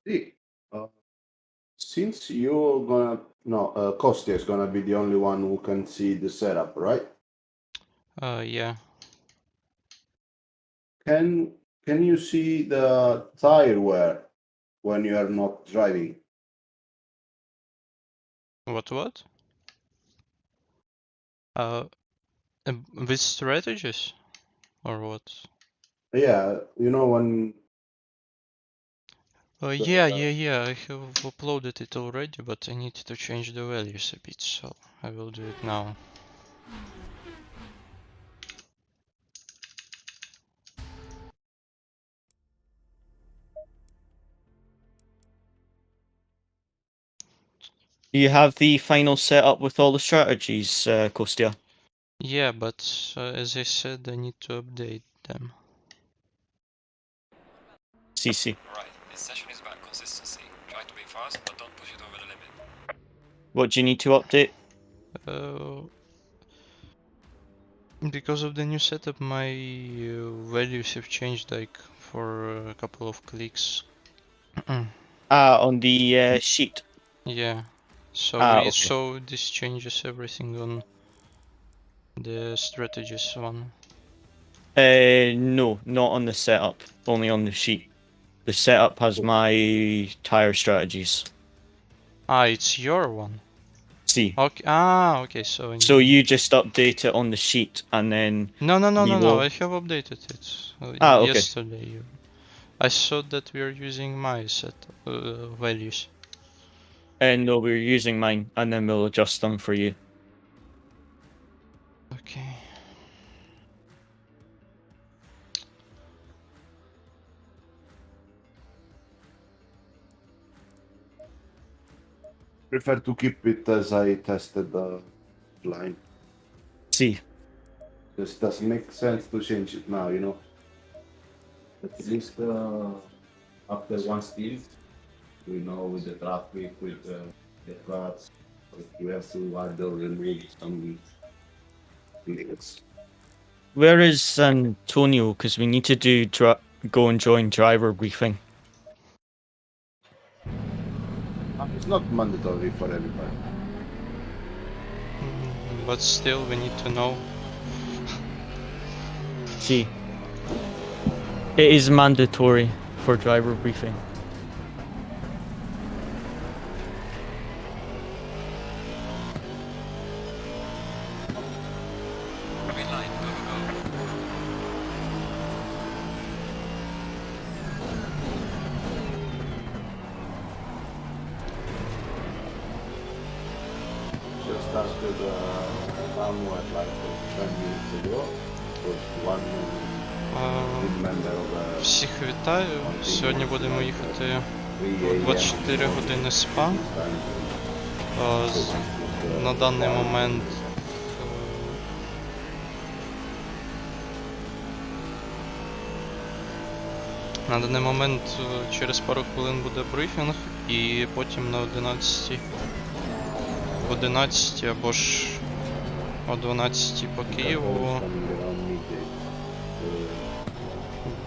See, since you're gonna no, Kostya is gonna be the only one who can see the setup, right? Yeah. Can you see the tire wear when you are not driving? What? With strategies? Or what? Yeah, you know when. Yeah, I have uploaded it already, but I need to change the values a bit, so I will do it now. Do you have the final setup with all the strategies, Kostya? Yeah, but as I said, I need to update them. CC. Right, this session is about consistency. Try to be fast, but don't push it over the limit. What do you need to update? Because of the new setup, my values have changed like for a couple of clicks. On the sheet. Yeah, so okay. so this changes everything on the strategies one. No, not on the setup, only on the sheet. The setup has my tire strategies. It's your one. See. Okay. Okay. So. So you just update it on the sheet and then. No. Below. I have updated it okay. yesterday. I saw that we are using my set values. No, we're using mine, and then we'll adjust them for you. Okay. Prefer to keep it as I tested the line. See. This doesn't make sense to change it now, you know. At least after one speed, we know with the traffic, with the cars, we have to either remove some links. Where is Antonio? Because we need to do go and join driver briefing. It's not mandatory for everybody. But still, we need to know. See. It is mandatory for driver briefing. Green line, go. Just after the somewhat like 10 minutes ago, was one member of Всіх вітаю. Сьогодні будемо їхати у 24 години СПА. На даний момент через пару хвилин буде брифінг, і потім на 11 або ж о 12 по Києву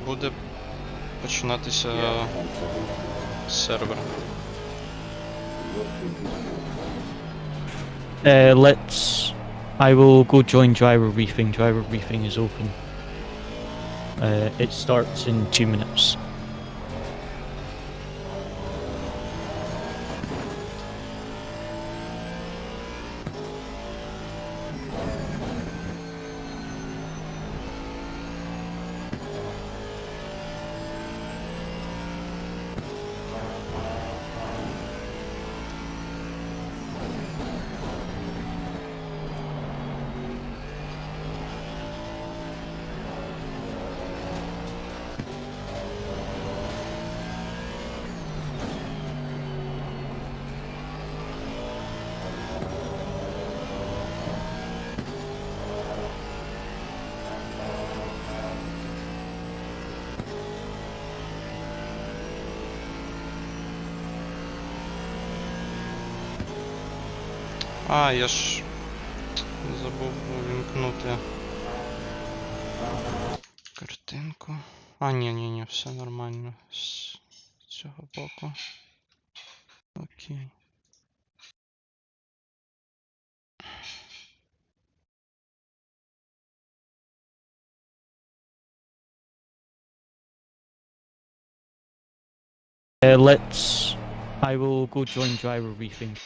буде починатися сервер. I will go join driver briefing. Driver briefing is open. It starts in 2 minutes. Я ж забув увімкнути картинку. Ні, все нормально. Цю цього боку. Окей. I will go join driver briefing.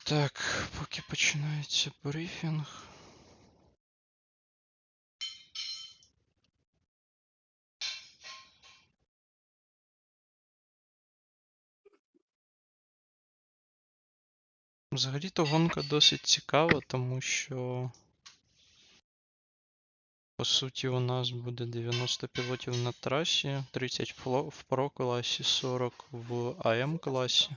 Так, поки починається брифінг. Взагалі-то гонка досить цікава, тому що по суті у нас буде 90 пілотів на трасі, 30 в Pro класі, 40 в AM класі.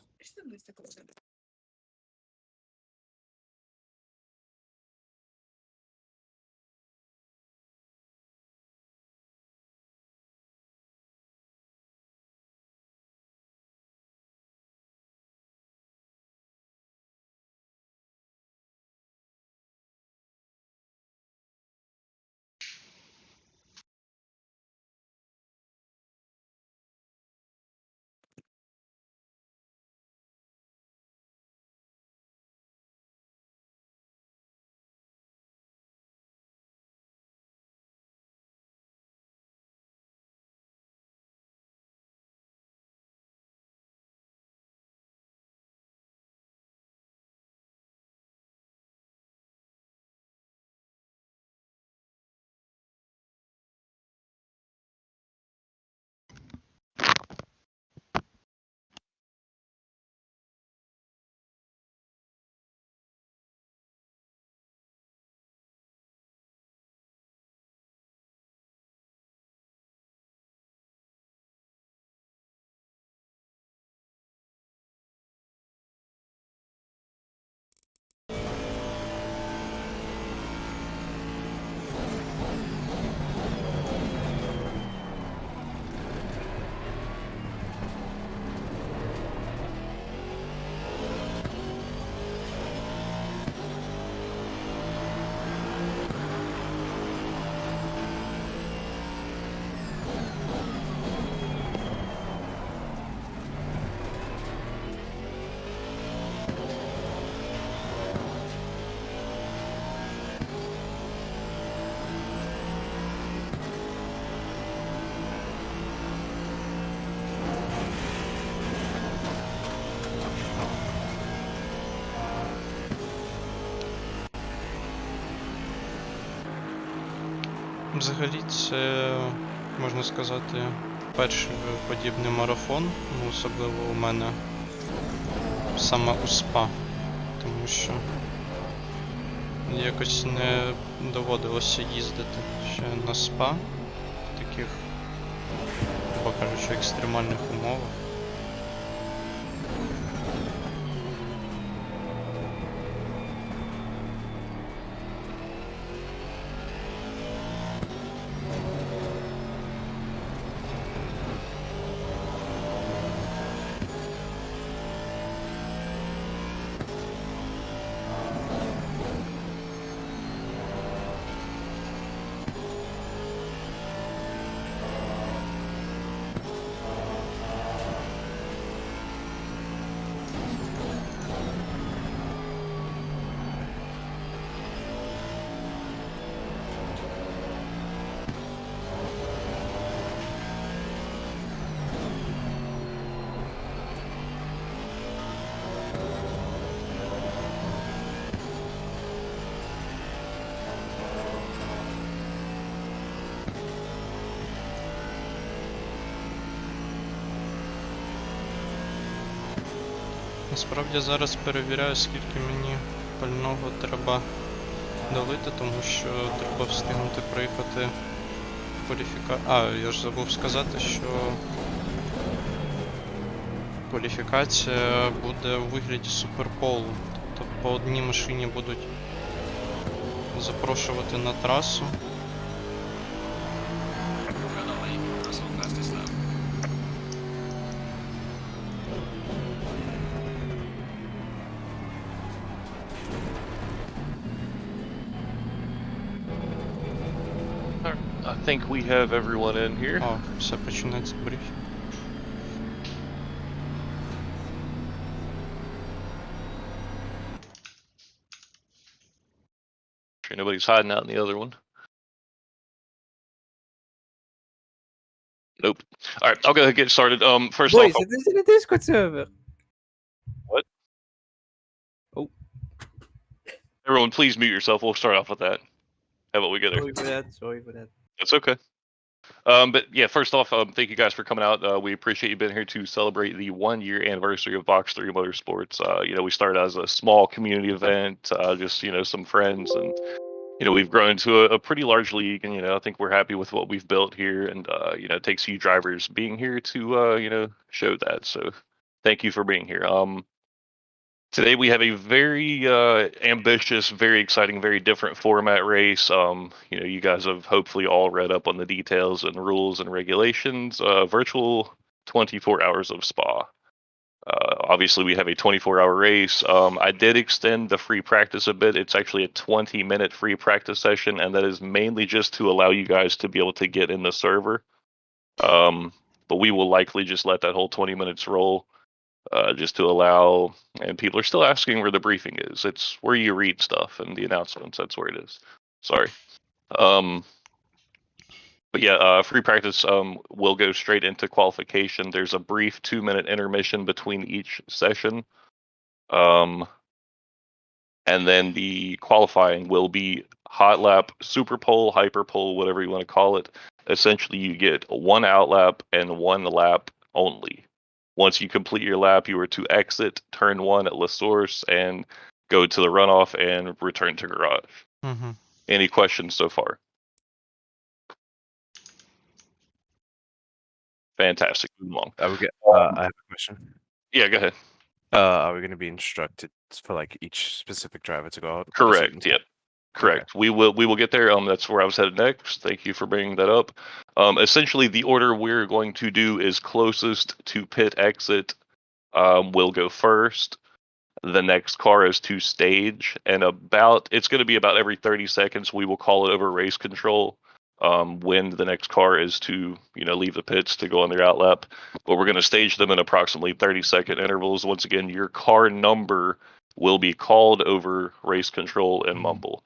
Взагалі це, можна сказати, перший подібний марафон, ну, особливо у мене саме у СПА, тому що якось не доводилося їздити ще на СПА в таких, грубо кажучи, екстремальних умовах. Насправді зараз перевіряю, скільки мені пального треба долити, тому що треба встигнути проїхати в кваліфікацію. А, я ж забув сказати, що кваліфікація буде у вигляді суперполу. Тобто по одній машині будуть запрошувати на трасу. think we have everyone in here. О, все починається брифінг. Sure nobody's hiding out in the other one. Nope. All right, I'll go ahead and get started. First Boys, off, it is in a Discord server. What? Oh. Everyone, please mute yourself. We'll start off with that. How about we get there? Sorry for that. That's okay. But yeah, first off, thank you guys for coming out. We appreciate you being here to celebrate the 1-year anniversary of Box3 Motorsports. We started as a small community event, just, some friends, and, we've grown into a pretty large league, and, I think we're happy with what we've built here, and, it takes you drivers being here to, show that. So thank you for being here. Today we have a very ambitious, very exciting, very different format race. You guys have hopefully all read up on the details and rules and regulations. Virtual 24 hours of Spa. Obviously, we have a 24-hour race. I did extend the free practice a bit. It's actually a 20-minute free practice session, and that is mainly just to allow you guys to be able to get in the server. But we will likely just let that whole 20 minutes roll. Just to allow, and people are still asking where the briefing is. It's where you read stuff and the announcements. That's where it is. Sorry. But yeah, free practice will go straight into qualification. There's a brief 2-minute intermission between each session. And then the qualifying will be hot lap, super pole, hyper pole, whatever you want to call it. Essentially, you get 1 out lap and 1 lap only. Once you complete your lap, you are to exit turn 1 at La Source and go to the runoff and return to garage. Mm-hmm. Any questions so far? Fantastic. Move along. I have a question. Yeah, go ahead. Are we going to be instructed for like each specific driver to go out? at a Correct. certain Yep. time? Correct. We will get there. That's where I was headed next. Thank you for bringing that up. Essentially, the order we're going to do is closest to pit exit will go first. The next car is to stage, and it's going to be about every 30 seconds. We will call it over race control when the next car is to leave the pits to go on their out lap. But we're going to stage them in approximately 30-second intervals. Once again, your car number will be called over race control and mumble.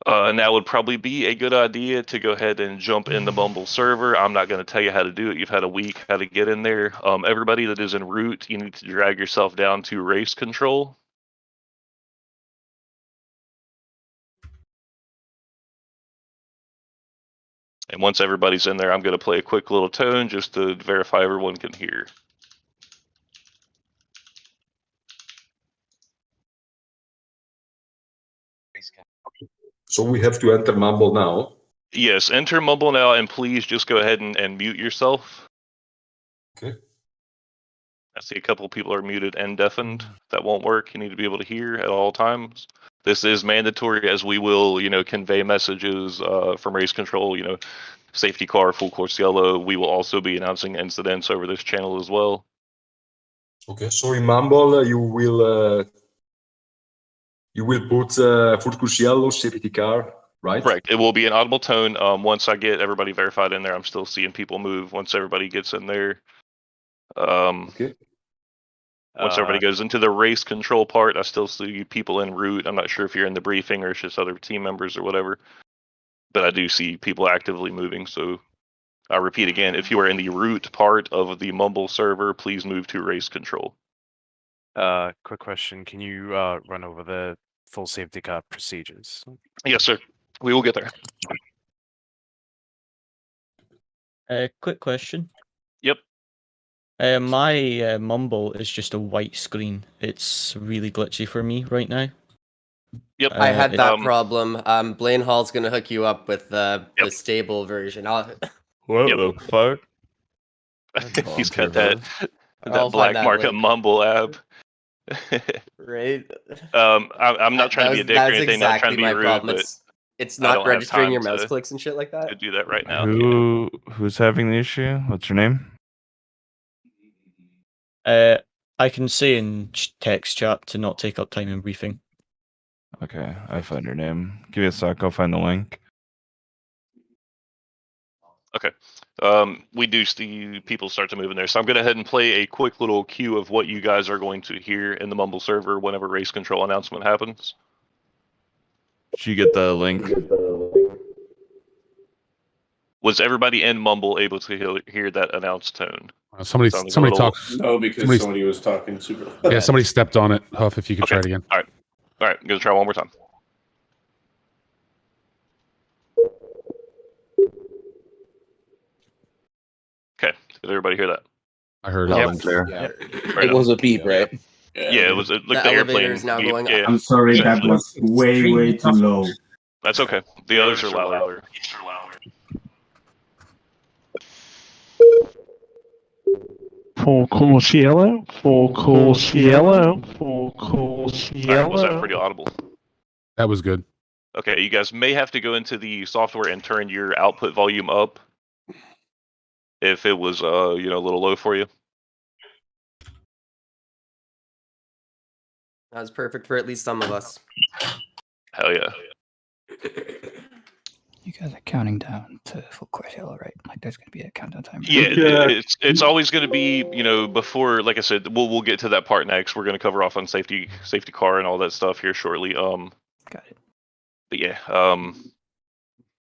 And that would probably be a good idea to go ahead and jump in the Mumble server. I'm not going to tell you how to do it. You've had a week how to get in there. Everybody that is en route, you need to drag yourself down to race control. And once everybody's in there, I'm going to play a quick little tone just to verify everyone can hear. So we have to enter Mumble now. Yes, enter Mumble now, and please just go ahead and mute yourself. Okay. I see a couple of people are muted and deafened. That won't work. You need to be able to hear at all times. This is mandatory, as we will, convey messages from race control, safety car, full course yellow. We will also be announcing incidents over this channel as well. Okay. So in Mumble, you will put full course yellow, safety car, right? Correct. It will be an audible tone. Once I get everybody verified in there, I'm still seeing people move. Once everybody gets in there, Okay. once everybody goes into the race control part, I still see people en route. I'm not sure if you're in the briefing or it's just other team members or whatever, but I do see people actively moving. So I repeat again, if you are in the route part of the Mumble server, please move to race control. Quick question. Can you run over the full safety car procedures? Yes, sir. We will get there. Quick question. Yep. My Mumble is just a white screen. It's really glitchy for me right now. Yep. I had it- that problem. Blaine Hall's gonna hook you up with the stable version. What Yep. the fuck? He's got that I'll black find that market link. Mumble app. Right? I'm not trying to be a dick or That's anything. Not trying exactly to be my rude, problem. but It's I not don't have registering time your mouse to- clicks and shit like that. to do that right now. Who's having the issue? What's your name? I can say in text chat to not take up time in briefing. Okay, I found your name. Give me a sec. I'll find the link. Okay. We do see people start to move in there. So I'm going to head and play a quick little cue of what you guys are going to hear in the Mumble server whenever race control announcement happens. Did you get the link? Was everybody in Mumble able to hear that announced tone? Somebody talked. No, because somebody was talking super loud. Yeah, somebody stepped on it. Huff, if you could try it again. All right. I'm going to try one more time. Okay. Did everybody hear that? I heard Loud it. and clear. Yeah. Right It was a beep, right? Yeah, it was like the elevator airplane. is now beep. going Yeah, up. I'm sorry, that was way too low. that's okay. The others are louder. Full course yellow, full course yellow, full course All right, was that yellow. pretty audible? That was good. Okay, you guys may have to go into the software and turn your output volume up if it was a little low for you. That was perfect for at least some of us. Hell yeah. You guys are counting down to full course yellow, right? Like there's going to be a countdown timer. Yeah, it's always going to be, before, like I said, we'll get to that part next. We're going to cover off on safety car and all that stuff here shortly. Got it. But yeah, all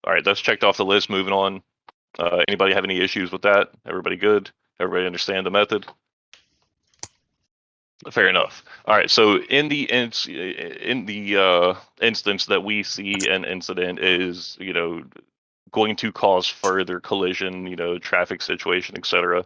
right, that's checked off the list. Moving on. Anybody have any issues with that? Everybody good? Everybody understand the method? Fair enough. All right, so in the instance that we see an incident is, going to cause further collision, traffic situation, etc.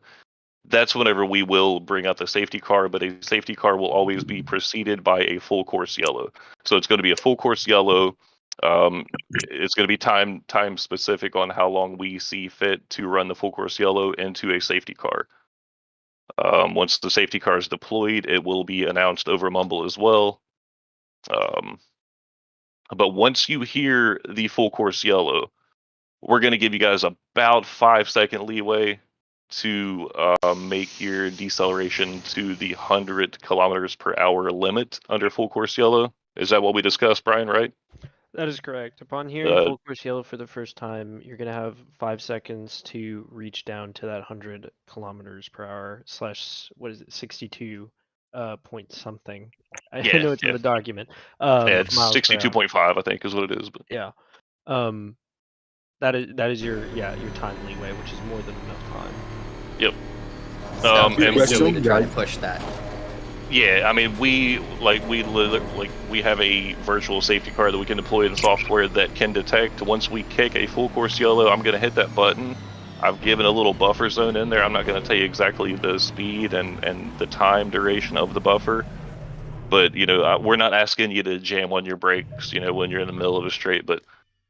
That's whenever we will bring out the safety car, but a safety car will always be preceded by a full course yellow. So it's going to be a full course yellow. It's going to be time specific on how long we see fit to run the full course yellow into a safety car. Once the safety car is deployed, it will be announced over Mumble as well. But once you hear the full course yellow, we're going to give you guys about 5-second leeway to make your deceleration to the 100 kilometers per hour limit under full course yellow. Is that what we discussed, Brian, right? That is correct. Upon hearing full course yellow for the first time, you're going to have 5 seconds to reach down to that 100 kilometers per hour / 62 point something. I know it's in the document. It's 62.5, I think, is what it is. But yeah, that is your time leeway, which is more than enough time. Yep. Sounds and pretty silly to try to push that. Yeah, I mean, we have a virtual safety car that we can deploy in software that can detect. Once we kick a full course yellow, I'm going to hit that button. I've given a little buffer zone in there. I'm not going to tell you exactly the speed and the time duration of the buffer, but we're not asking you to jam on your brakes, when you're in the middle of a straight, but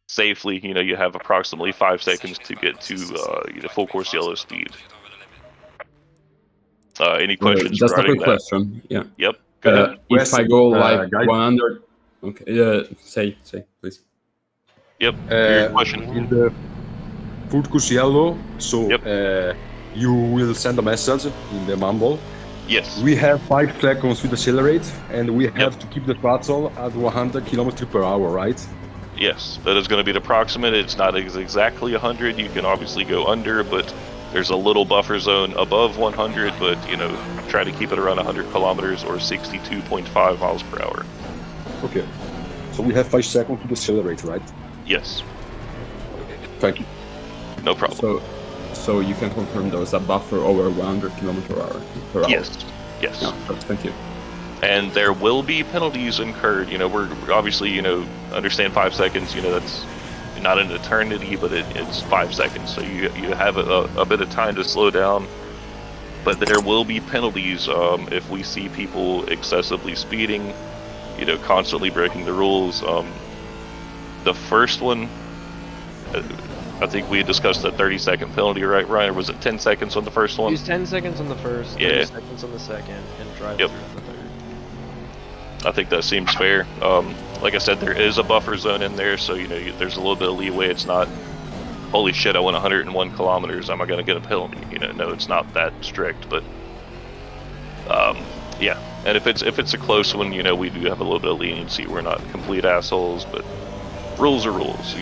safely, you have approximately 5 seconds to get to full course yellow speed. Any questions? Just a quick question. Yeah. Yep. Go ahead. If I go like 100, okay. Say, please. Yep. Your question. In the full course yellow, so you will send a message in the Mumble. Yes. We have 5 seconds to decelerate, and we have to keep the throttle at 100 kilometers per hour, right? Yes, that is going to be the approximate. It's not exactly 100. You can obviously go under, but there's a little buffer zone above 100, but try to keep it around 100 kilometers or 62.5 miles per hour. Okay. So we have 5 seconds to decelerate, right? Yes. Thank you. No problem. So you can confirm there was a buffer over 100 kilometers per hour? Yes. Yes. Yeah, thank you. And there will be penalties incurred. We're obviously, understand 5 seconds, that's not an eternity, but it's 5 seconds. So you have a bit of time to slow down. But there will be penalties if we see people excessively speeding, constantly breaking the rules. The first one, I think we discussed a 30-second penalty, right, Ryan? Or was it 10 seconds on the first one? Use 10 seconds on the first, 30 seconds on the second, and drive through the third. I think that seems fair. Like I said, there is a buffer zone in there, so there's a little bit of leeway. It's not, holy shit, I went 101 kilometers. Am I going to get a penalty? No, it's not that strict. But yeah, and if it's a close one, we do have a little bit of leniency. We're not complete assholes, but rules are rules.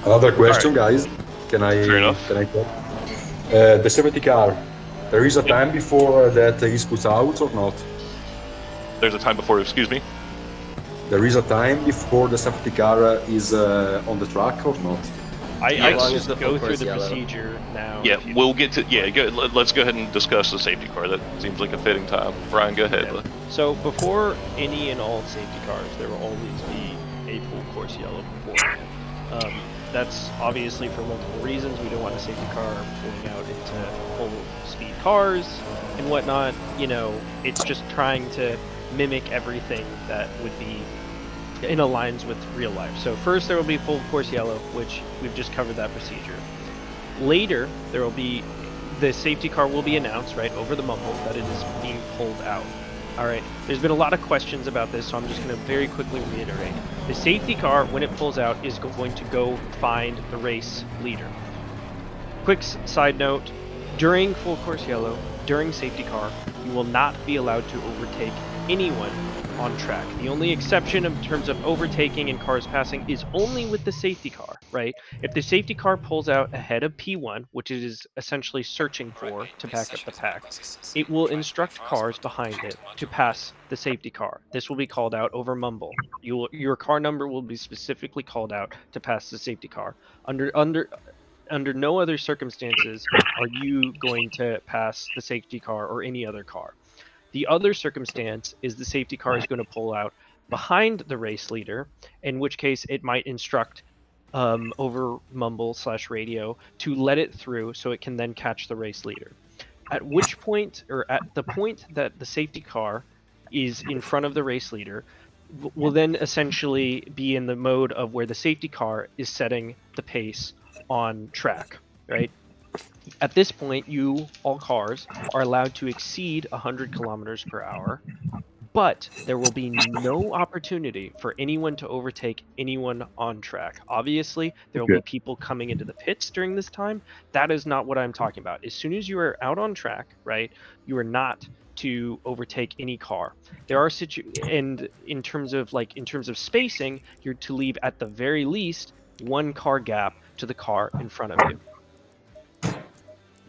Another question, guys. Can I? Fair enough. Can I get? The safety car. There is a time before that is put out or not? There's a time before, excuse me? There is a time before the safety car is on the track or not? I Yes. can just go through the procedure now. Yeah, if you- we'll get to, let's go ahead and discuss the safety car. That seems like a fitting time. Brian, go ahead. Yeah. So before any and all safety cars, there will always be a full course yellow beforehand. That's obviously for multiple reasons. We don't want a safety car pulling out into full speed cars and whatnot. You know, it's just trying to mimic everything that would be in aligns with real life. So first there will be full course yellow, which we've just covered that procedure. Later, there will be the safety car will be announced, right, over the mumble that it is being pulled out. All right, there's been a lot of questions about this, so I'm just going to very quickly reiterate. The safety car, when it pulls out, is going to go find the race leader. Quick side note, during full course yellow, during safety car, you will not be allowed to overtake anyone on track. The only exception in terms of overtaking and cars passing is only with the safety car, right? If the safety car pulls out ahead of P1, which it is essentially searching for to back up the pack, it will instruct cars behind it to pass the safety car. This will be called out over mumble. Your car number will be specifically called out to pass the safety car. Under no other circumstances are you going to pass the safety car or any other car. The other circumstance is the safety car is going to pull out behind the race leader, in which case it might instruct over mumble/radio to let it through so it can then catch the race leader. At which point, or at the point that the safety car is in front of the race leader, will then essentially be in the mode of where the safety car is setting the pace on track, right? At this point, all cars, are allowed to exceed 100 kilometers per hour, but there will be no opportunity for anyone to overtake anyone on track. Obviously, there will be people coming into the pits during this time. That is not what I'm talking about. As soon as you are out on track, right, you are not to overtake any car. There are and in terms of spacing, you're to leave at the very least one car gap to the car in front of you.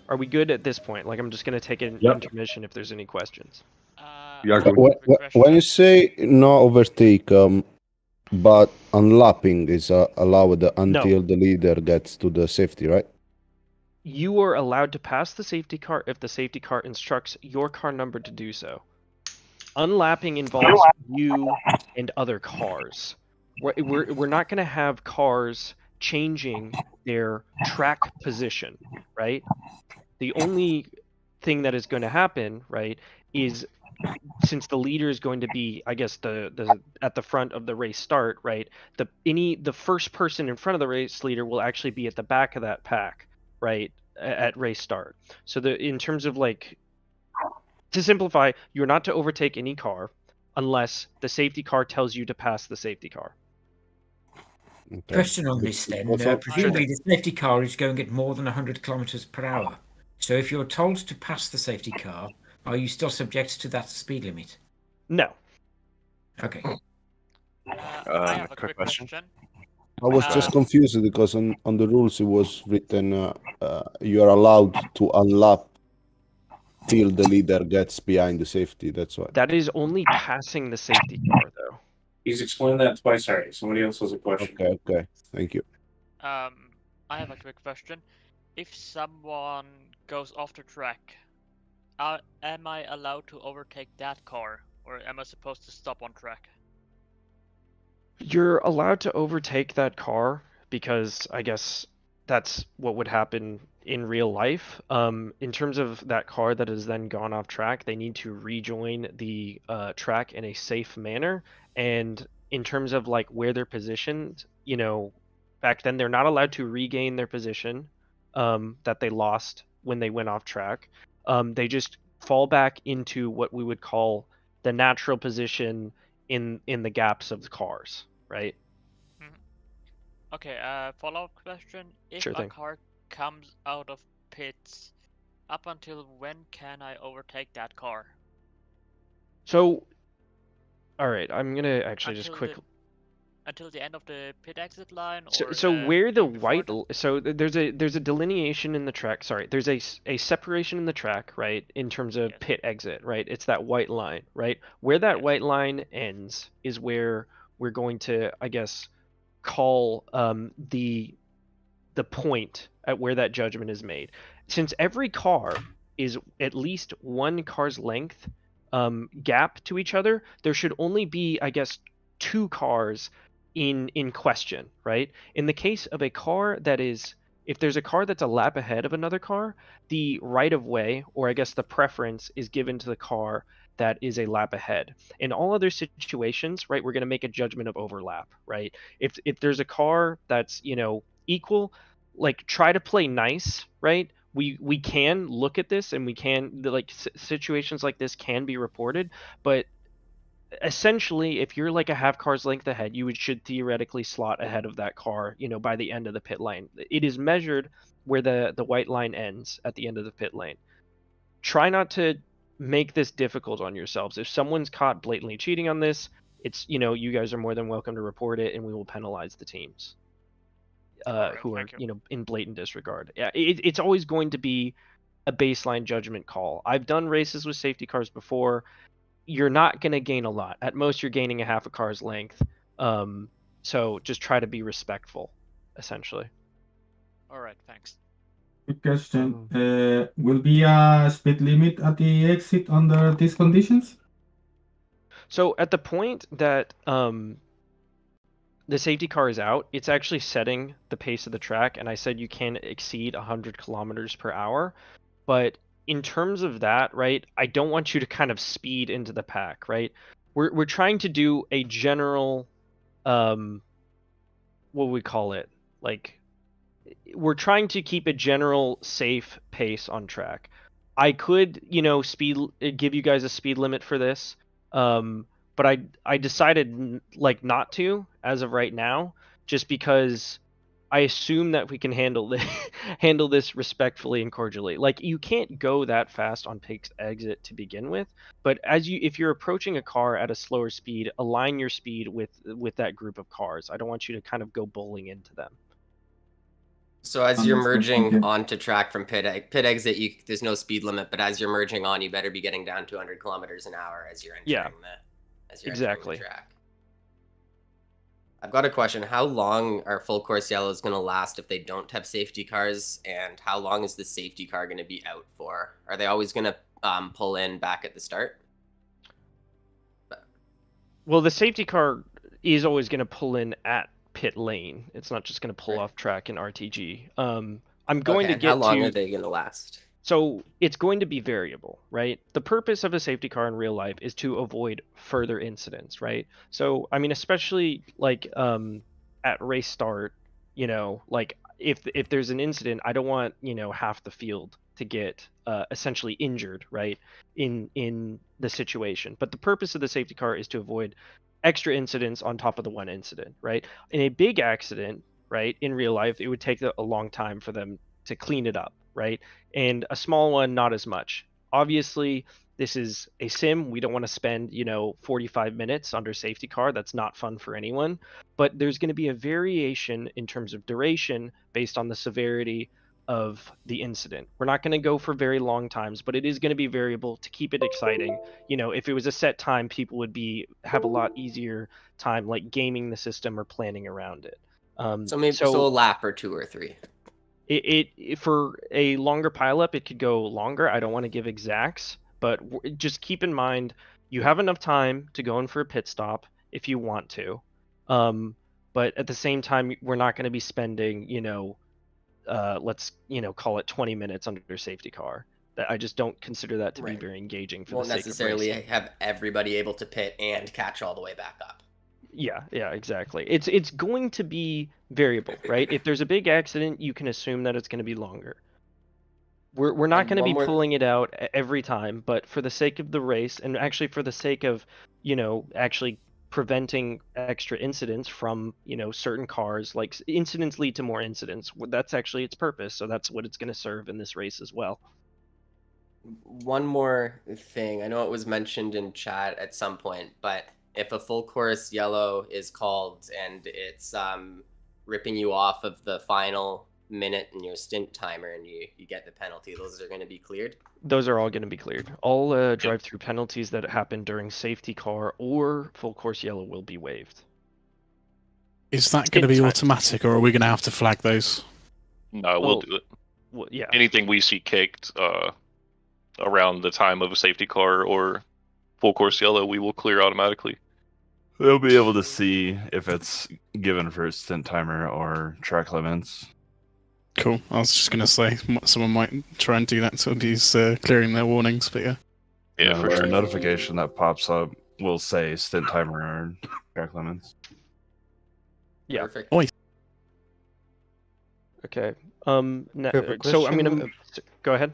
Are we good at this point? Like, I'm just going to take an intermission if there's any questions. When you say no overtake, but unlapping is allowed until the leader gets to the safety, right? You are allowed to pass the safety car if the safety car instructs your car number to do so. Unlapping involves you and other cars. We're not going to have cars changing their track position, right? The only thing that is going to happen, right, is since the leader is going to be, I guess, the at the front of the race start, right? The first person in front of the race leader will actually be at the back of that pack, right, at race start. So in terms of, like, to simplify, you're not to overtake any car unless the safety car tells you to pass the safety car. Okay. Question on this then. Presumably the safety car is going at more than 100 kilometers per hour. So if you're told to pass the safety car, are you still subject to that speed limit? No. Okay. I have a quick question. I was just confused because on the rules it was written you are allowed to unlap till the leader gets behind the safety. That's why. That is only passing the safety car, though. He's explained that twice already. Somebody else has a question. Okay. Thank you. I have a quick question. If someone goes off the track, am I allowed to overtake that car, or am I supposed to stop on track? You're allowed to overtake that car because I guess that's what would happen in real life. In terms of that car that has then gone off track, they need to rejoin the track in a safe manner. And in terms of, like, where they're positioned, you know, back then they're not allowed to regain their position that they lost when they went off track. They just fall back into what we would call the natural position in the gaps of the cars, right? Okay, follow-up question. If Sure a thing. car comes out of pits, up until when can I overtake that car? So, all right, I'm gonna actually just Until quick. until the end of the pit exit line? So where the white, so there's a delineation in the track. Sorry, there's a separation in the track, right? In terms of pit exit, right? It's that white line, right? Where that white line ends is where we're going to, I guess, call the point at where that judgment is made. Since every car is at least one car's length gap to each other, there should only be, I guess, 2 cars in question, right? In the case of a car that is, if there's a car that's a lap ahead of another car, the right of way, or I guess the preference, is given to the car that is a lap ahead. In all other situations, right, we're going to make a judgment of overlap, right? If there's a car that's, you know, equal, like, try to play nice, right? We can look at this, and we can, like, situations like this can be reported, but essentially, if you're like a half car's length ahead, you should theoretically slot ahead of that car, you know, by the end of the pit lane. It is measured where the white line ends at the end of the pit lane. Try not to make this difficult on yourselves. If someone's caught blatantly cheating on this, it's, you know, you guys are more than welcome to report it, and we will penalize the teams who are, you know, in blatant disregard. It's always going to be a baseline judgment call. I've done races with safety cars before. You're not going to gain a lot. At most, you're gaining a half a car's length. So just try to be respectful, essentially. All right, thanks. Good question. Will be a speed limit at the exit under these conditions? So at the point that the safety car is out, it's actually setting the pace of the track, and I said you can't exceed 100 kilometers per hour. But in terms of that, right, I don't want you to kind of speed into the pack, right? We're trying to do a general, what would we call it? Like, we're trying to keep a general safe pace on track. I could, you know, give you guys a speed limit for this, but I decided like not to as of right now, just because I assume that we can handle this respectfully and cordially. Like, you can't go that fast on pit exit to begin with, but if you're approaching a car at a slower speed, align your speed with that group of cars. I don't want you to kind of go bowling into them. So as you're merging onto track from pit exit, there's no speed limit, but as you're merging on, you better be getting down to 100 kilometers an hour as you're entering Exactly. the track. I've got a question. How long are full course yellows going to last if they don't have safety cars? And how long is the safety car going to be out for? Are they always going to pull in back at the start? Well, the safety car is always going to pull in at pit lane. It's not just going to pull off track in RTG. I'm going to get how long are they going to last? So it's going to be variable, right? The purpose of a safety car in real life is to avoid further incidents, right? So, I mean, especially like at race start, you know, like if there's an incident, I don't want, you know, half the field to get essentially injured, right, in the situation. But the purpose of the safety car is to avoid extra incidents on top of the one incident, right? In a big accident, right, in real life, it would take a long time for them to clean it up, right? And a small one, not as much. Obviously, this is a sim. We don't want to spend, you know, 45 minutes under safety car. That's not fun for anyone. But there's going to be a variation in terms of duration based on the severity of the incident. We're not going to go for very long times, but it is going to be variable to keep it exciting. You know, if it was a set time, people would have a lot easier time like gaming the system or planning around it. So maybe a lap or 2 or 3. It for a longer pileup, it could go longer. I don't want to give exacts, but just keep in mind you have enough time to go in for a pit stop if you want to. But at the same time, we're not going to be spending, you know, let's, you know, call it 20 minutes under safety car. That I just don't consider that to be very engaging for the sake of racing. Won't necessarily have everybody able to pit and catch all the way back up. Yeah, exactly. It's going to be variable, right? If there's a big accident, you can assume that it's going to be longer. We're not going to be pulling it out every time, but for the sake of the race, and actually for the sake of, you know, actually preventing extra incidents from, you know, certain cars, like incidents lead to more incidents. That's actually its purpose, so that's what it's going to serve in this race as well. One more thing. I know it was mentioned in chat at some point, but if a full course yellow is called and it's ripping you off of the final minute in your stint timer and you get the penalty, those are going to be cleared? Those are all going to be cleared. All drive-through penalties that happen during safety car or full course yellow will be waived. Is that going to be automatic, or are we going to have to flag those? No, we'll do it. Well, yeah. Anything we see kicked around the time of a safety car or full course yellow, we will clear automatically. They'll be able to see if it's given for stint timer or track limits. Cool. I was just going to say someone might try and do that so he's clearing their warnings, but yeah. Yeah, for sure. sure. A notification that pops up will say stint timer or track limits. Yeah. Perfect. Okay. I have a So I'm gonna question, go ahead.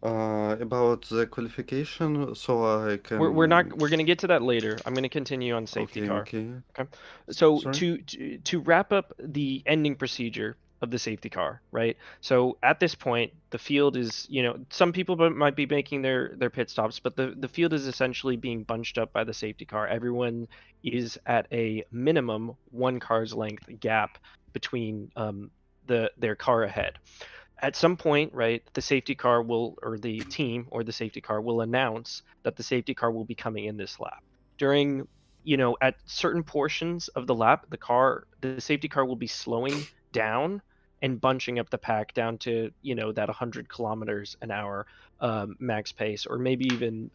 about the qualification, so I can. We're gonna get to that later. I'm gonna continue on safety car. Okay. So Sorry? to wrap up the ending procedure of the safety car, right? So at this point, the field is, some people might be making their pit stops, but the field is essentially being bunched up by the safety car. Everyone is at a minimum 1 car's length gap between their car ahead. At some point, right, the safety car or the team or the safety car will announce that the safety car will be coming in this lap. During, at certain portions of the lap, the safety car will be slowing down and bunching up the pack down to, that 100 kilometers an hour max pace, or maybe even,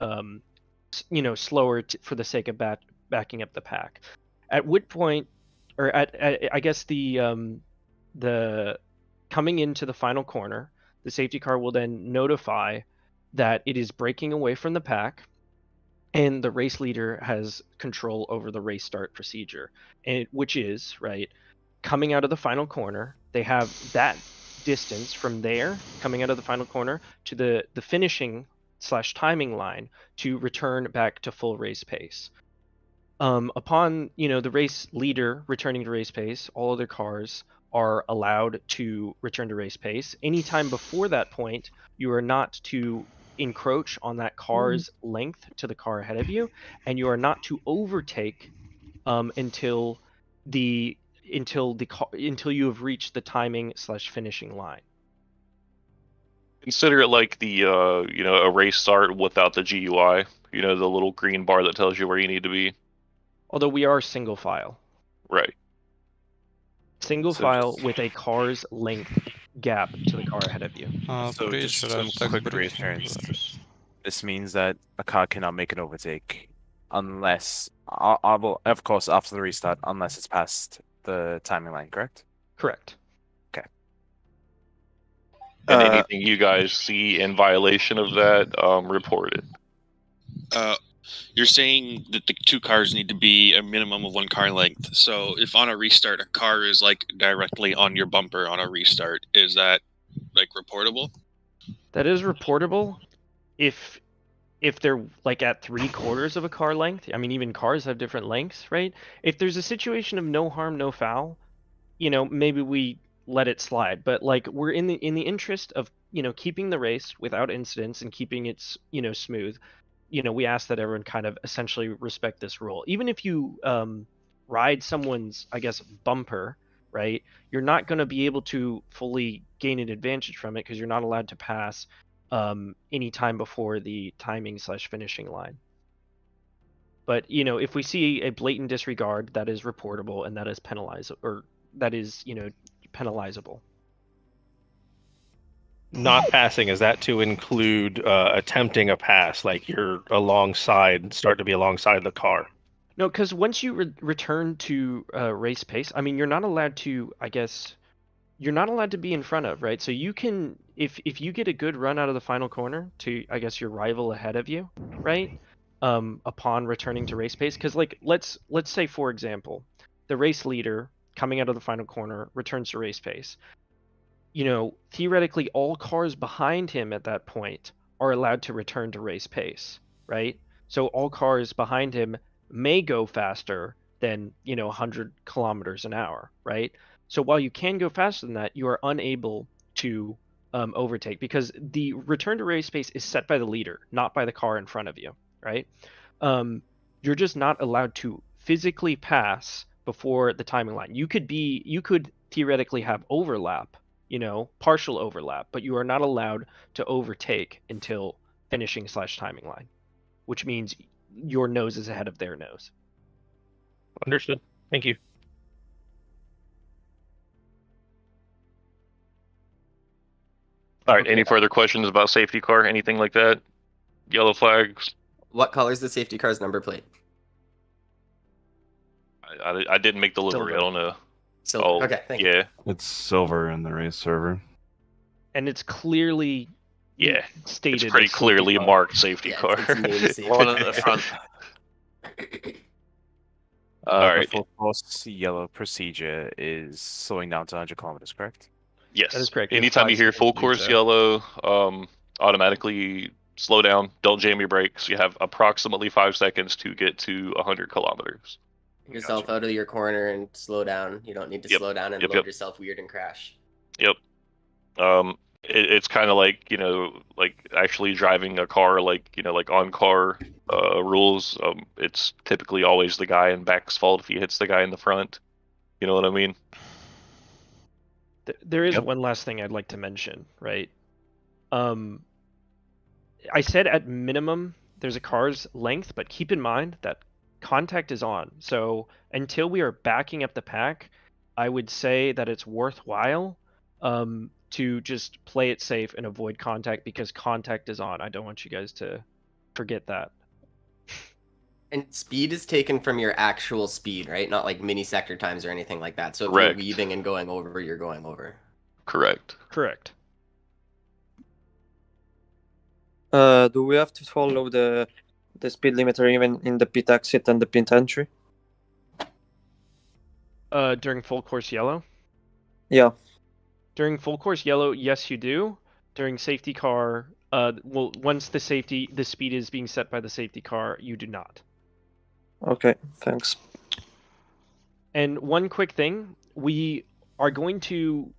slower for the sake of backing up the pack. At which point, or I guess the coming into the final corner, the safety car will then notify that it is breaking away from the pack, and the race leader has control over the race start procedure, which is, right, coming out of the final corner. They have that distance from there, coming out of the final corner, to the finishing / timing line to return back to full race pace. Upon, the race leader returning to race pace, all other cars are allowed to return to race pace. Anytime before that point, you are not to encroach on that car's length to the car ahead of you, and you are not to overtake until you have reached the timing / finishing line. Consider it like the a race start without the GUI. The little green bar that tells you where you need to be. Although we are single file. Right. Single file with a car's length gap to the car ahead of you. So just some quick reassurance. This means that a car cannot make an overtake unless, of course, after the restart, unless it's past the timing line, correct? Correct. Okay. And anything you guys see in violation of that, report it. You're saying that the 2 cars need to be a minimum of 1 car length. So if on a restart, a car is like directly on your bumper on a restart, is that like reportable? That is reportable if they're like at 3/4 of a car length. I mean, even cars have different lengths, right? If there's a situation of no harm, no foul, maybe we let it slide. But like, we're in the interest of, keeping the race without incidents and keeping it, smooth. We ask that everyone kind of essentially respect this rule. Even if you ride someone's, I guess, bumper, right, you're not going to be able to fully gain an advantage from it because you're not allowed to pass any time before the timing / finishing line. But, if we see a blatant disregard, that is reportable and that is penalizable, or that is, penalizable. Not passing, is that to include attempting a pass, like you're start to be alongside the car? No, because once you return to race pace, I mean, you're not allowed to, I guess, you're not allowed to be in front of, right? So you can, if you get a good run out of the final corner to, I guess, your rival ahead of you, right? Upon returning to race pace, because like, let's say, for example, the race leader coming out of the final corner returns to race pace. Theoretically, all cars behind him at that point are allowed to return to race pace, right? So all cars behind him may go faster than, 100 kilometers an hour, right? So while you can go faster than that, you are unable to overtake because the return to race pace is set by the leader, not by the car in front of you, right? You're just not allowed to physically pass before the timing line. You could theoretically have overlap, partial overlap, but you are not allowed to overtake until finishing/timing line, which means your nose is ahead of their nose. Understood. Thank you. All right. Any further questions about safety car? Anything like that? Yellow flags? What color is the safety car's number plate? I didn't make the livery. I don't know. Silver. Oh, Okay, thank you. yeah. It's silver in the race server. And it's clearly stated. It's pretty as clearly safety car. marked safety Yeah, car. it's named safety One car. at the front. All right. The full course yellow procedure is slowing down to 100 kilometers, correct? Yes. That is correct. You have Anytime 5 you hear full seconds to do course so. yellow, automatically slow down. Don't jam your brakes. You have approximately 5 seconds to get to 100 kilometers. Take yourself out of your corner and slow down. You don't need to slow down and load yourself weird and crash. Yep. It's kind of like, like actually driving a car, like on car rules. It's typically always the guy in back's fault if he hits the guy in the front. You know what I mean? There is one last thing I'd like to mention, right? I said at minimum there's a car's length, but keep in mind that contact is on. So until we are backing up the pack, I would say that it's worthwhile to just play it safe and avoid contact because contact is on. I don't want you guys to forget that. And speed is taken from your actual speed, right? Not like mini sector times or anything like that. So if Correct. you're weaving and going over, you're going over. Correct. Correct. Do we have to follow the speed limiter even in the pit exit and the pit entry? During full course yellow? Yeah. During full course yellow, yes, you do. During safety car, once the speed is being set by the safety car, you do not. Okay, thanks. And one quick thing, we are going to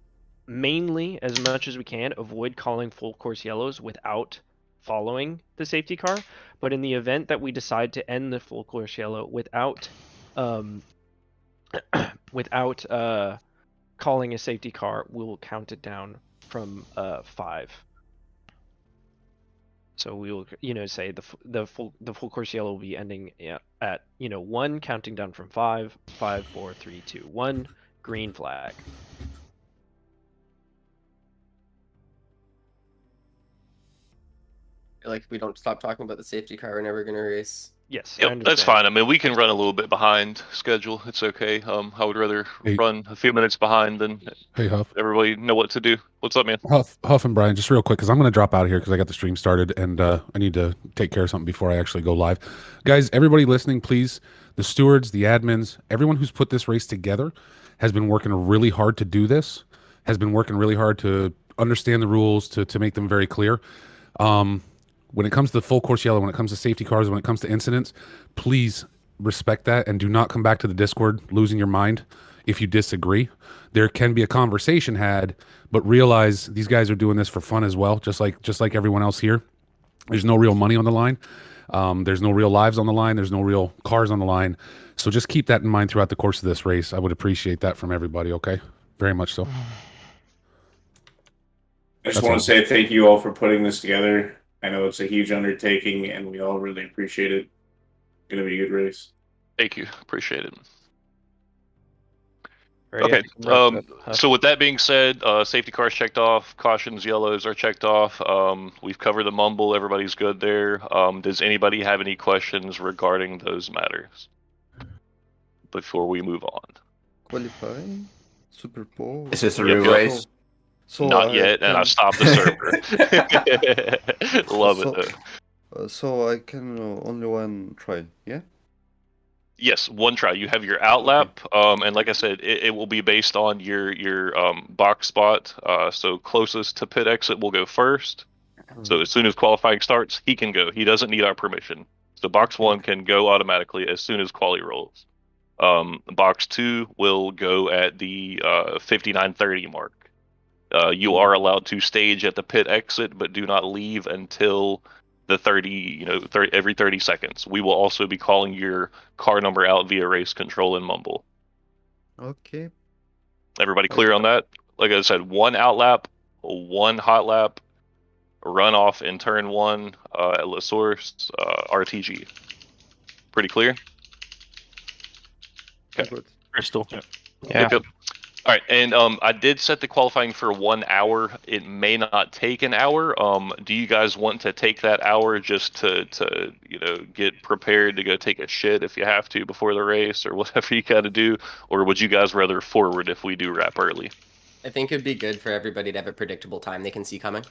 mainly, as much as we can, avoid calling full course yellows without following the safety car. But in the event that we decide to end the full course yellow without calling a safety car, we'll count it down from 5. So we will, say the full course yellow will be ending at 1, counting down from 5, 5, 4, 3, 2, 1, green flag. Like if we don't stop talking about the safety car, we're never gonna race. Yes, Yep, that's fine. I mean, we can run a little bit behind schedule. It's okay. I would rather run a few minutes behind than Huff. everybody know what to do. What's up, man? Huff and Brian, just real quick, because I'm going to drop out of here because I got the stream started and I need to take care of something before I actually go live. Guys, everybody listening, please, the stewards, the admins, everyone who's put this race together has been working really hard to do this, has been working really hard to understand the rules, to make them very clear. When it comes to full course yellow, when it comes to safety cars, when it comes to incidents, please respect that and do not come back to the Discord losing your mind if you disagree. There can be a conversation had, but realize these guys are doing this for fun as well, just like everyone else here. There's no real money on the line. There's no real lives on the line. There's no real cars on the line. So just keep that in mind throughout the course of this race. I would appreciate that from everybody, okay? Very much so. I just want to say thank you all for putting this together. I know it's a huge undertaking, and we all really appreciate it. It's going to be a good race. Thank you. Appreciate it. Right, okay. So with that being said, safety cars checked off. Cautions, yellows are checked off. We've covered the mumble. Everybody's good there. Does anybody have any questions regarding those matters before we move on? Qualifying? Super Bowl? Is this a real race? So Not yet, and I've stopped the server. Love it though. So I can only one try, yeah? Yes, one try. You have your outlap, and like I said, it will be based on your box spot. So closest to pit exit will go first. So as soon as qualifying starts, he can go. He doesn't need our permission. So box 1 can go automatically as soon as quali rolls. Box 2 will go at the 59:30 mark. You are allowed to stage at the pit exit, but do not leave until the 30, every 30 seconds. We will also be calling your car number out via race control and mumble. Okay. Everybody clear on that? Like I said, 1 out lap, 1 hot lap, runoff in turn 1 at La Source, RTG. Pretty clear? Okay. Crystal. Yep. All right, and I did set the qualifying for 1 hour. It may not take an hour. Do you guys want to take that hour just to get prepared to go take a shit if you have to before the race or whatever you got to do, or would you guys rather forward if we do wrap early? I think it'd be good for everybody to have a predictable time they can see coming.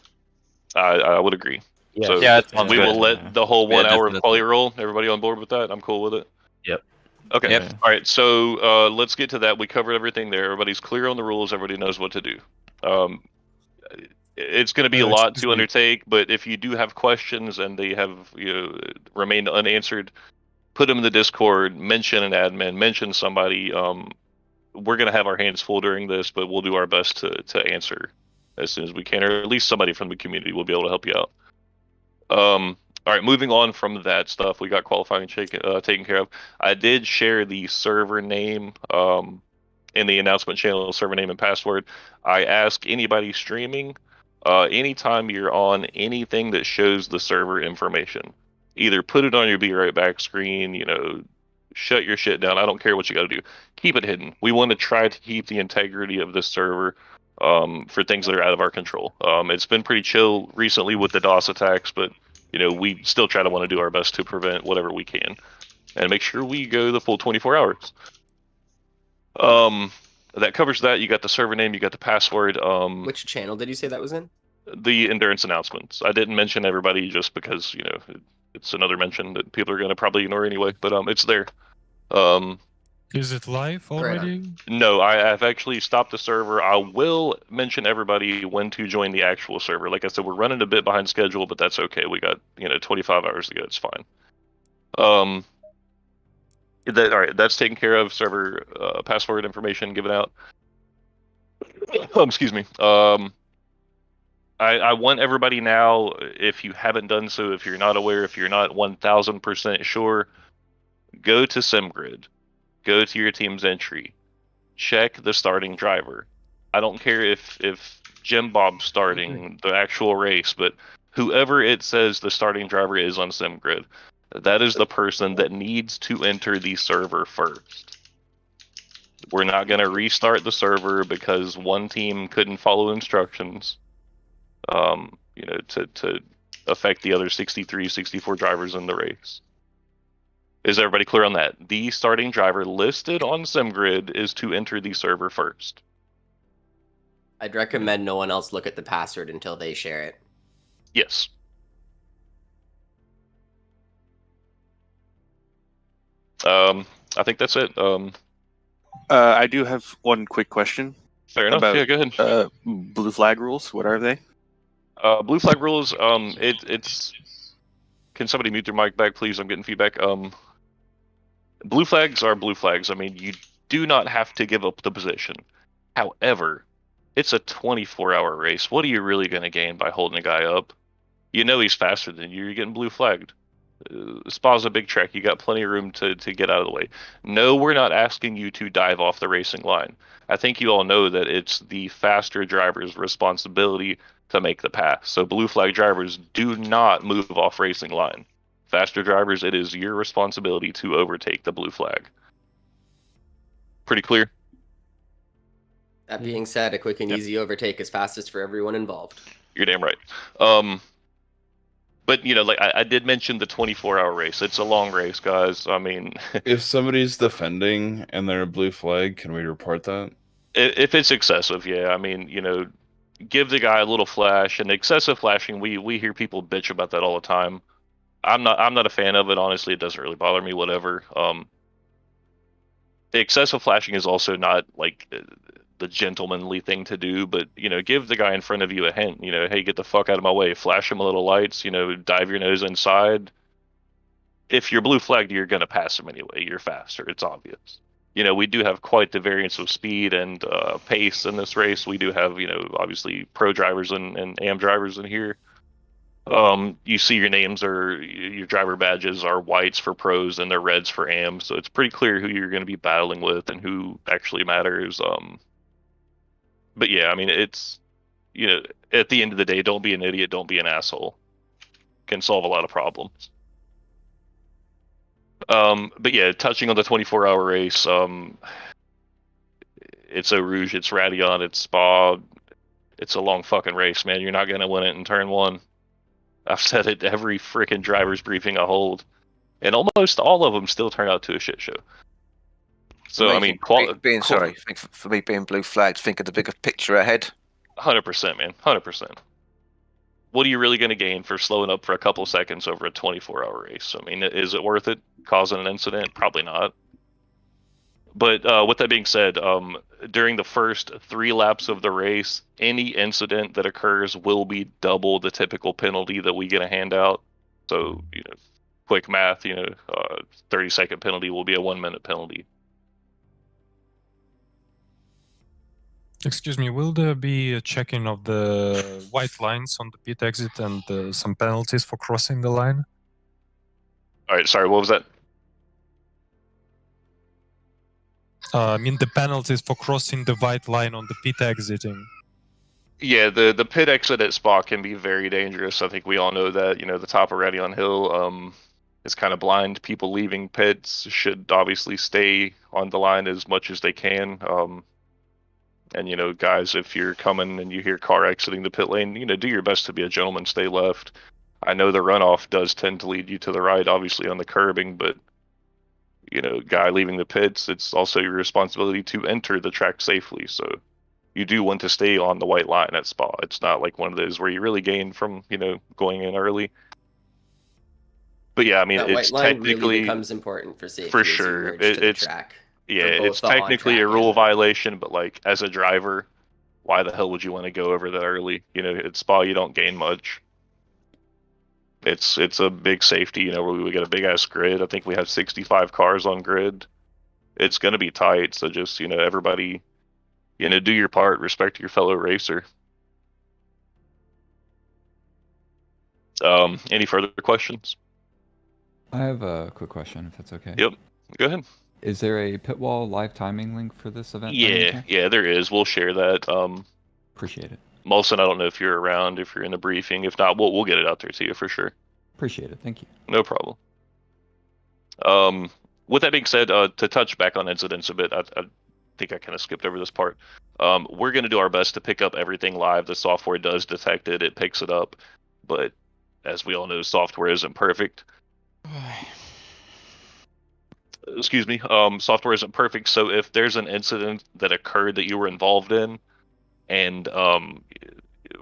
I would agree. Yes. So Yeah, we will let the whole 1 hour of definitely. quali roll. Everybody on board with that? I'm cool with it. Yep. Okay. Yep. All right. So let's get to that. We covered everything there. Everybody's clear on the rules. Everybody knows what to do. It's going to be a lot to undertake, but if you do have questions and they have remained unanswered, put them in the Discord. Mention an admin. Mention somebody. We're going to have our hands full during this, but we'll do our best to answer as soon as we can, or at least somebody from the community will be able to help you out. All right, moving on from that stuff, we got qualifying taken care of. I did share the server name in the announcement channel, server name and password. I ask anybody streaming, anytime you're on anything that shows the server information, either put it on your Be Right Back screen, shut your shit down. I don't care what you got to do. Keep it hidden. We want to try to keep the integrity of this server for things that are out of our control. It's been pretty chill recently with the DOS attacks, but we still try to want to do our best to prevent whatever we can and make sure we go the full 24 hours. That covers that. You got the server name, you got the password. Which channel did you say that was in? The endurance announcements. I didn't mention everybody just because, it's another mention that people are going to probably ignore anyway, but it's there. Is it live already? No, I've actually stopped the server. I will mention everybody when to join the actual server. Like I said, we're running a bit behind schedule, but that's okay. We got 25 hours to go. It's fine. All right, that's taken care of. Server password information given out. Excuse me. I want everybody now, if you haven't done so, if you're not aware, if you're not 1000% sure, go to SimGrid. Go to your team's entry. Check the starting driver. I don't care if Jim Bob's starting the actual race, but whoever it says the starting driver is on SimGrid, that is the person that needs to enter the server first. We're not going to restart the server because one team couldn't follow instructions, to affect the other 63, 64 drivers in the race. Is everybody clear on that? The starting driver listed on SimGrid is to enter the server first. I'd recommend no one else look at the password until they share it. Yes. I think that's it. I do have one quick question. Fair enough. Yeah, go ahead. Blue flag rules. What are they? Blue flag rules. It's. Can somebody mute their mic back, please? I'm getting feedback. Blue flags are blue flags. I mean, you do not have to give up the position. However, it's a 24-hour race. What are you really going to gain by holding a guy up? He's faster than you. You're getting blue flagged. Spa's a big track. You got plenty of room to get out of the way. No, we're not asking you to dive off the racing line. I think you all know that it's the faster driver's responsibility to make the pass. So blue flag drivers do not move off racing line. Faster drivers, it is your responsibility to overtake the blue flag. Pretty clear? That being said, a quick and easy overtake is fastest for everyone involved. You're damn right. But I did mention the 24-hour race. It's a long race, guys. I mean, if somebody's defending and they're a blue flag, can we report that? If it's excessive, yeah. I mean, give the guy a little flash. And excessive flashing, we hear people bitch about that all the time. I'm not a fan of it. Honestly, it doesn't really bother me. Whatever. The excessive flashing is also not like the gentlemanly thing to do, but give the guy in front of you a hint. Hey, get the fuck out of my way. Flash him a little lights. Dive your nose inside. If you're blue flagged, you're gonna pass him anyway. You're faster. It's obvious. We do have quite the variance of speed and pace in this race. We do have obviously pro drivers and AM drivers in here. You see your names or your driver badges are whites for pros and they're reds for AMs, so it's pretty clear who you're going to be battling with and who actually matters. But yeah, I mean, it's, you know, at the end of the day, don't be an idiot, don't be an asshole. Can solve a lot of problems. But yeah, touching on the 24-hour race, it's Eau Rouge, it's Radion, it's Spa. It's a long fucking race, man. You're not going to win it in turn one. I've said it every freaking driver's briefing I hold. And almost all of them still turn out to a shit show. So, I mean, for me being blue flagged, think of the bigger picture ahead. 100%, man. 100%. What are you really going to gain for slowing up for a couple seconds over a 24-hour race? I mean, is it worth it? Causing an incident? Probably not. But with that being said, during the first 3 laps of the race, any incident that occurs will be double the typical penalty that we get a handout. So, you know, quick math, 30-second penalty will be a 1-minute penalty. Excuse me, will there be a checking of the white lines on the pit exit and some penalties for crossing the line? All right, sorry, what was that? I mean the penalties for crossing the white line on the pit exiting. Yeah, the pit exit at Spa can be very dangerous. I think we all know that. You know, the top of Radion Hill is kind of blind. People leaving pits should obviously stay on the line as much as they can. And, you know, guys, if you're coming and you hear car exiting the pit lane, you know, do your best to be a gentleman, stay left. I know the runoff does tend to lead you to the right, obviously, on the curbing, but, you know, guy leaving the pits, it's also your responsibility to enter the track safely. So you do want to stay on the white line at Spa. It's not like one of those where you really gain from, you know, going in early. But yeah, I mean, that it's white line technically really becomes important for safety. For as you sure. merge to the track. Yeah, it's technically a rule violation, but like as a driver, why the hell would you want to go over that early? You know, at Spa you don't gain much. It's a big safety, you know, where we get a big ass grid. I think we have 65 cars on grid. It's gonna be tight, so just, you know, everybody, you know, do your part, respect your fellow racer. Any further questions? I have a quick question, if that's okay. Yep, go ahead. Is there a pit wall live timing link for this event? by any Yeah, chance? yeah, there is. We'll share that. Appreciate it. Molson, I don't know if you're around, if you're in the briefing. If not, we'll get it out there to you for sure. Appreciate it. Thank you. No problem. With that being said, to touch back on incidents a bit, I think I kind of skipped over this part. We're going to do our best to pick up everything live. The software does detect it. It picks it up. But as we all know, software isn't perfect. Excuse me. Software isn't perfect. So if there's an incident that occurred that you were involved in, and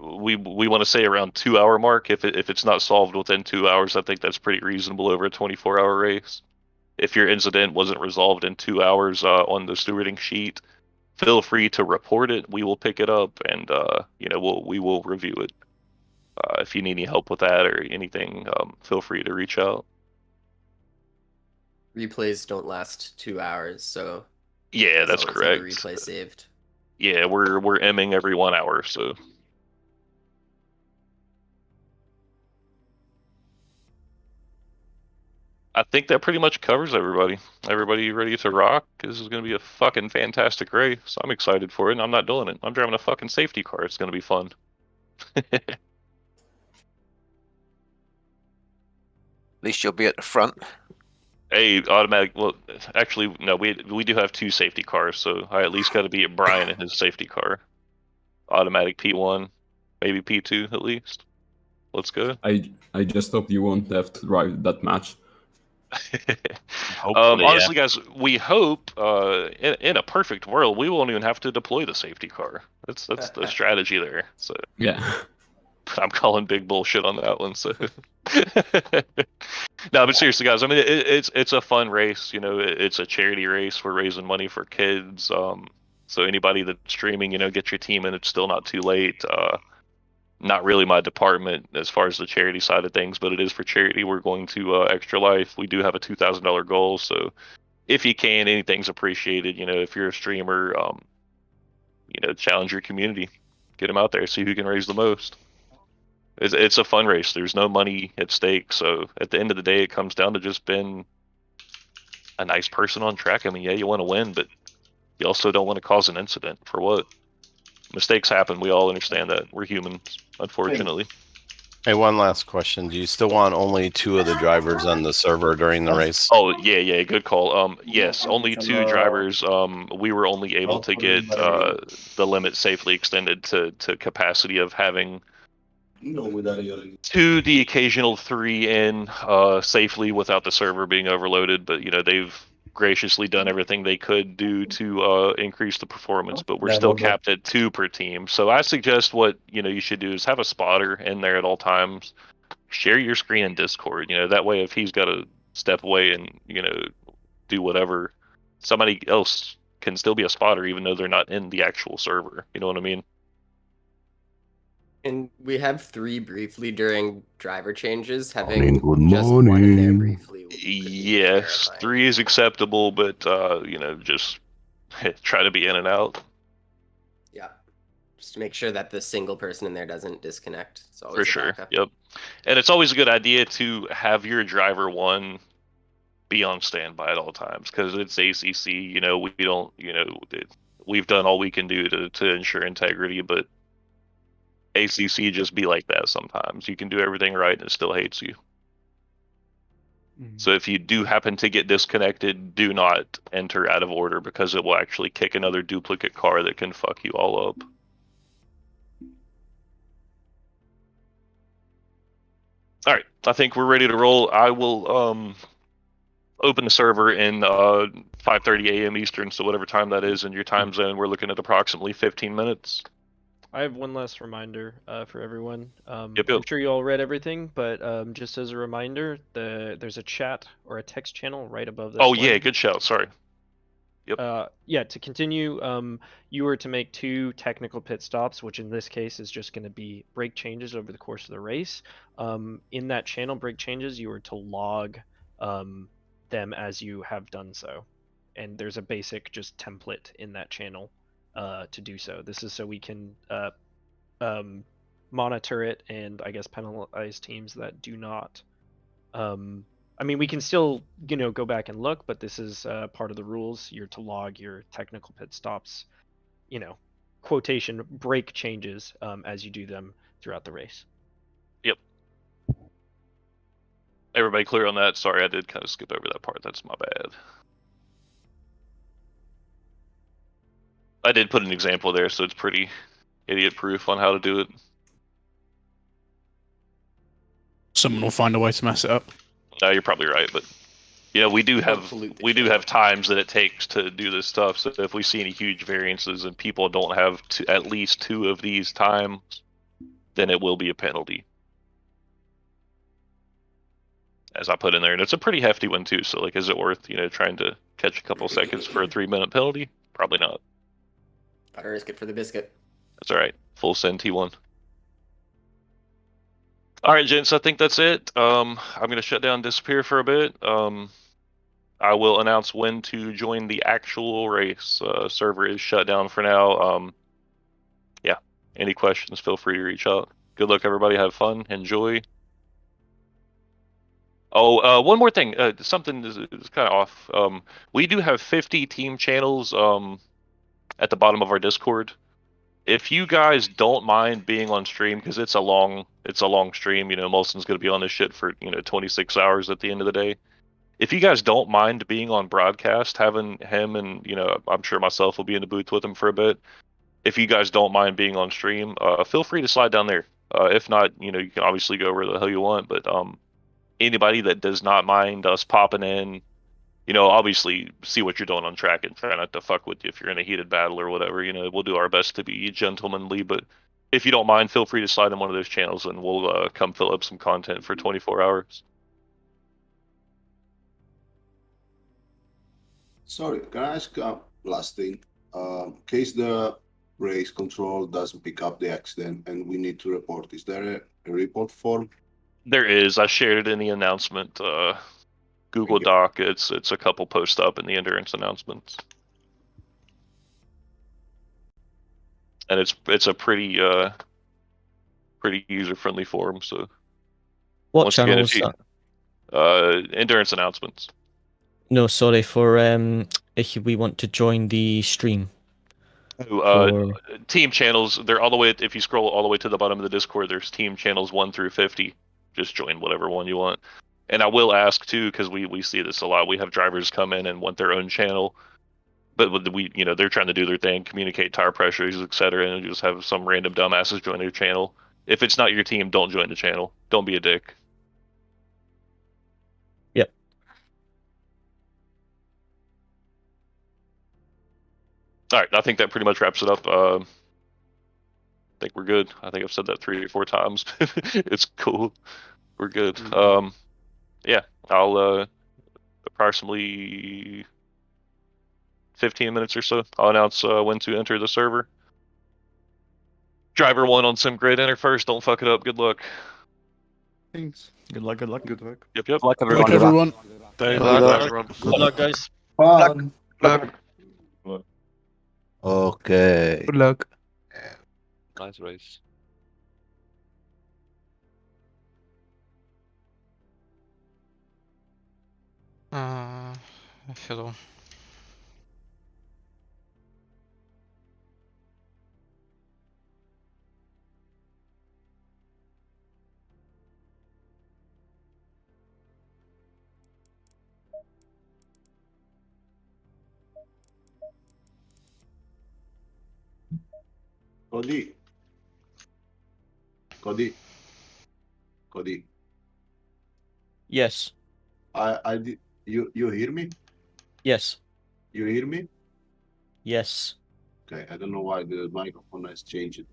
we want to say around 2-hour mark, if it's not solved within 2 hours, I think that's pretty reasonable over a 24-hour race. If your incident wasn't resolved in 2 hours on the stewarding sheet, feel free to report it. We will pick it up, and you know, we will review it. If you need any help with that or anything, feel free to reach out. Replays don't last 2 hours, so Yeah, that's always have a correct. replay saved. Yeah, we're emming every 1 hour, so. I think that pretty much covers everybody. Everybody ready to rock? This is going to be a fucking fantastic race. I'm excited for it, and I'm not doing it. I'm driving a fucking safety car. It's going to be fun. At least you'll be at the front. Hey, automatic. Well, actually, no. We do have 2 safety cars, so I at least got to be at Brian in his safety car. Automatic P1, maybe P2 at least. Let's go. I just hope you won't have to drive that match. Honestly, guys, we hope in a perfect world we won't even have to deploy the safety car. That's the strategy there. So yeah, I'm calling big bullshit on that one. So no, but seriously, guys, I mean it's a fun race. You know, it's a charity race. We're raising money for kids. So anybody that's streaming, you know, get your team in. It's still not too late. Not really my department as far as the charity side of things, but it is for charity. We're going to Extra Life. We do have a $2,000 goal, so if you can, anything's appreciated. You know, if you're a streamer, you know, challenge your community, get them out there, see who can raise the most. It's a fun race. There's no money at stake. So at the end of the day, it comes down to just being a nice person on track. I mean, yeah, you want to win, but you also don't want to cause an incident. For what? Mistakes happen. We all understand that. We're humans, unfortunately. Hey, one last question. Do you still want only 2 of the drivers on the server during the race? Oh, yeah, good call. Yes, only 2 drivers. We were only able to get the limit safely extended to capacity of having 2, the occasional 3 in safely without the server being overloaded. But, you know, they've graciously done everything they could do to increase the performance, but we're still capped at 2 per team. So I suggest what, you know, you should do is have a spotter in there at all times. Share your screen in Discord, you know, that way if he's got to step away and, you know, do whatever, somebody else can still be a spotter even though they're not in the actual server. You know what I mean? And we have 3 briefly during driver changes. Having just 1 in there briefly. Yes, 3 is acceptable, but you know, just try to be in and out. Yeah, just to make sure that the single person in there doesn't disconnect. It's always For a sure. backup. Yep. And it's always a good idea to have your driver 1 be on standby at all times because it's ACC. You know, we don't. You know, we've done all we can do to ensure integrity, but ACC just be like that sometimes. You can do everything right and it still hates you. So if you do happen to get disconnected, do not enter out of order because it will actually kick another duplicate car that can fuck you all up. All right, I think we're ready to roll. I will open the server in 5:30 a.m. Eastern, so whatever time that is in your time zone, we're looking at approximately 15 minutes. I have one last reminder for everyone. Yep. I'm sure you all read everything, but just as a reminder, there's a chat or a text channel right above this. Oh yeah, good shout. Sorry. Yep. Yeah, to continue, you were to make 2 technical pit stops, which in this case is just going to be brake changes over the course of the race. In that channel, brake changes, you were to log them as you have done so. And there's a basic just template in that channel to do so. This is so we can monitor it and I guess penalize teams that do not. I mean, we can still, you know, go back and look, but this is part of the rules. You're to log your technical pit stops, you know, quotation brake changes as you do them throughout the race. Yep. Everybody clear on that? Sorry, I did kind of skip over that part. That's my bad. I did put an example there, so it's pretty idiot-proof on how to do it. Someone will find a way to mess it up. No, you're probably right, but you know, we do have times that it takes to do this stuff. So if we see any huge variances and people don't have at least 2 of these times, then it will be a penalty. As I put in there, and it's a pretty hefty one too. So like, is it worth, you know, trying to catch a couple seconds for a 3-minute penalty? Probably not. Gotta risk it for the biscuit. That's all right. Full send T1. All right, gents, I think that's it. I'm going to shut down Disappear for a bit. I will announce when to join the actual race. Server is shut down for now. Yeah, any questions, feel free to reach out. Good luck, everybody. Have fun. Enjoy. Oh, one more thing. Something is kind of off. We do have 50 team channels at the bottom of our Discord. If you guys don't mind being on stream, because it's a long stream, you know, Molson's going to be on this shit for, you know, 26 hours at the end of the day. If you guys don't mind being on broadcast, having him and, you know, I'm sure myself will be in the booth with him for a bit. If you guys don't mind being on stream, feel free to slide down there. If not, you know, you can obviously go where the hell you want, but anybody that does not mind us popping in, you know, obviously see what you're doing on track and try not to fuck with you if you're in a heated battle or whatever. You know, we'll do our best to be gentlemanly, but if you don't mind, feel free to slide in one of those channels and we'll come fill up some content for 24 hours. Sorry, can I ask last thing? In case the race control doesn't pick up the accident and we need to report, is there a report form? There is. I shared it in the announcement. Google Doc. It's a couple posts up in the endurance announcements, and it's a pretty pretty user-friendly forum. So What once again, channel if is you, that? endurance announcements. No, sorry, for if we want to join the stream. Oh, team channels, they're all the way, if you scroll all the way to the bottom of the Discord, there's team channels 1 through 50. Just join whatever one you want. And I will ask too, because we see this a lot. We have drivers come in and want their own channel, but they're trying to do their thing, communicate tire pressures, etc., and just have some random dumbasses join their channel. If it's not your team, don't join the channel. Don't be a dick. Yep. All right, I think that pretty much wraps it up. I think we're good. I think I've said that 3 or 4 times. It's cool. We're good. Yeah, I'll approximately 15 minutes or so, I'll announce when to enter the server. Driver 1 on SimGrid, enter first. Don't fuck it up. Good luck. Thanks. Good luck, good luck. Good luck. Yep, yep. Good luck, everyone. Good luck, guys. Fun. Luck. Okay. Good luck. Nice race. Hello. Kodi. Kodi. Yes. I did. You hear me? Yes. You hear me? Yes. Okay. I don't know why the microphone has changed.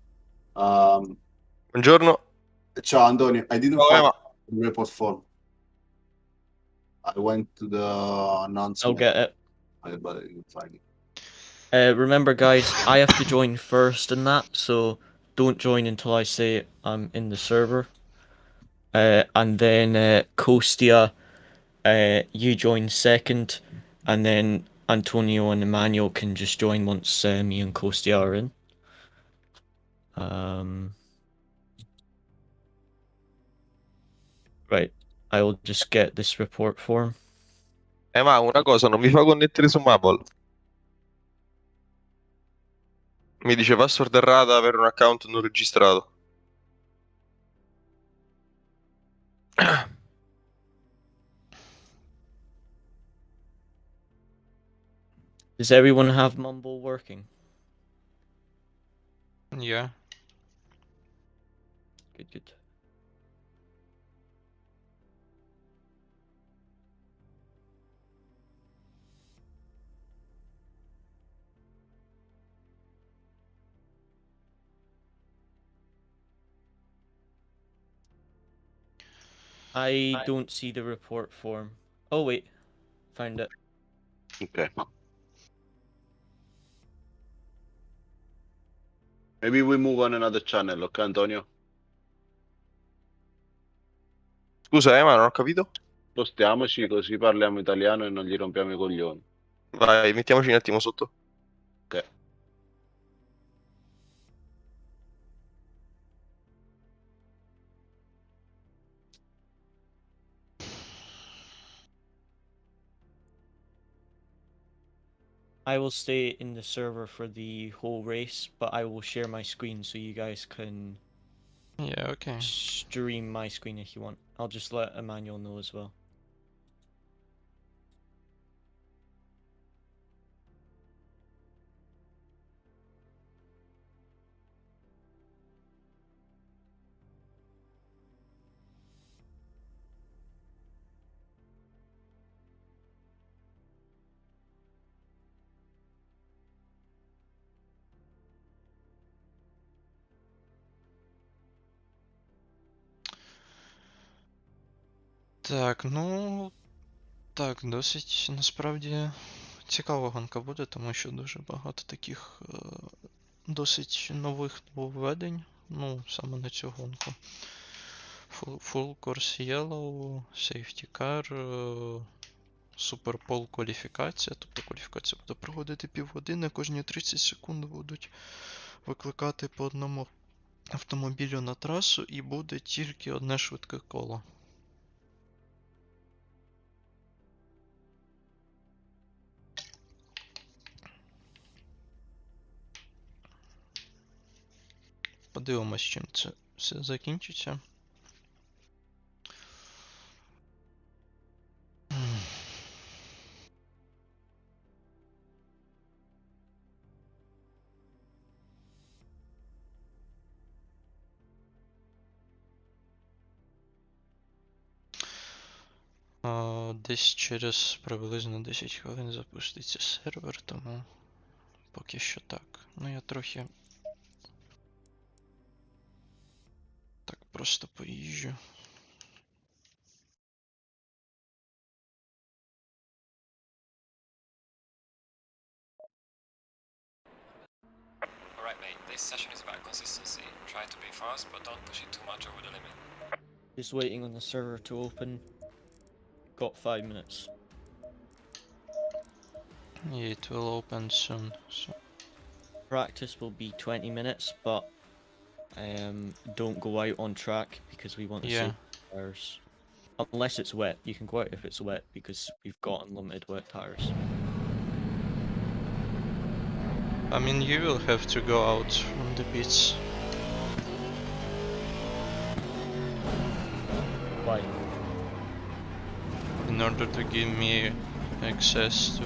Buongiorno. Ciao Antonio. I didn't Ciao, find Emma. the report form. I went to the announcement. I'll get it. But I didn't find it. Remember, guys, I have to join first in that, so don't join until I say I'm in the server. And then Kostia, you join second, and then Antonio and Emanuele can just join once me and Kostia are in. Right, I'll just get this report form. Ma una cosa, non mi fa connettere su Mabel. Mi dice password errata per un account non registrato. Does everyone have Mumble working? Yeah. Good, good. I don't see the report form. Oh wait, found it. Okay. Maybe we move on another channel, okay, Antonio? Scusa, ma non ho capito. Spostiamoci così parliamo italiano e non gli rompiamo i coglioni. Vai, mettiamoci un attimo sotto. Ok. I will stay in the server for the whole race, but I will share my screen so you guys can stream my screen if you want. I'll just let Emanuele know as well. Так, ну так, досить насправді цікава гонка буде, тому що дуже багато таких досить нових нововведень, ну, саме на цю гонку. Full Course Yellow, Safety Car, Super Pole кваліфікація, тобто кваліфікація буде проходити півгодини, кожні 30 секунд будуть викликати по одному автомобілю на трасу і буде тільки одне швидке коло. Подивимось, чим це все закінчиться. Десь через приблизно 10 хвилин запуститься сервер, тому поки що так. Ну я трохи так просто поїжджу. Alright mate, this session is about consistency. Try to be fast, but don't push it too much over the limit. Just waiting on the server to open. Got 5 minutes. Yeah, it will open soon. So. Practice will be 20 minutes, but don't go out on track because we want to save tires. Unless it's wet, you can go out if it's wet because we've got unlimited wet tires. I mean, you will have to go out from the pits. Why? In order to give me access to...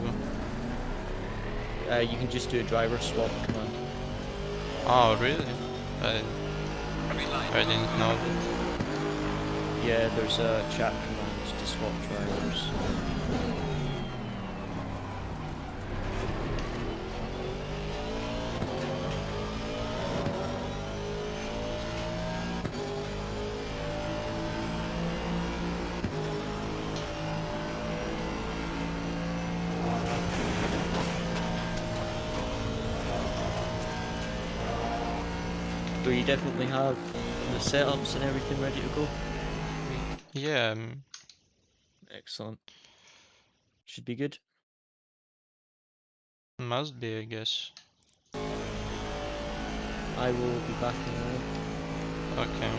you can just do a driver swap command. Oh, really? I didn't know that. Yeah, there's a chat command to swap drivers. So you definitely have the setups and everything ready to go? Yeah. Excellent. Should be good. Must be, I guess. I will be back in a minute. Okay.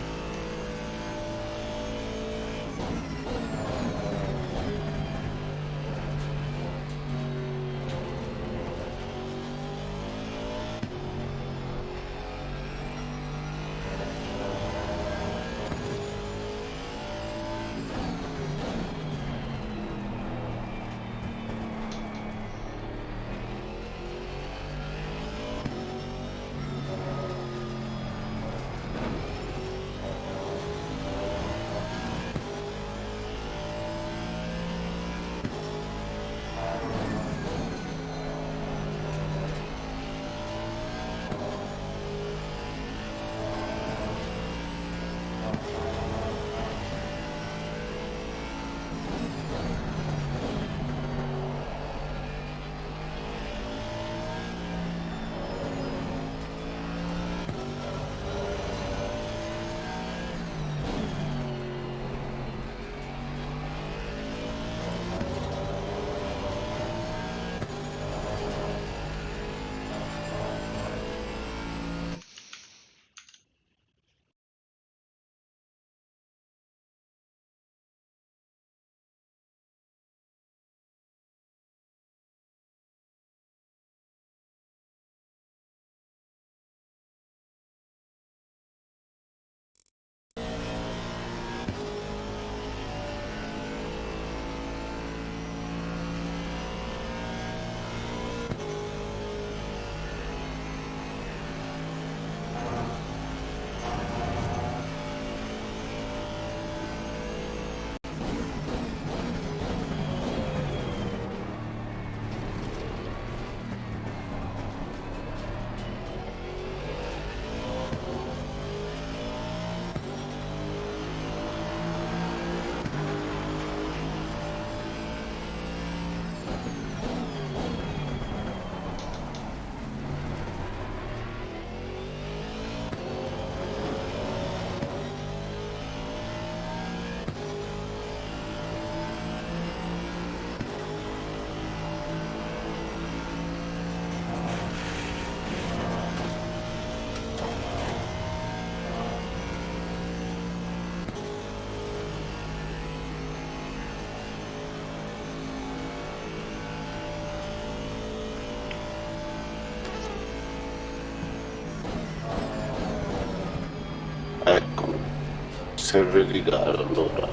server di gara allora.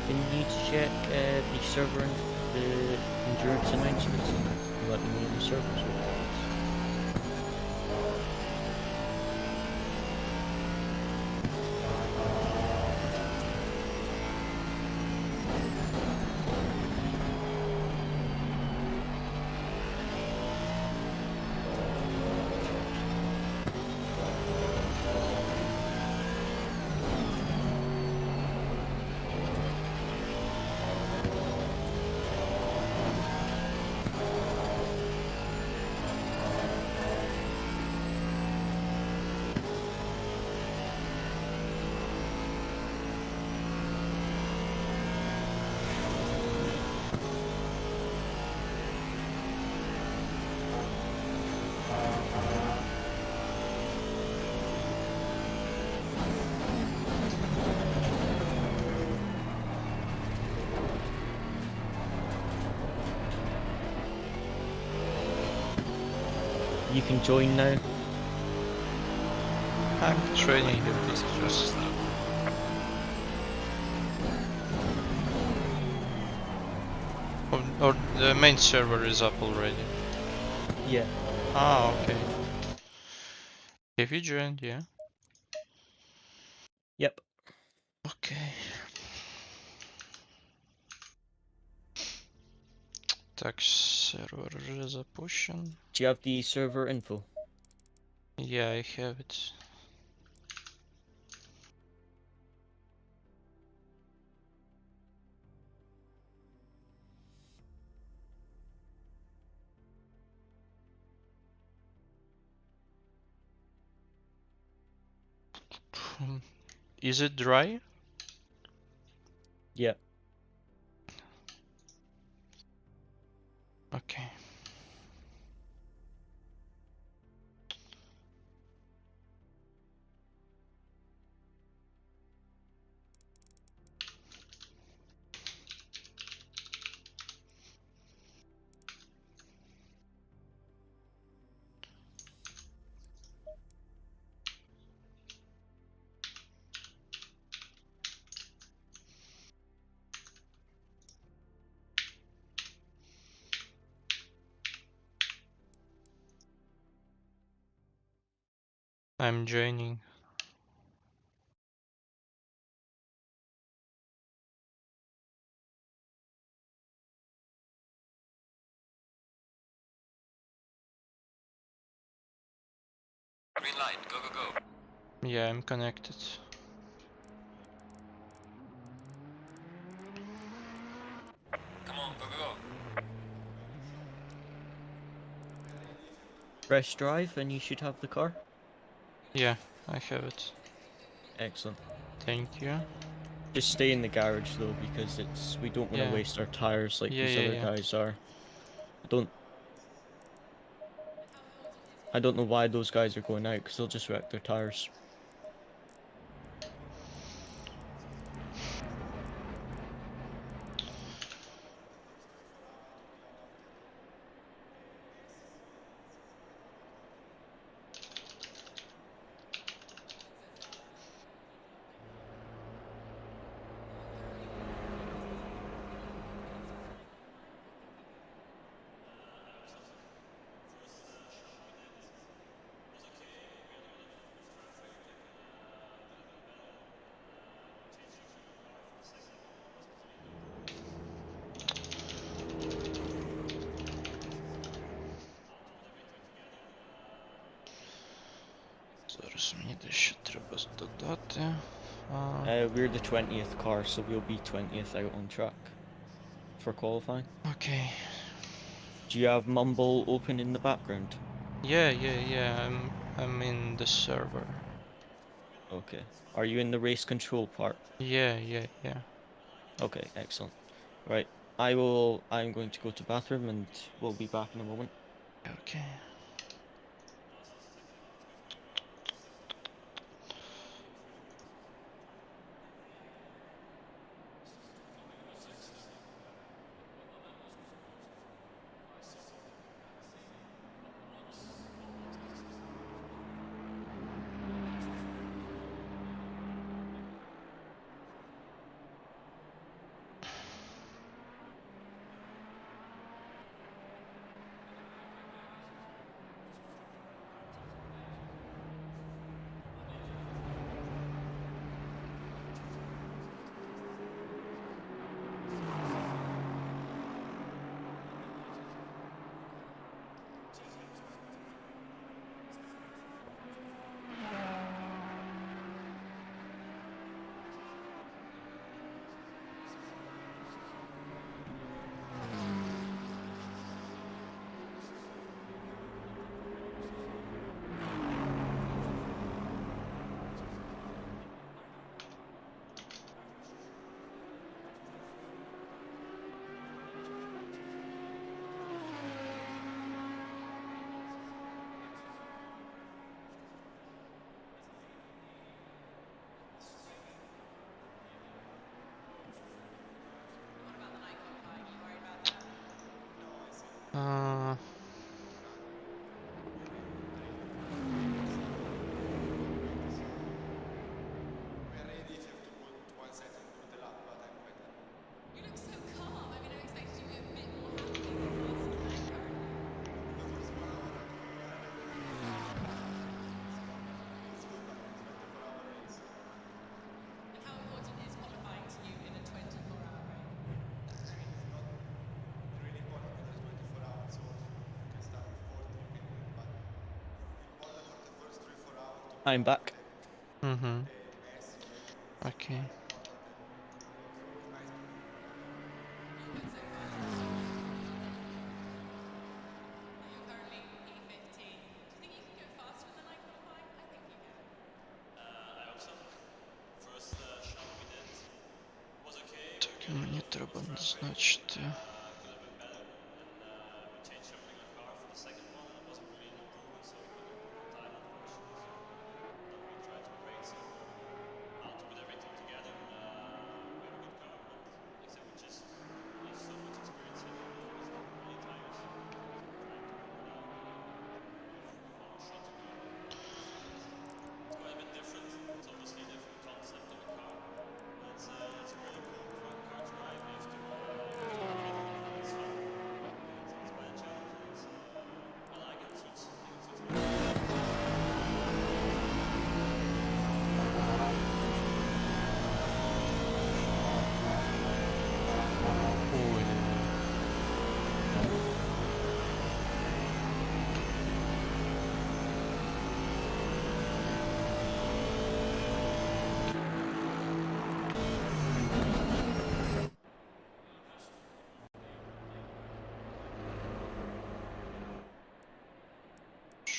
Can you check the server and the endurance announcements and let me know when the servers are released? You can join now. I'm training him this just now. Or the main server is up already. Yeah. Ah, okay. Have you joined? Yeah. Yep. Okay. Так, сервер уже запущен. Do you have the server info? Yeah, I have it. Is it dry? Yep. Okay. I'm joining. Green light, go, go, go. Yeah, I'm connected. Come on, go, go, go. Press drive and you should have the car. Yeah, I have it. Excellent. Thank you. Just stay in the garage though, because we don't want to Yeah. waste our tires like Yeah, these yeah, other yeah. guys are. I don't know why those guys are going out, because they'll just wreck their tires. Зараз мені дещо треба додати. We're the 20th car, so we'll be 20th out on track for qualifying. Okay. Do you have Mumble open in the background? Yeah. I'm in the server. Okay. Are you in the race control part? Yeah. Okay, excellent. Right. I'm going to go to bathroom and we'll be back in a moment. Okay. I'm back. Mm-hmm. Okay. Так, мені треба назначити.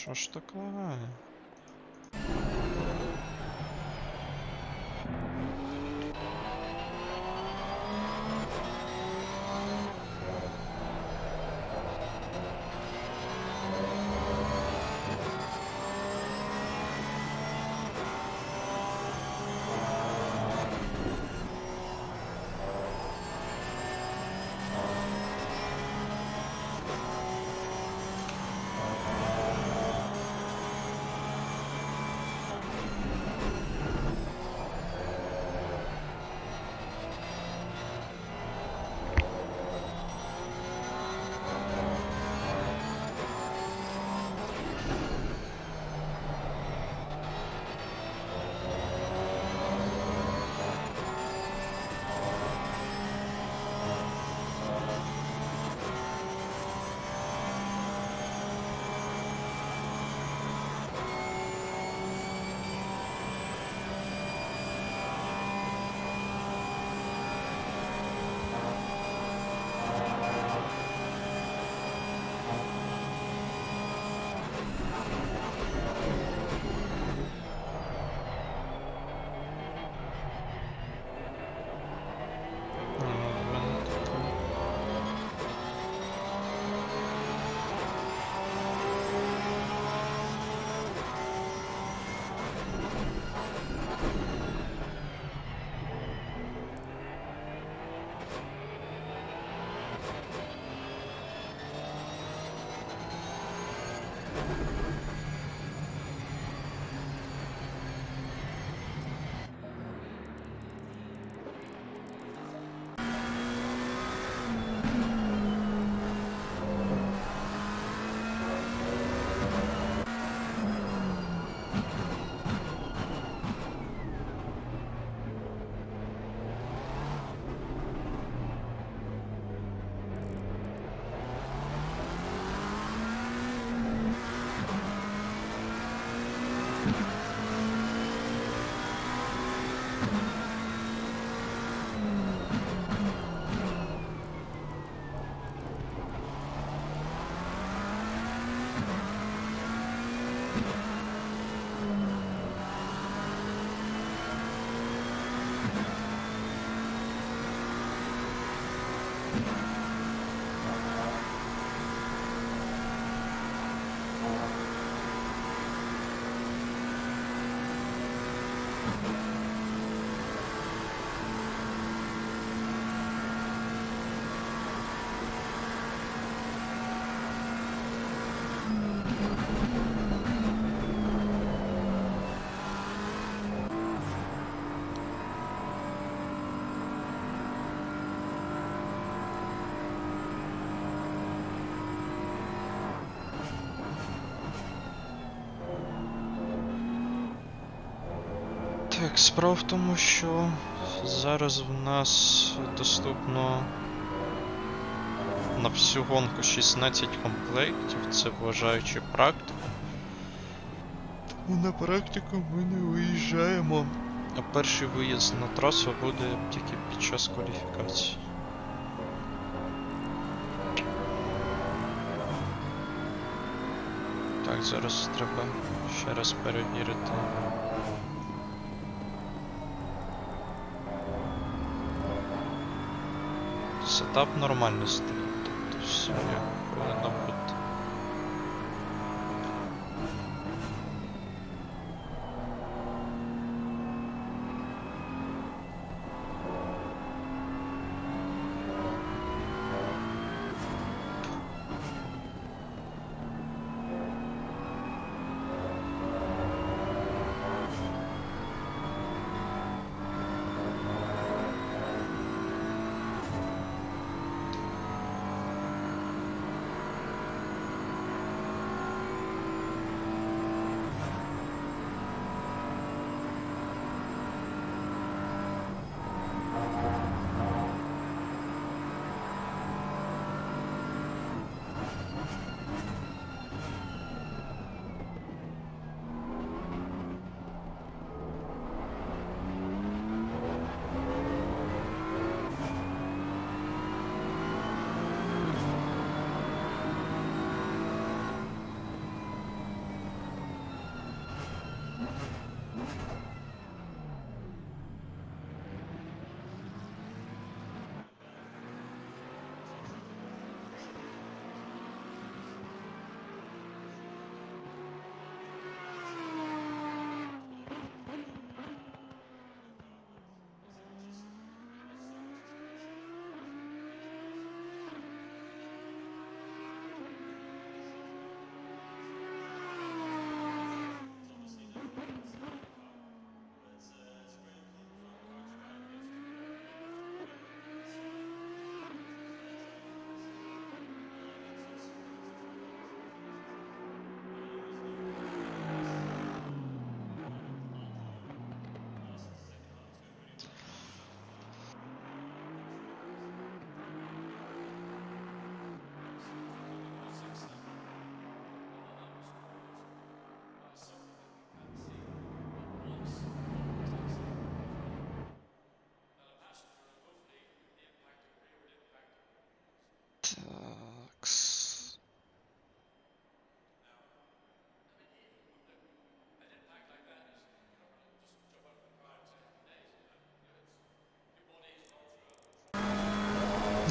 Що ж так лагає? Так, справа в тому, що зараз в нас доступно на всю гонку 16 комплектів, це вважаючи практику. Тому на практику ми не виїжджаємо, а перший виїзд на трасу буде тільки під час кваліфікації. Так, зараз треба ще раз перевірити. Сетап нормально стоїть, тобто все як повинно бути.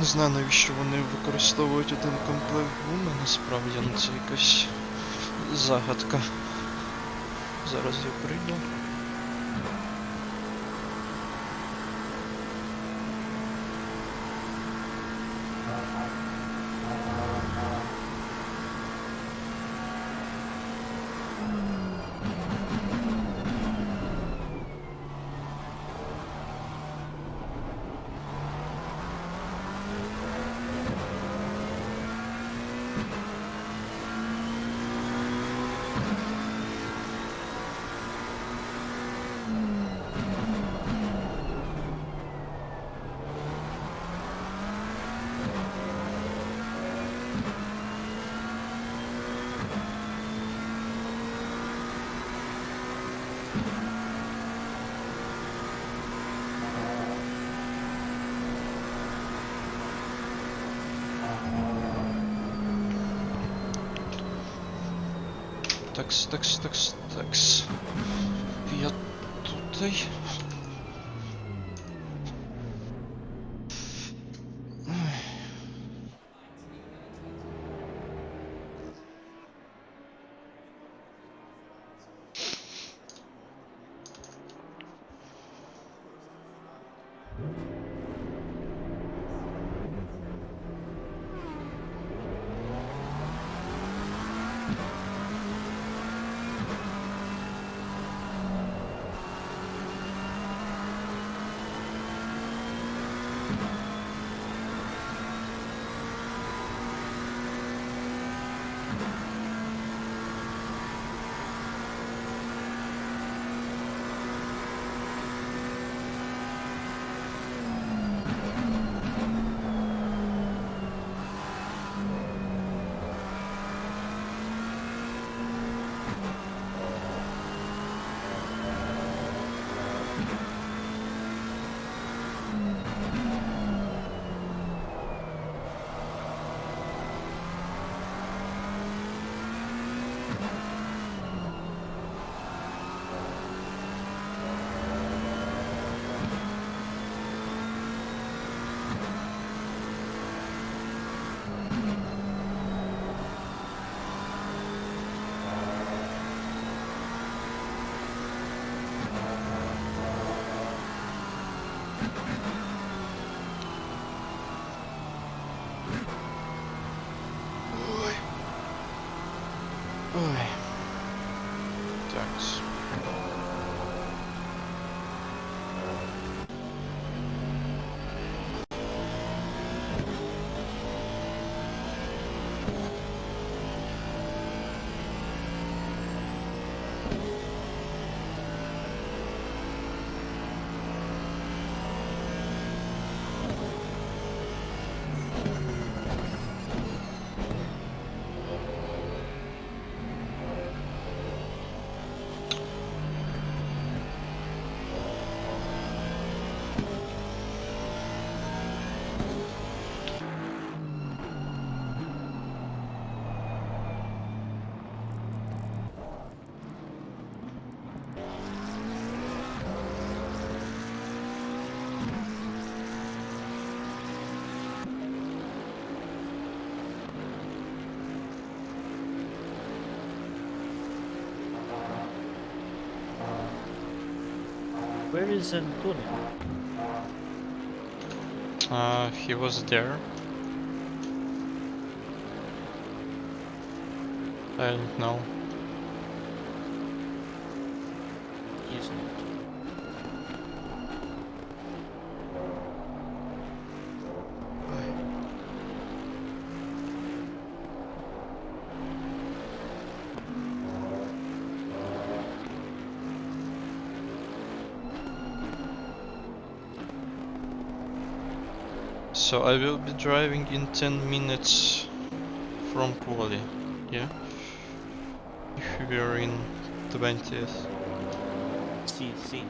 Не знаю, навіщо вони використовують один комплект гуми, насправді, ну це якась загадка. Зараз я прийду. Такс. Я тутай. Ой. Такс. Where is Antonio? He was there. I don't know. He's not. So I will be driving in 10 minutes from Quali, yeah? If we are in 20th. See.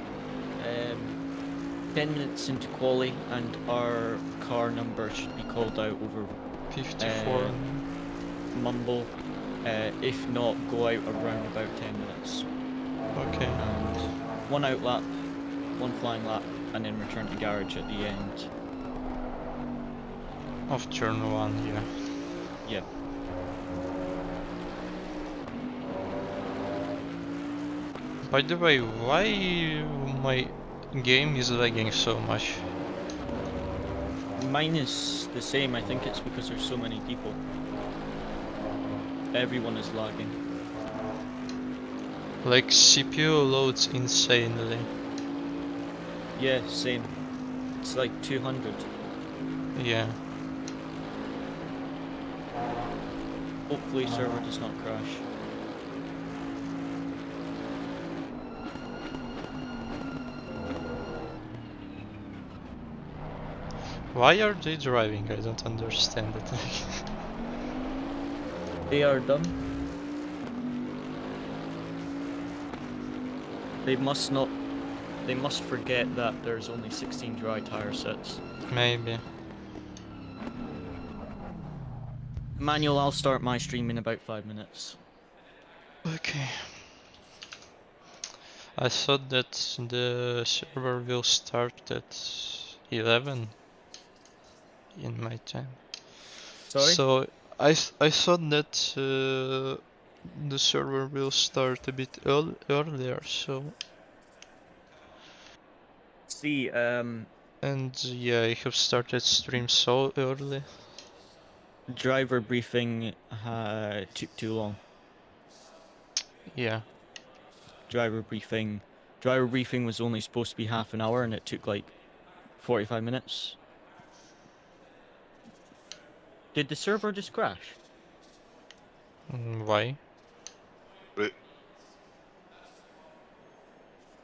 10 minutes into quali and our car number should be called out over 54. Mumble. If not, go out around about 10 minutes. Okay. And one out lap, one flying lap, and then return to garage at the end. Of turn 1, yeah. Yeah. By the way, why my game is lagging so much? Mine is the same. I think it's because there's so many people. Everyone is lagging. Like CPU loads insanely. Yeah, same. It's like 200. Yeah. Hopefully server does not crash. Why are they driving? I don't understand it. They are dumb. They must not. They must forget that there's only 16 dry tire sets. Maybe. Manuel, I'll start my stream in about 5 minutes. Okay. I thought that the server will start at 11 in my time. Sorry? So I thought that the server will start a bit earlier. So. See, And yeah, I have started stream so early. driver briefing took too long. Yeah. Driver briefing was only supposed to be half an hour and it took like 45 minutes. Did the server just crash? Why?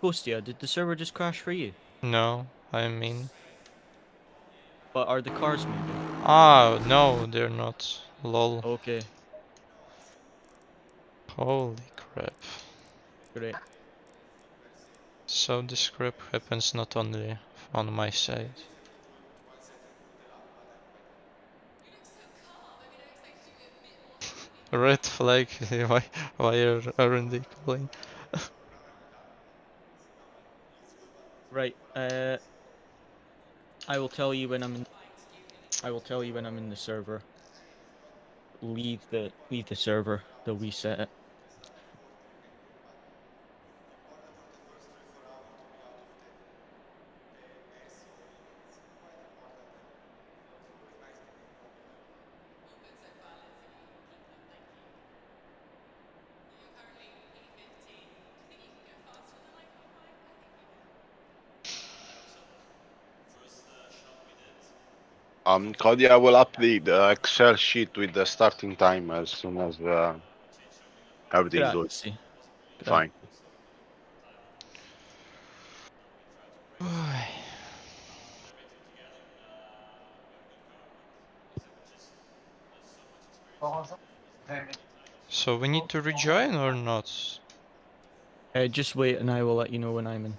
Kostia, did the server just crash for you? No, I mean. But are the cars moving? Ah, no, they're not. Lol. Okay. Holy crap. Great. So this crap happens not only on my side. Red flag, why aren't they calling? Right, I will tell you when I'm in the server. Leave the server, they'll reset it. Cody, I will update the Excel sheet with the starting time as soon as everything goes Grazie. fine. So we need to rejoin or not? Just wait and I will let you know when I'm in.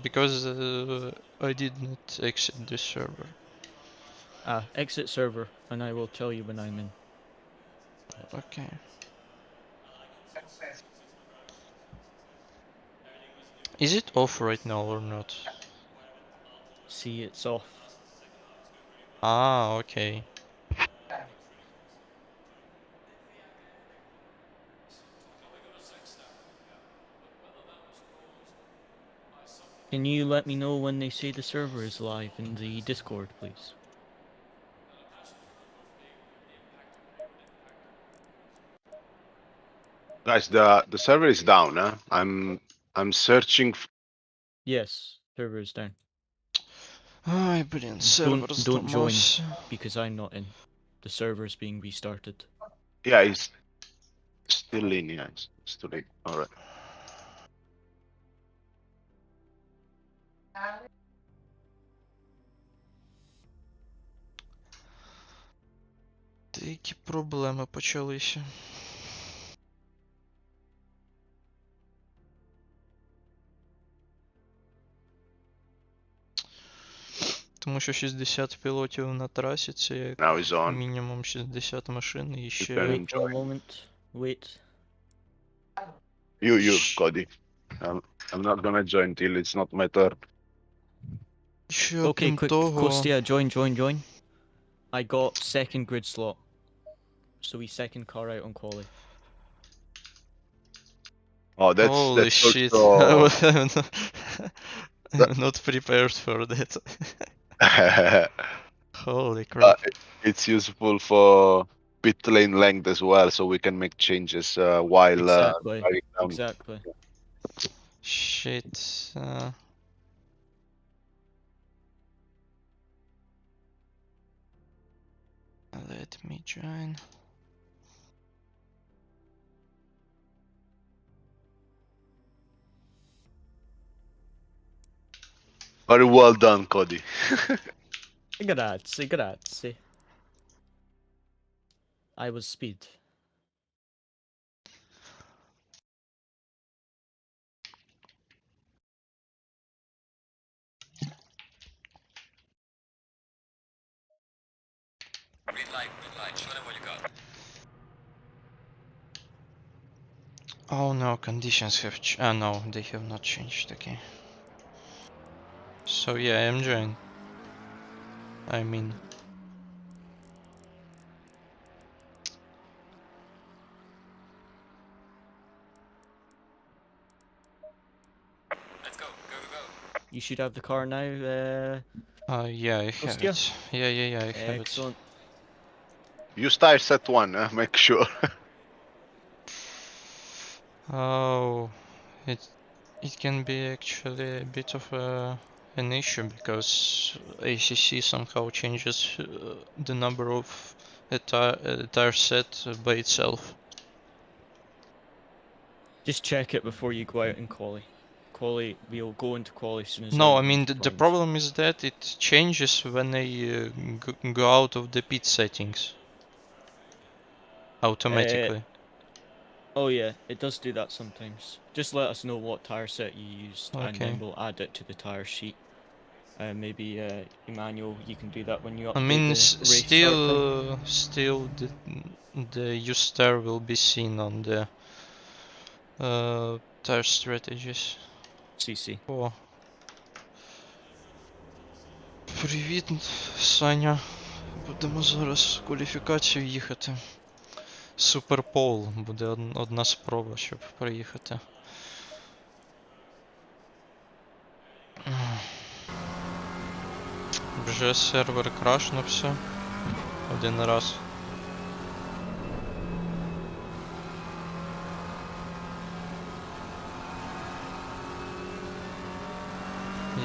Because I did not exit the server. Exit server and I will tell you when I'm in. Okay. Is it off right now or not? See, it's off. Ah, okay. Can you let me know when they say the server is live in the Discord, please? Guys, the server is down. Huh? I'm searching. Yes, server is down. Ай, блин, сервер Don't join сломался. because I'm not in. The server is being restarted. Yeah, it's still in. Yeah, it's too late. All right. Які проблеми почалися. Тому що 60 пілотів на трасі це як мінімум 60 машин і ще... Wait for a moment. Wait. You, Cody. I'm not gonna join till it's not my turn. Okay, quick, Kostia, join. I got second grid slot. So we second car out on quali. Oh, that's Holy shit. Also... I'm not prepared for that. Holy crap. It's useful for pit lane length as well, so we can make changes while driving down. Exactly. Shit. Let me join. Very well done, Cody. Grazie. I was speed. Green light, show them what you got. Oh no, conditions have no, they have not changed, okay. So yeah, I'm joined. I mean... Let's go. You should have the car now, yeah, I have Kostia? it. Yeah, I have Excellent. Use tire set 1, make sure. Oh, it can be actually a bit of an issue because ACC somehow changes the number of a tire set by itself. Just check it before you go out in quali. We'll go into quali as soon as... No, I mean the problem is that it changes when I go out of the pit settings. Automatically. Oh yeah, it does do that sometimes. Just let us know what tire set you used and then we'll add it to the tire sheet. Maybe Emanuele, you can do that when you update I mean, the race still the used tire will be seen on the tire strategies. CC. О. Привіт, Саня. Будемо зараз в кваліфікацію їхати. Суперпол. Буде одна спроба, щоб приїхати. Вже сервер крашнувся. Один раз.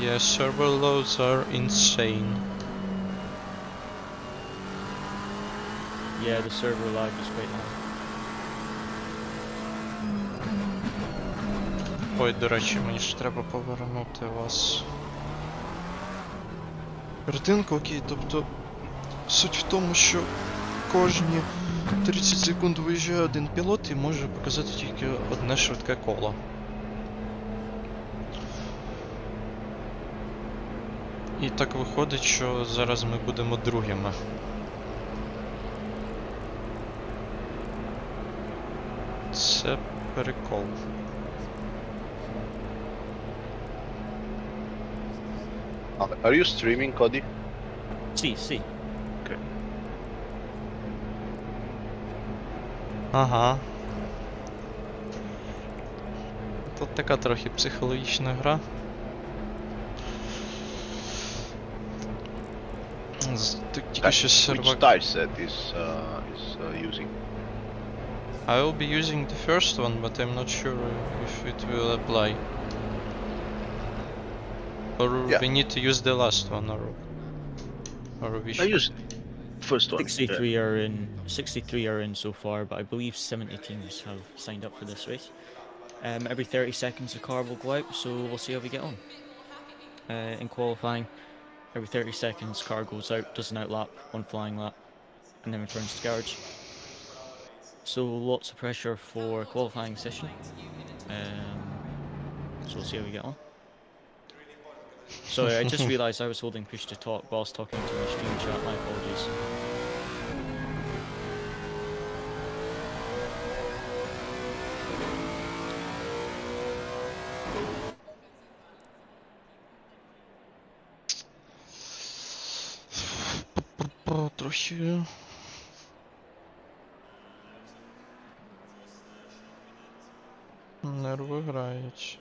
Yeah, server loads are insane. Yeah, the server lag is quite high. Ой, до речі, мені ж треба повернути вас. Картинку, окей, тобто суть в тому, що кожні 30 секунд виїжджає один пілот і може показати тільки одне швидке коло. І так виходить, що зараз ми будемо другими. Це прикол. Are you streaming, Kodi? Sí. Okay. Ага. Тут така трохи психологічна гра. Тільки що сервак... Which typeset is using? I will be using the first one, but I'm not sure if it will apply. Or we need to use the last one, or we should... I use first one. 63 are in. 63 are in so far, but I believe 70 teams have signed up for this race. Every 30 seconds a car will go out, so we'll see how we get on. In qualifying, every 30 seconds car goes out, does an outlap, one flying lap, and then returns to garage. So lots of pressure for qualifying session. So we'll see how we get on. Sorry, I just realised I was holding push to talk whilst talking to my stream chat, my apologies. Трохи... Нерви грають.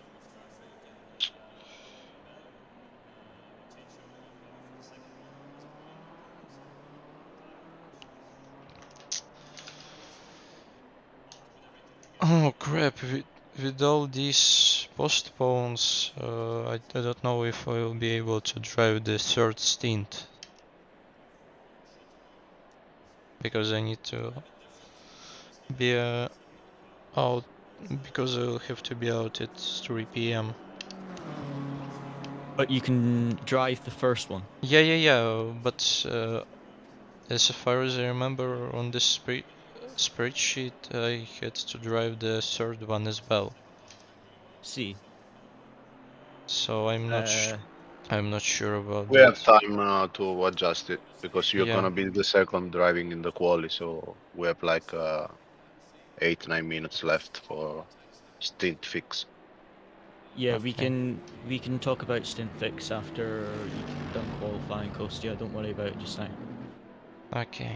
Oh crap, with all these postpones, I don't know if I will be able to drive the third stint. Because I need to be out, because I will have to be out at 3 p.m. But you can drive the first one. Yeah, but as far as I remember on this spreadsheet, I had to drive the third one as well. See. So I'm not sure about We that. have time to adjust it because you're gonna be the second driving in the quali, so we have like 8-9 minutes left for stint fix. Yeah, we can talk about stint fix after you've done qualifying, Kostia. Don't worry about it just now. Okay.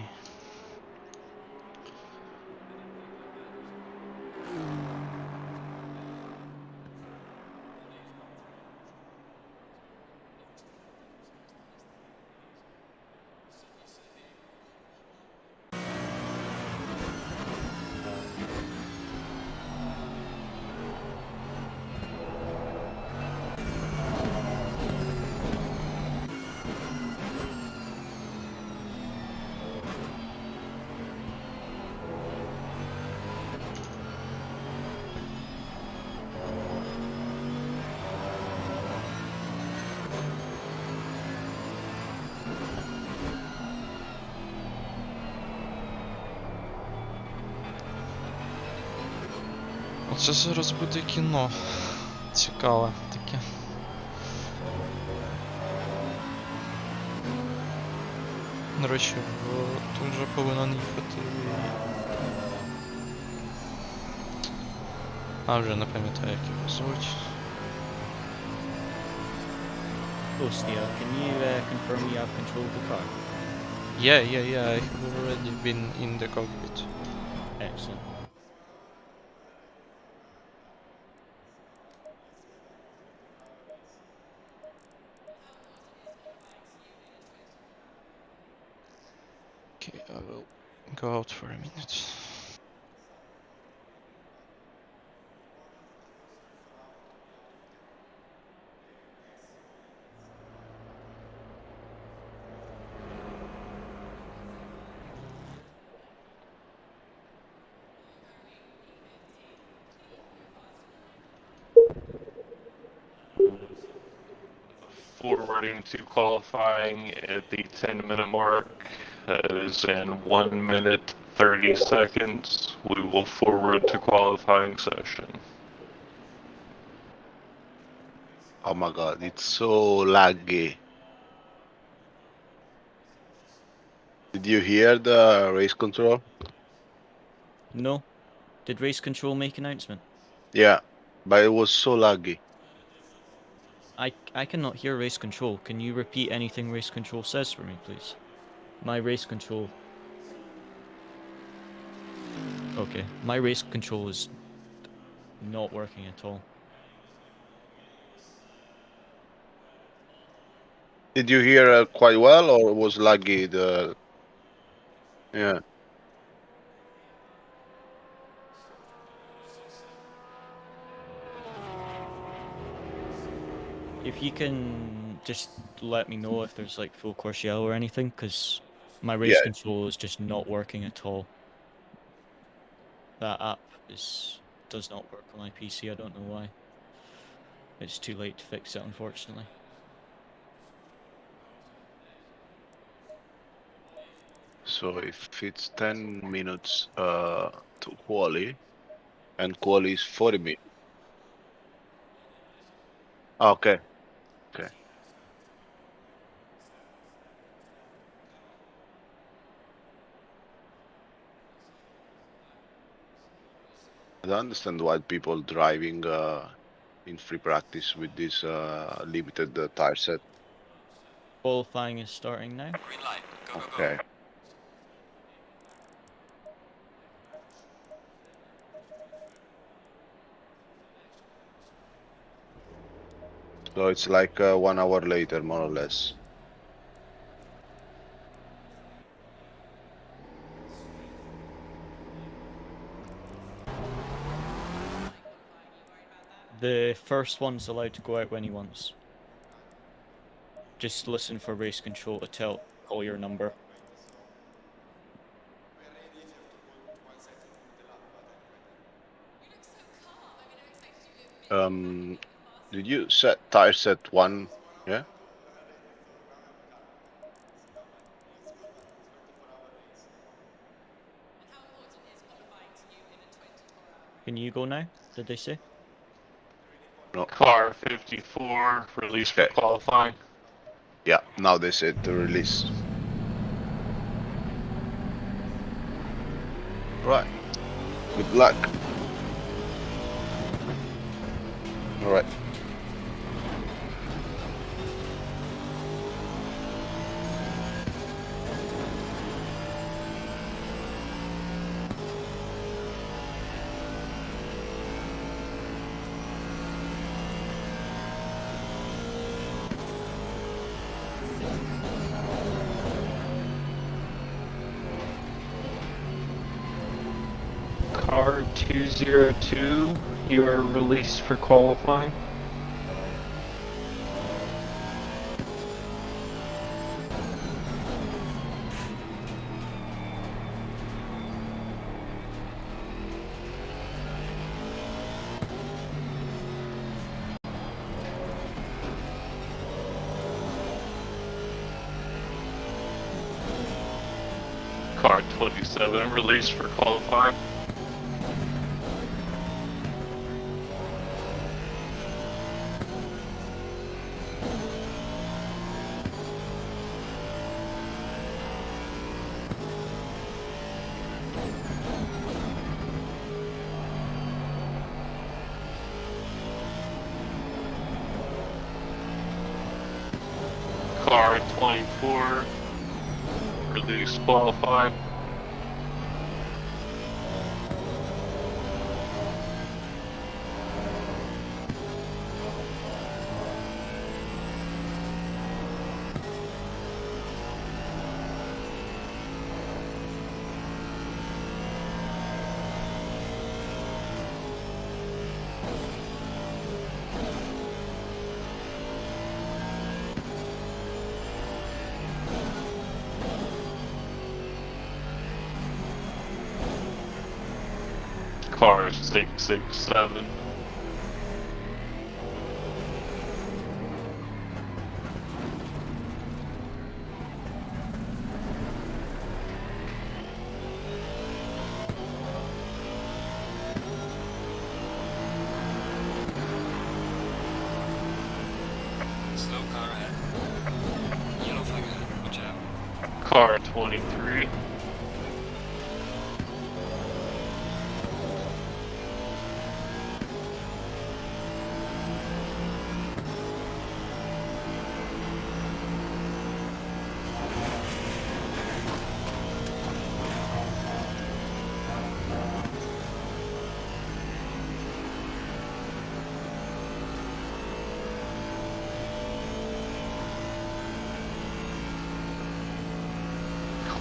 Оце зараз буде кіно. Цікаве таке. До речі, тут же повинен їхати. А вже не пам'ятаю, як його звуть. Kostia, can you confirm you have control of the car? Yeah, I have already been in the cockpit. Excellent. Okay, I will go out for a minute. forwarding to qualifying at the 10-minute mark. That is in 1 minute 30 seconds. We will forward to qualifying session. Oh my god, it's so laggy. Did you hear the race control? No. Did race control make announcement? Yeah, but it was so laggy. I cannot hear race control. Can you repeat anything race control says for me, please? My race control. Okay, my race control is not working at all. Did you hear quite well, or was laggy? Yeah. If you can just let me know if there's like full course yellow or anything, because my race Yeah. control is just not working at all. That app does not work on my PC. I don't know why. It's too late to fix it, unfortunately. So if it's 10 minutes to quali, and quali is 40 minutes. Okay. Okay. I don't understand why people driving in free practice with this limited tire set. Qualifying is starting now. Okay. So it's like 1 hour later, more or less. The first one's allowed to go out when he wants. Just listen for race control to call your number. Did you set tire set 1? Yeah. Can you go now? Did they say? No. Car 54, release for qualifying. Yeah, now they said to release. Right. Good luck. Alright. Car 202, you are released for qualifying. Car 27, released for qualifying. Car 24, release qualifying. Car 667. Slow car ahead. Yellow flag ahead. Watch out. Car 23.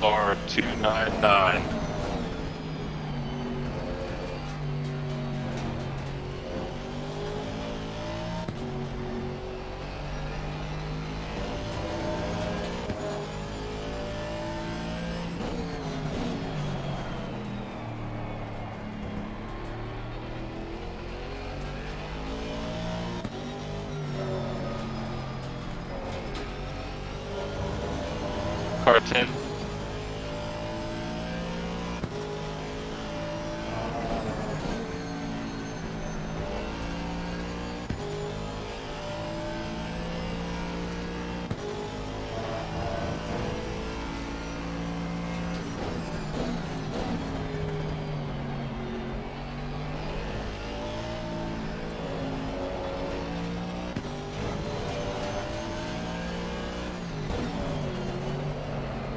Car 299. Car 10.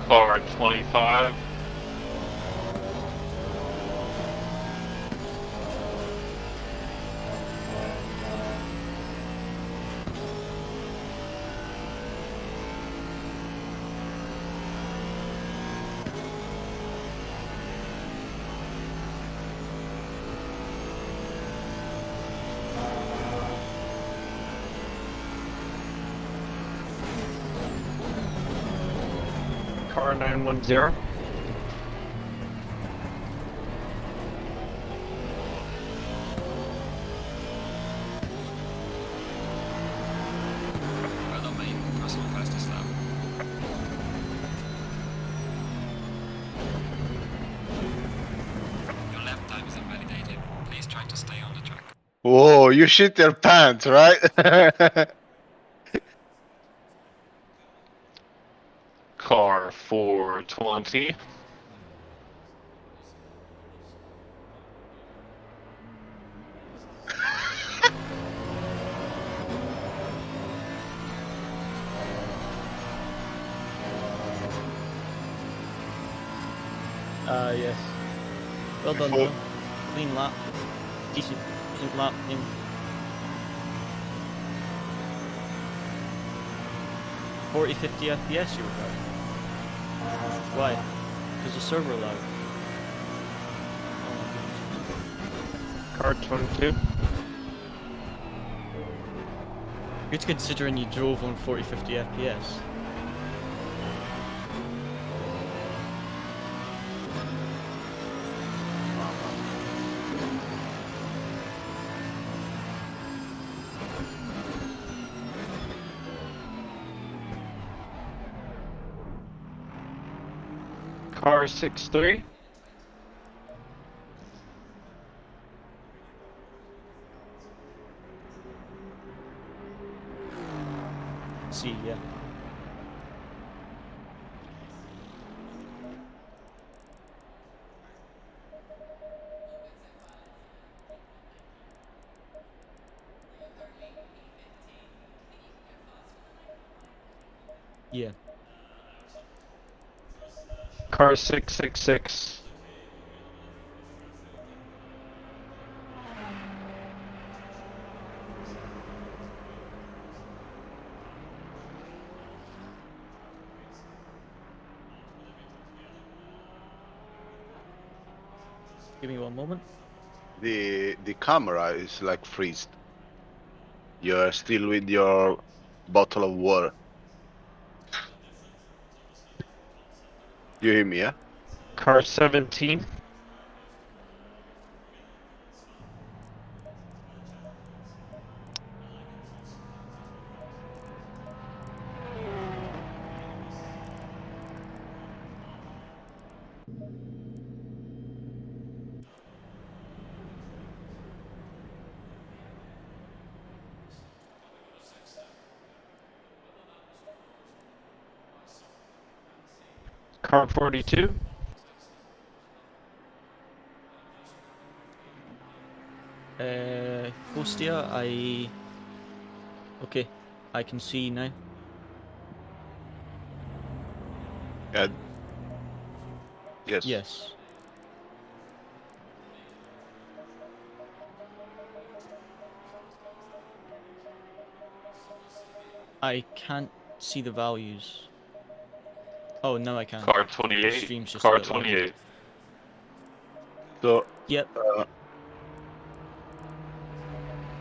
Car 25. Car 910. Well done, mate. Personal fastest lap. Your lap time is invalidated. Please try to stay on the track. Whoa, you shit your pants, right? Car 420. Yes. Well done, though. Clean lap. Decent lap in. Forty, 50 FPS you were driving. Why? Because the server lag. Car 22. Good considering you drove on 40, 50 FPS. Car 63. See, yeah. Yeah. Car 666. Give me one moment. The camera is like freezed. You're still with your bottle of water. You hear me, yeah? Car 17. Car 42. Kostia, okay, I can see now. Yes. Yes. I can't see the values. Oh, no, I can. Car The 28. stream's just Car a bit laggy. 28. So, Yep.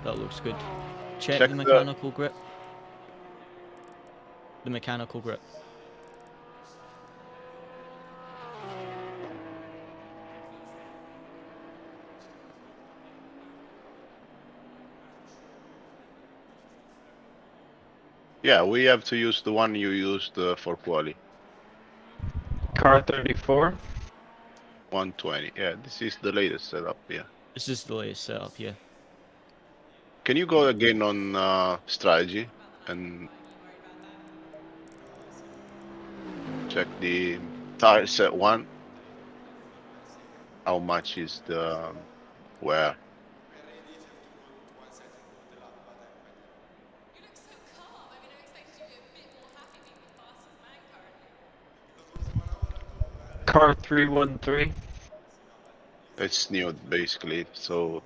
That looks good. Check Check the the- mechanical grip. The mechanical grip. Yeah, we have to use the one you used for quali. Car 34. 120. Yeah, this is the latest setup. Yeah. This is the latest setup, yeah. Can you go again on strategy and check the tire set one? How much is the wear? Car 313. It's new basically, so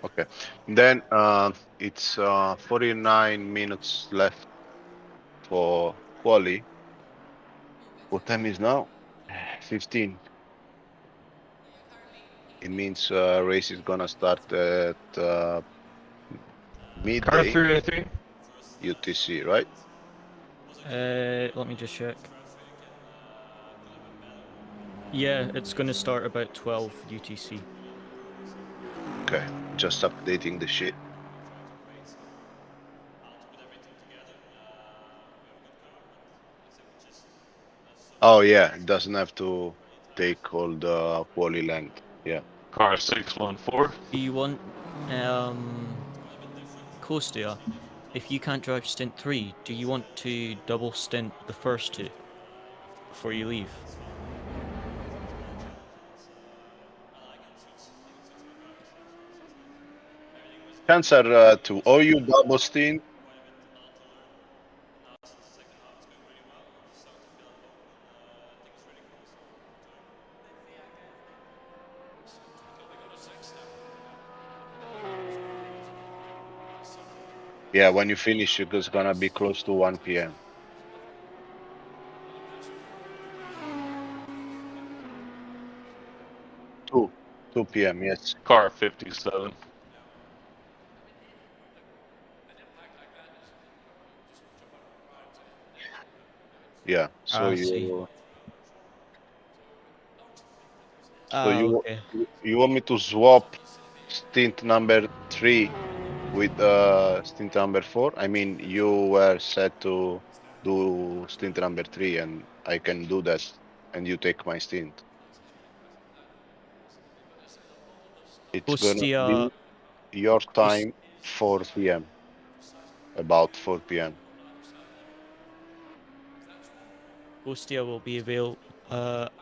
okay. Then it's 49 minutes left for quali. What time is now? 15. It means race is gonna start at Car midday 303. UTC, right? Let me just check. Yeah, it's gonna start about 12 UTC. Okay, just updating the shit. Oh yeah, it doesn't have to take all the quali length. Yeah. Car 614. Do you want, Kostia, if you can't drive stint 3, do you want to double stint the first two before you leave? Answer to or you double stint. Yeah, when you finish, it's gonna be close to 1 p.m. Two p.m. Yes. Car 57. Yeah. So I see. you. So Ah, you okay. you want me to swap stint number 3 with stint number 4? I mean, you were set to do stint number 3, and I can do that, and you take my stint. It's gonna Kostia, be your time 4 p.m. About 4 p.m. Kostia will be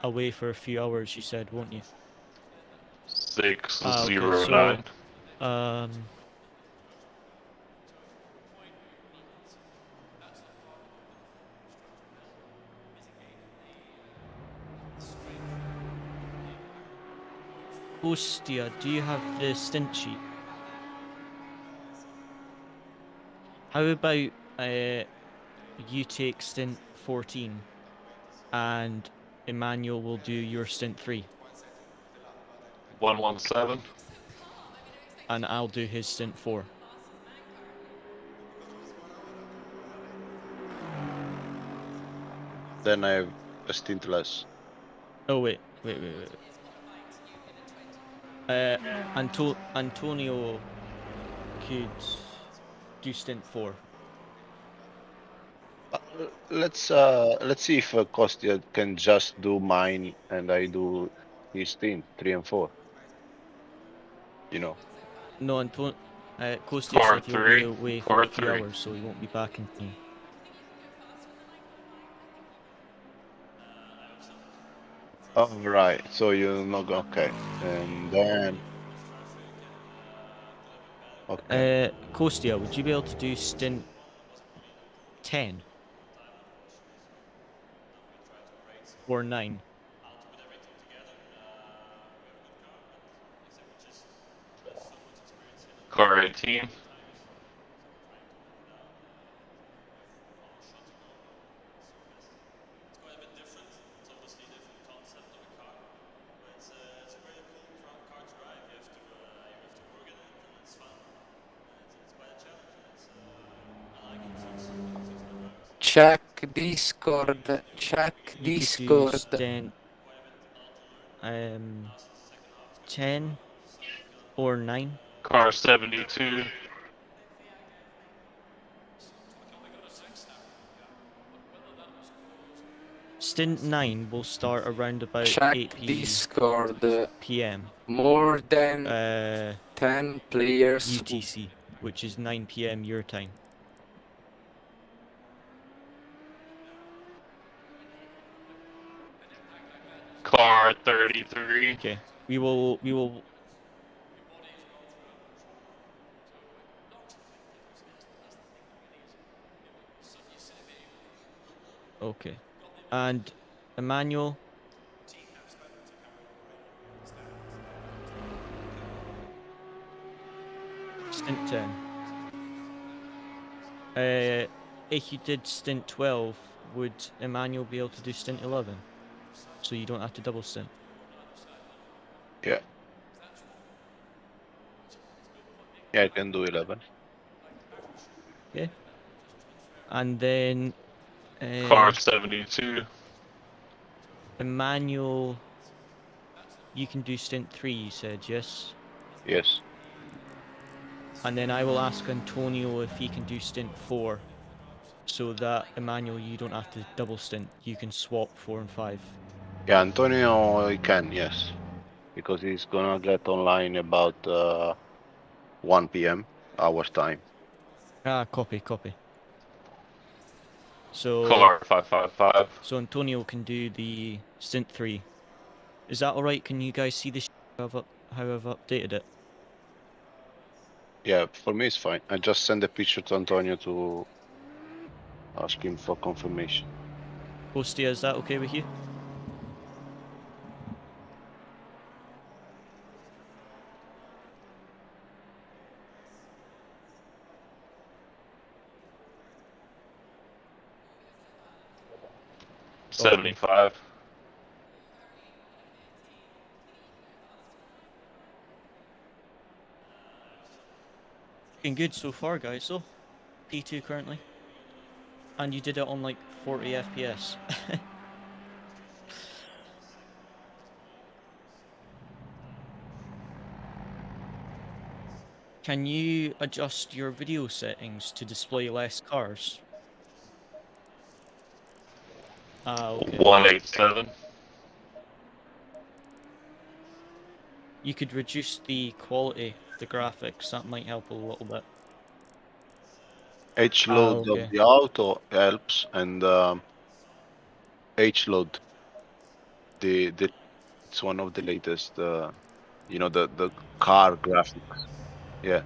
away for a few hours, you said, won't you? 609. Kostia, do you have the stint sheet? How about you take stint 14 and Emmanuel will do your stint 3 117. and I'll do his stint 4. Then I have a stint less. Oh wait. Antonio could do stint 4. Let's see if Kostya can just do mine and I do his stint 3 and 4. you know. No, Kostia said he'll be away for a few 4-3. hours, so he won't be back in time. Oh, right. So you're not okay. And then. Okay. Kostia, would you be able to do stint 10? Or 9? Car 18. Check Discord. Check You could do Discord. stint 10 or 9. Car 72. Stint 9 will start around about Check 8 Discord. p.m. More than 10 players. UTC, which is 9 p.m. your time. Car 33. Okay. We will Okay. And Emmanuel, stint 10. If you did stint 12, would Emmanuel be able to do stint 11? So you don't have to double stint. Yeah. Yeah, I can do 11. Okay. And then Car 72. Emmanuel, you can do stint 3, you said, yes? Yes. And then I will ask Antonio if he can do stint 4, so that, Emmanuel, you don't have to double stint. You can swap 4 and 5. Yeah, Antonio, he can, yes. Because he's gonna get online about 1 p.m. our time. Ah, copy. So Car 555. So Antonio can do the stint 3. Is that alright? Can you guys see this how I've updated it? Yeah, for me it's fine. I just send a picture to Antonio to ask him for confirmation. Hostia, is that okay with you? Okay. 75. Looking good so far, guys, so P2 currently. And you did it on like 40 FPS. Can you adjust your video settings to display less cars? Okay. 187. You could reduce the quality of the graphics, that might help a little bit. H-load okay. of the auto helps, and H-load, it's one of the latest, you know, the car graphics. Yeah,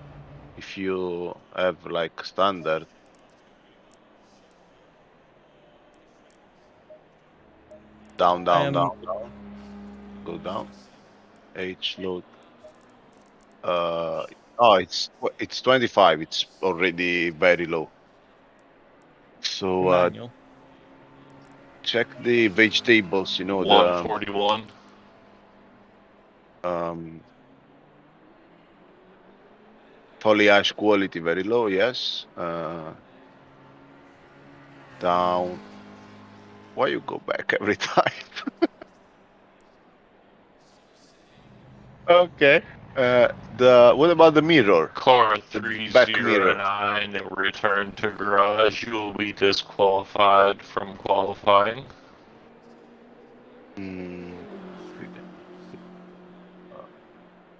if you have like standard. Down, go down. H-load. Oh, it's 25. It's already very low. So Manual. check the vegetables. You know 141. Foliage quality very low. Yes. Down. Why you go back every time? Okay. What about the mirror? Car The back mirror. 309, return to garage. You will be disqualified from qualifying.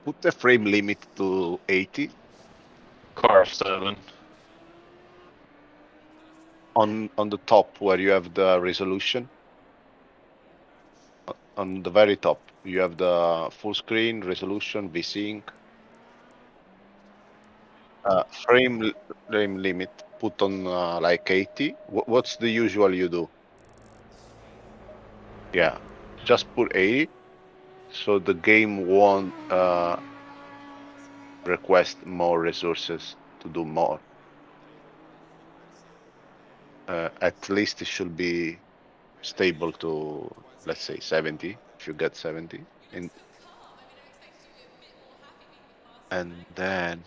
put the frame limit to 80. Car 7. On the top where you have the resolution. On the very top, you have the full screen, resolution, VSync. Frame limit put on like 80. What's the usual you do? Yeah, just put 80. So the game won't request more resources to do more. At least it should be stable to, let's say, 70, if you get 70. And then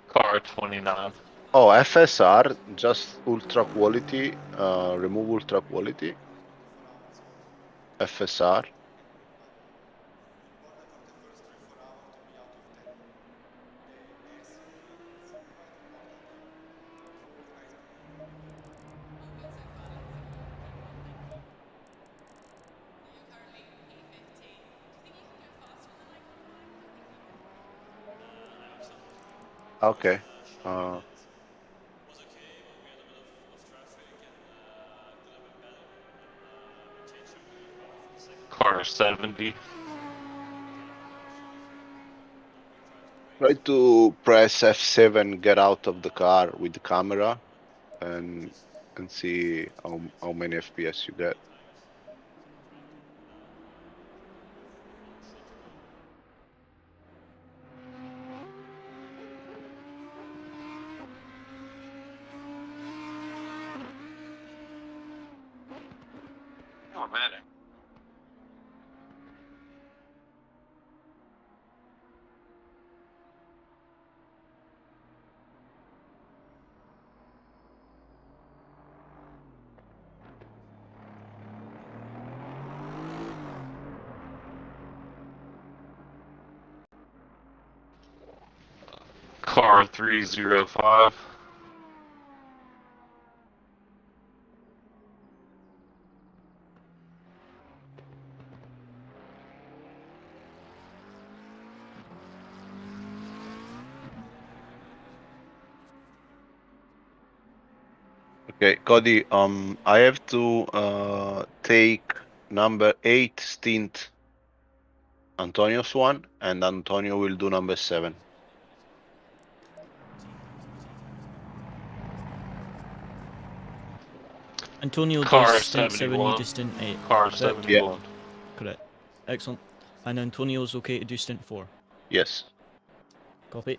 Car 29. oh, FSR, just ultra quality, remove ultra quality. FSR. Okay. Car 70. Try to press F7, get out of the car with the camera, and see how many FPS you get. Oh, man. Car 305. Okay, Cody, I have to take number 8 stint Antonio's one, and Antonio will do number 7. Antonio Car does stint 7, you 71. do stint 8. Car Correct? 71. Correct. Excellent. And Antonio's okay to do stint 4? Yes. Copy.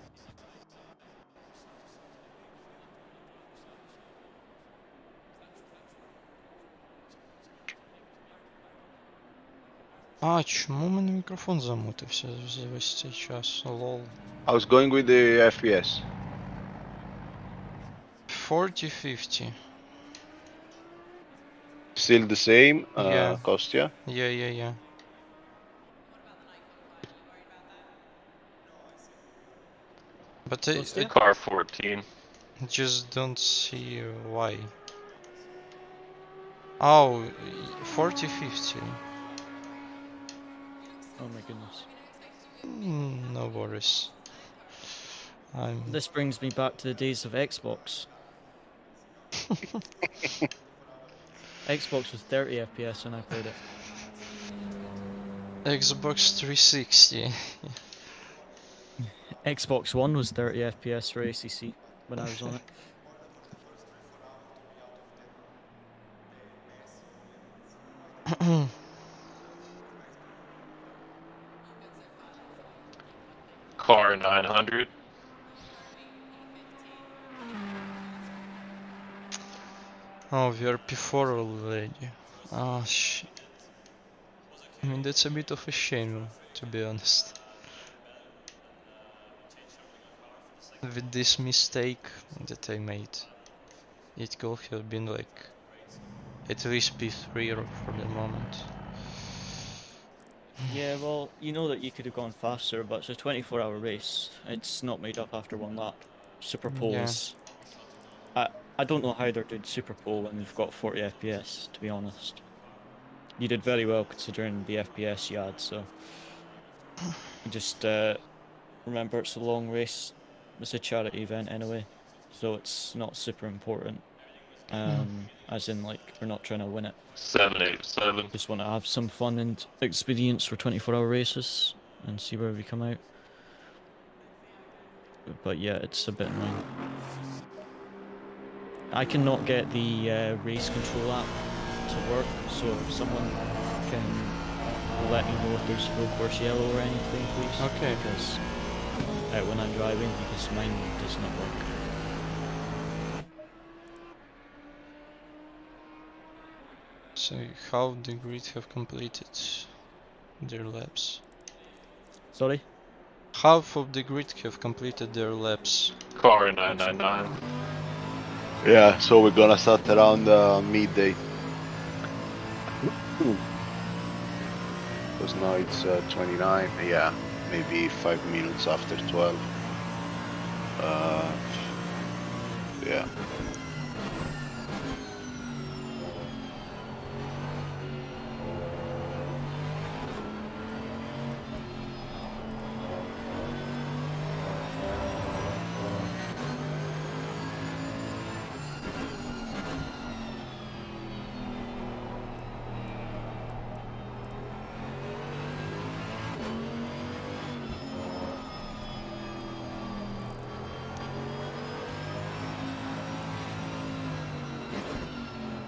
А, чому в мене мікрофон замутився за весь цей час? Лол. I was going with the FPS. 40-50. Still the same, Yeah. Kostya? Yeah. But I Car 14. just don't see why. Oh, 40-50. Oh my goodness. No worries. This brings me back to the days of Xbox. Xbox was 30 FPS when I played it. Xbox 360. Xbox One was 30 FPS for ACC when I was on it. Car 900. Oh, we are P4 already. Oh shit. I mean, that's a bit of a shame, to be honest. With this mistake that I made, it could have been like at least P3 for the moment. Yeah, well, you know that you could have gone faster, but it's a 24-hour race. It's not made up after one lap. Super poles. I don't know how they're doing Super Pole when they've got 40 FPS, to be honest. You did very well considering the FPS you had, so... Just remember it's a long race. It's a charity event anyway, so it's not super important. As in, like, we're not trying to win it. 787. Just want to have some fun and experience for 24-hour races and see where we come out. But yeah, it's a bit annoying. I cannot get the race control app to work, so if someone can let me know if there's full course yellow or anything, please. Okay. Because when I'm driving, because mine does not work. So how the grid have completed their laps? Sorry? Half of the grid have completed their laps. Car 999. Yeah, so we're gonna start around midday. Because now it's 29, yeah, maybe 5 minutes after 12. Yeah.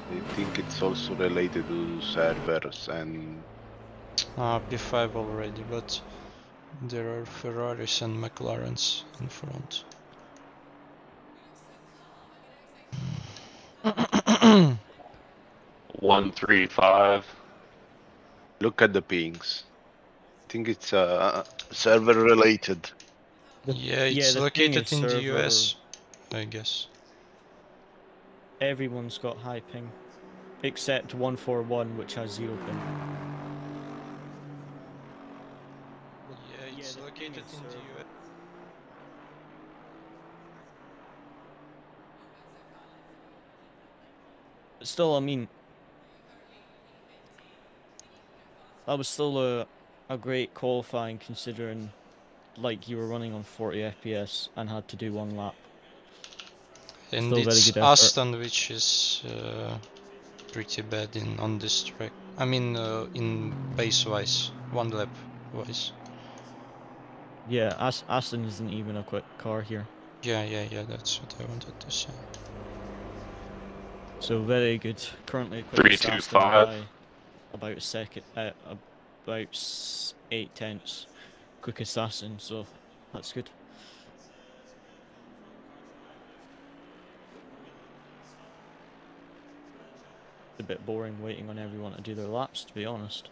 I think it's also related to servers and... P5 already, but there are Ferraris and McLarens in front. One, 3, 5. Look at the pings. I think it's server related. Yeah, it's the ping located is in the server. US, I guess. Everyone's got high ping, except 141, which has 0 ping. Yeah, it's located in the US. But still, I mean, that was still a great qualifying considering, like, you were running on 40 FPS and had to do 1 lap. And Still very it's good effort. Aston, which is pretty bad on this track. I mean, in pace-wise, 1 lap wise. Yeah, Aston isn't even a quick car here. Yeah, that's what I wanted to say. So very good. Currently 3, quickest 2, Aston 5. by about a second, about 8/10 quickest Aston. So that's good. A bit boring waiting on everyone to do their laps, to be honest.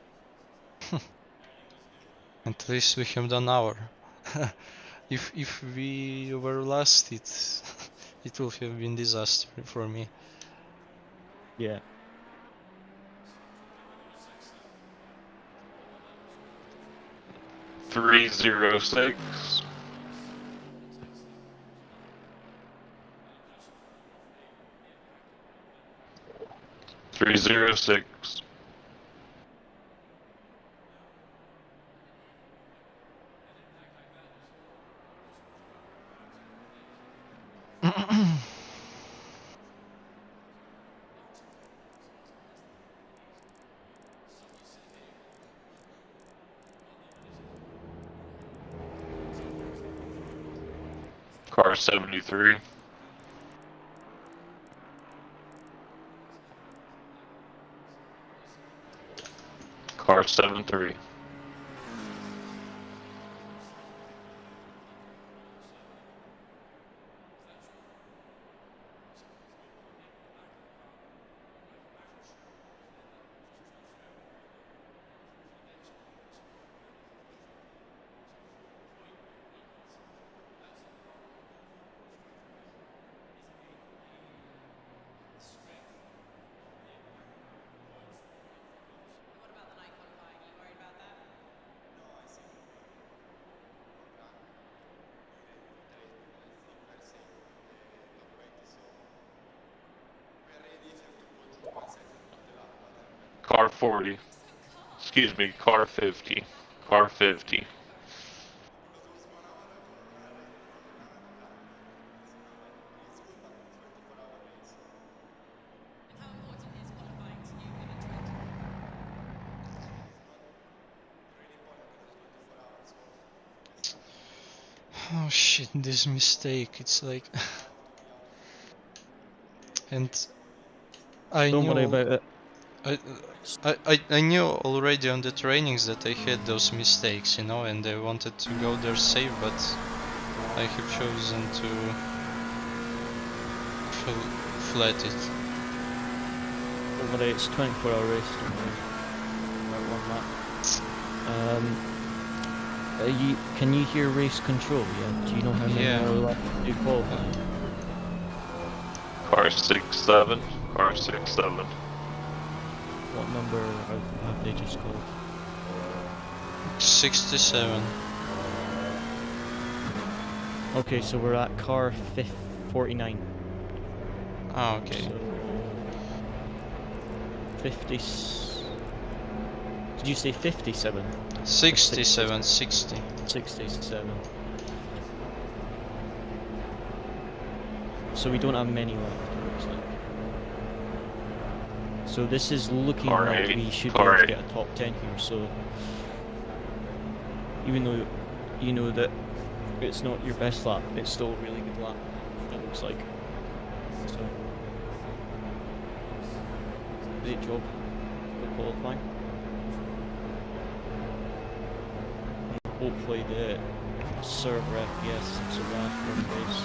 At least we have done our. If we were last, it will have been disaster for me. Yeah. Three, 06. 306. Car 73. Car 73. Car 40. Excuse me, car 50. Car 50. Oh shit, this mistake, it's like... and I Don't knew... worry about it. I knew already on the trainings that I had those mistakes, you know, and I wanted to go there safe, but I have chosen to flat it. Don't worry, it's 24-hour race. Don't worry. Right, one lap. Can you hear race control? Yeah. Do you know how many are left to qualify? Car 67. Car 67. What number have they just called? 67. Okay, so we're at car 49. Ah, okay. So 50. Did you say 57? 67, 60. 67. So we don't have many left, it looks like. So this is looking like we should be able to get a top 10 here, so... Even though you know that it's not your best lap, it's still a really good lap, it looks like. So... Great job for qualifying. Hopefully the server FPS is around for the race.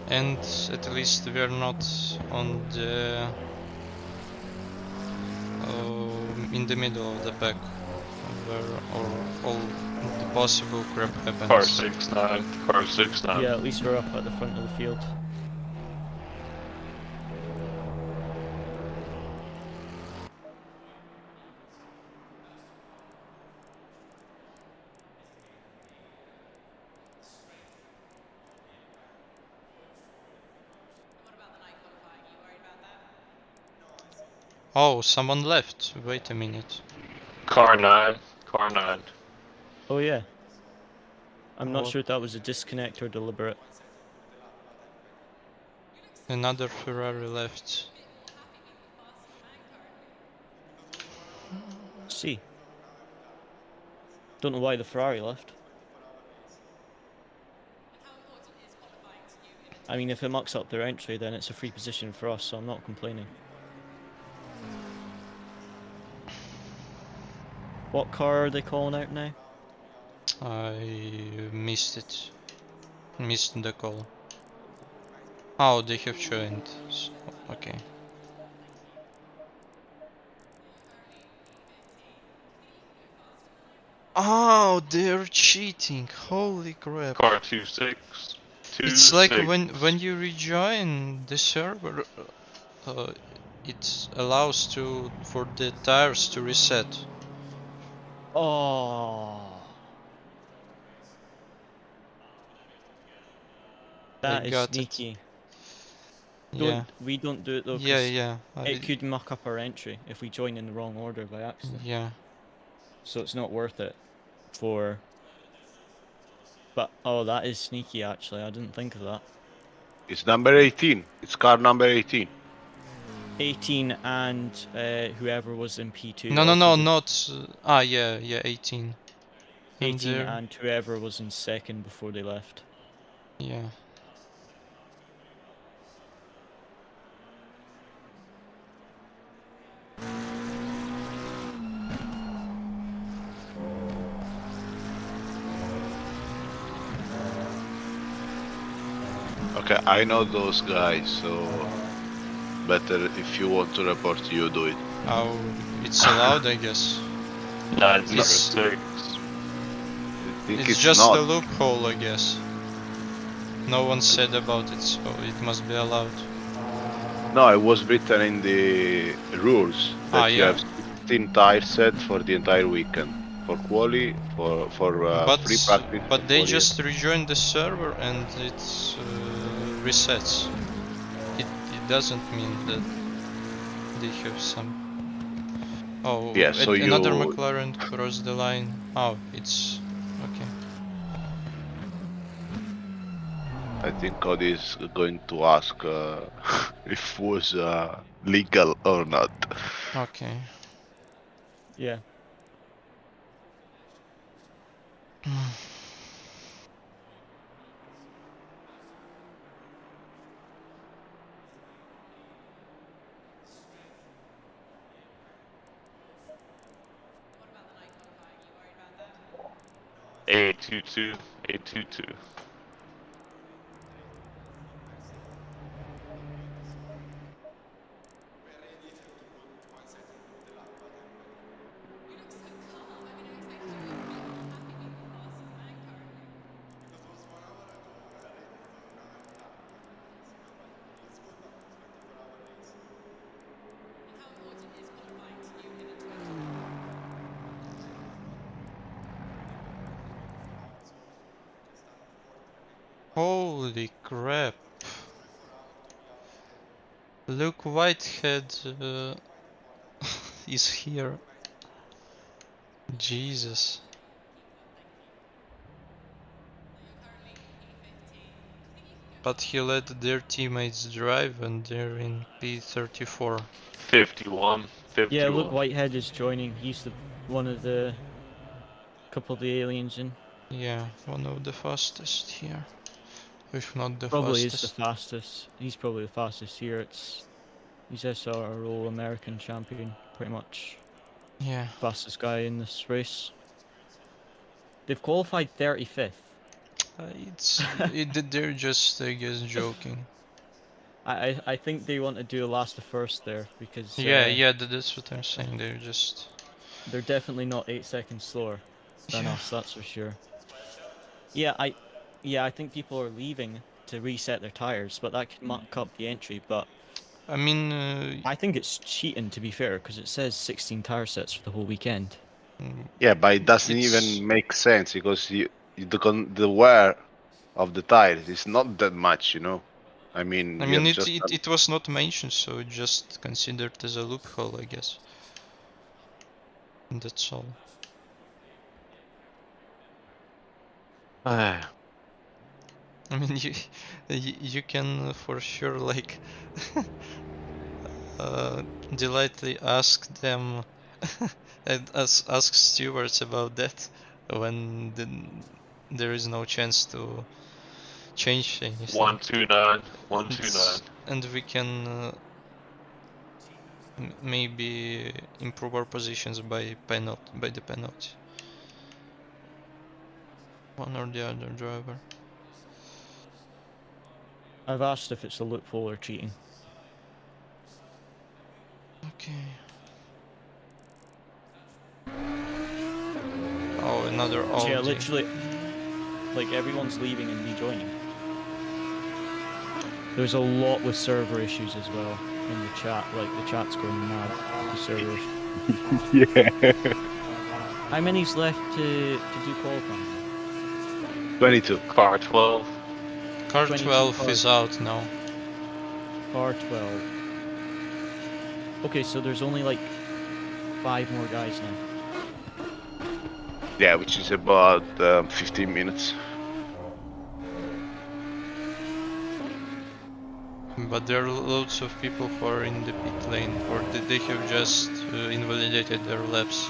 And at least we are not on the in the middle of the pack, where all the possible crap happens. Car 69. Car 69. Yeah, at least we're up at the front of the field. Oh, someone left. Wait a minute. Car 9. Car 9. Oh yeah. I'm not What? sure if that was a disconnect or deliberate. Another Ferrari left. See. Don't know why the Ferrari left. I mean, if it mucks up their entry, then it's a free position for us, so I'm not complaining. What car are they calling out now? I missed it. Missed the call. Oh, they have joined. Okay. Oh, they're cheating. Holy crap. Car 26. It's like when you rejoin the server, it allows for the tires to reset. Oh. That is sneaky. Yeah. We don't do it though. Yeah, yeah. It could muck up our entry if we join in the wrong order by accident. Yeah. So it's not worth it for... But, oh, that is sneaky actually, I didn't think of that. It's number 18. It's car number 18. 18 and whoever was in P2. No, not... yeah, 18. 18 and whoever was in second before they left. Yeah. Okay, I know those guys, so better if you want to report, you do it. Oh, it's allowed, I guess. 906. think It's just not. a loophole, I guess. No one said about it, so it must be allowed. No, it was written in the rules that you yeah. have 16 tire sets for the entire weekend. For quali, for free practice. But and they quali. just rejoined the server and it resets. It doesn't mean that they have some. Oh, Yeah, so another you- McLaren crossed the line. Oh, it's okay. I think Cody is going to ask if it was legal or not. Okay. Yeah. A22, A22. Holy crap. Luke Whitehead is here. Jesus. But he let their teammates drive and they're in P34. 51. Yeah, Luke Whitehead is joining. He's one of the couple of the aliens in. Yeah, one of the fastest here. If not the Probably fastest. is the fastest. He's probably the fastest here. He's SRO American champion, pretty much. Yeah. Fastest guy in this race. They've qualified 35th. They're just, I guess, joking. I think they want to do a last to first there because Yeah, that's what I'm saying. they're definitely not 8 seconds slower than us, that's for sure. Yeah, I think people are leaving to reset their tires, but that could muck up the entry. But I mean, I think it's cheating, to be fair, because it says 16 tire sets for the whole weekend. Yeah, but it doesn't even make sense because the wear of the tires is not that much, you know. I mean, you have just it was not mentioned, so just considered as a loophole, I guess. And that's all. I mean, you can for sure like delightfully ask them and ask stewards about that when there is no chance to change anything. 129, 129. And we can maybe improve our positions by the penalty. One or the other driver. I've asked if it's a loophole or cheating. Okay. Oh, another Audi. Yeah, literally, like everyone's leaving and rejoining. There's a lot with server issues as well in the chat. Like the chat's going mad. The servers. Yeah. How many's left to do qualifying? 22. Car 12. Car 22 12 cars. is out now. Car 12. Okay, so there's only like 5 more guys now. Yeah, which is about 15 minutes. But there are loads of people who are in the pit lane, or they have just invalidated their laps.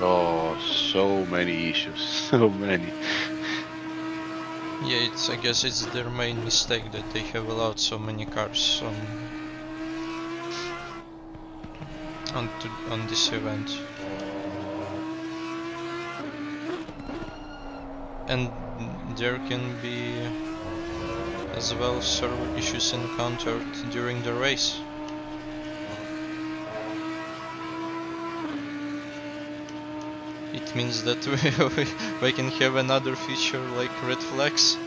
Oh, so many issues. So many. Yeah, I guess it's their main mistake that they have allowed so many cars on this event. And there can be as well server issues encountered during the race. It means that we can have another feature like red flags.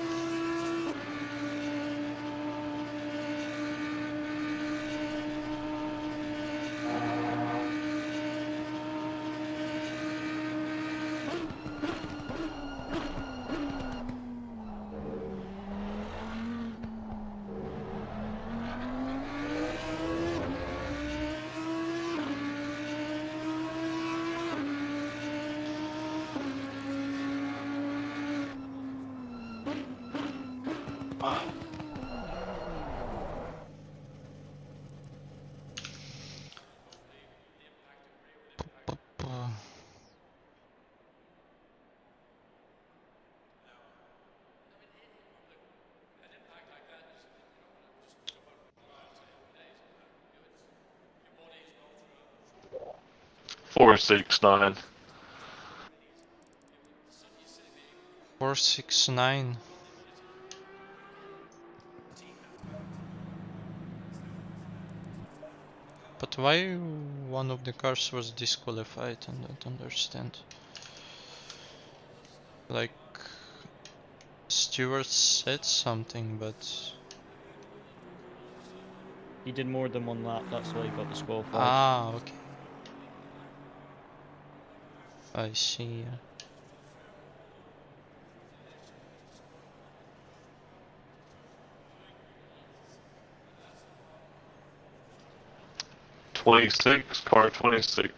Four, 6, 9. 4, 6, 9. But why one of the cars was disqualified? I don't understand. Like, Stewart said something, but He did more than one lap, that's why he got disqualified. ah, okay. I see. 26, car 26.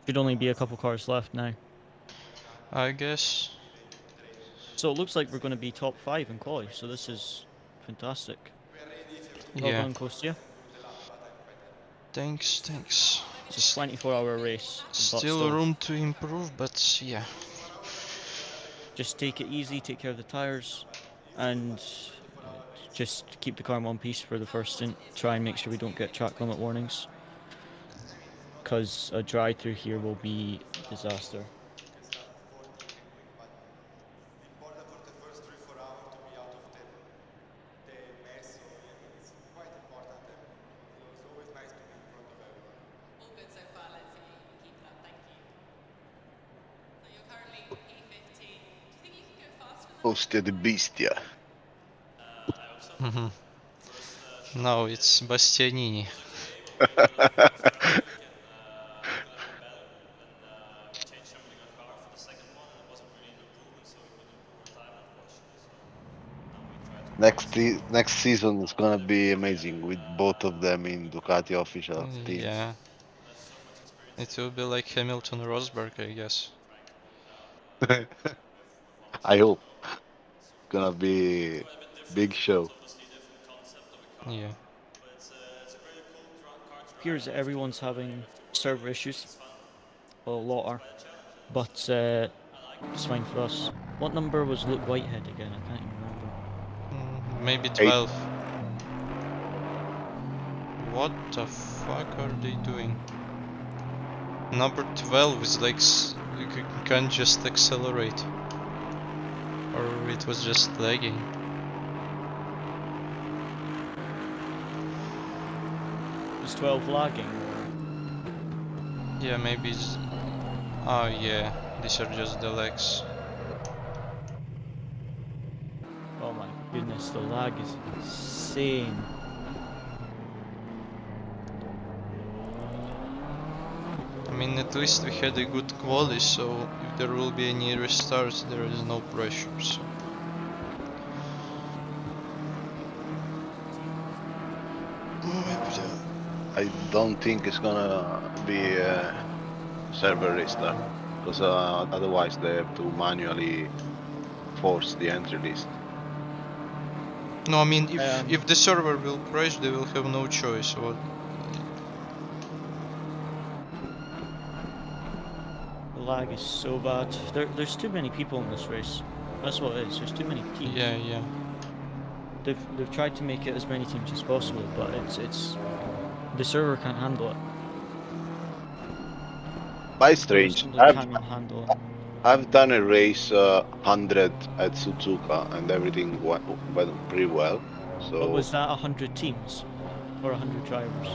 Should only be a couple cars left now. I guess. So it looks like we're going to be top 5 in quali, so this is fantastic. Well Yeah. done, Kostia. Thanks, thanks. It's a 24-hour race. but Still room to improve, but yeah. Just take it easy, take care of the tyres, and just keep the car in one piece for the first stint. Try and make sure we don't get track limit warnings, because a drive-through here will be a disaster. Ostia di Bestia. No, it's Bastianini. Next season is gonna be amazing with both of them in Ducati official teams. Yeah. It will be like Hamilton Rosberg, I guess. I hope. Gonna be big show. Yeah. Appears that everyone's having server issues. Well, a lot are. But it's fine for us. What number was Luke Whitehead again? I can't even remember. Maybe 12. What the fuck are they doing? Number 12 is like you can't just accelerate. Or it was just lagging. Is 12 lagging? Yeah, maybe it's... Oh yeah, these are just the lags. Oh my goodness, the lag is insane. I mean, at least we had a good quali, so if there will be any restarts, there is no pressure, so... I don't think it's gonna be a server restart, because otherwise they have to manually force the entry list. No, I mean, if the server will crash, they will have no choice. lag is so bad. There's too many people in this race. That's what it is. There's too many teams. Yeah. They've tried to make it as many teams as possible, but it's the server can't handle it. By strange. Can't even handle it. I've done a race 100 at Suzuka and everything went pretty well. So But was that 100 teams or 100 drivers?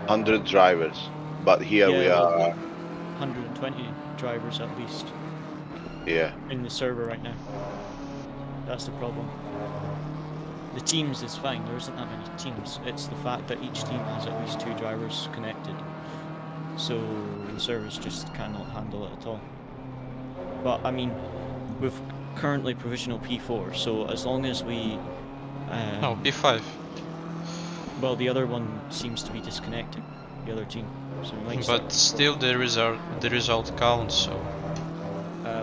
100 drivers, but here we well, are. 120 drivers at least. Yeah. In the server right now. That's the problem. The teams is fine. There isn't that many teams. It's the fact that each team has at least 2 drivers connected. So the servers just cannot handle it at all. But I mean, we've currently provisional P4, so as long as we... No, P5. Well, the other one seems to be disconnected, the other team. So we might But still the result counts, so...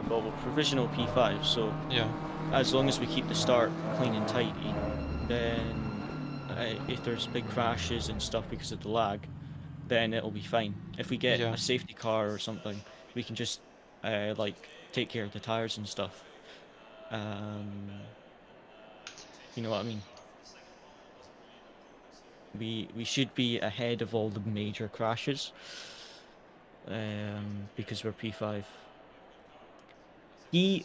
well, we're provisional P5, so... Yeah. As long as we keep the start clean and tidy, then if there's big crashes and stuff because of the lag, then it'll be fine. If we get a safety car or something, we can just like take care of the tires and stuff. You know what I mean? We should be ahead of all the major crashes because we're P5.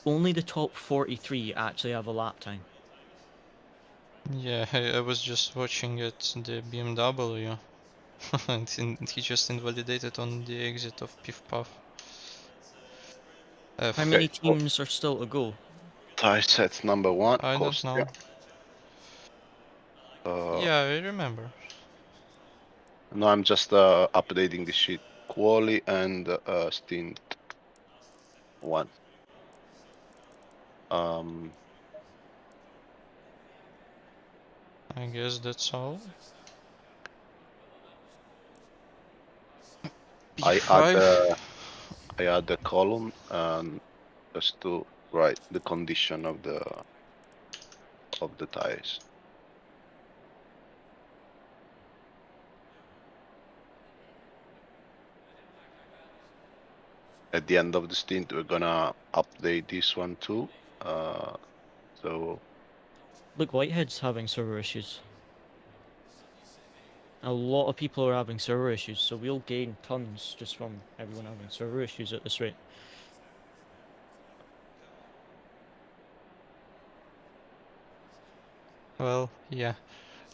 Only the top 43 actually have a lap time. Yeah, I was just watching it, the BMW, and he just invalidated on the exit of Piff-Puff. How many teams are still to go? Tire sets number 1. I don't know. Yeah, I remember. No, I'm just updating the sheet. Quali and stint 1. I guess that's all. I add the column just to write the condition of the tires. At the end of the stint, we're gonna update this one too. So look, Whitehead's having server issues. A lot of people are having server issues, so we'll gain tons just from everyone having server issues at this rate. Well, yeah.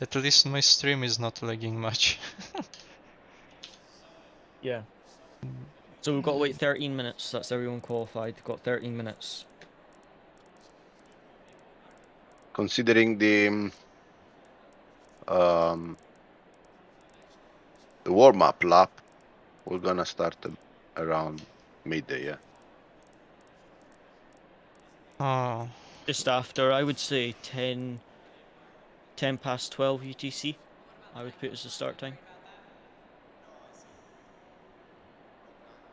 At least my stream is not lagging much. Yeah. So we've got to wait 13 minutes. That's everyone qualified. We've got 13 minutes. considering the warm-up lap, we're gonna start around midday, yeah. Oh. Just after, I would say 10 past 12 UTC, I would put as the start time.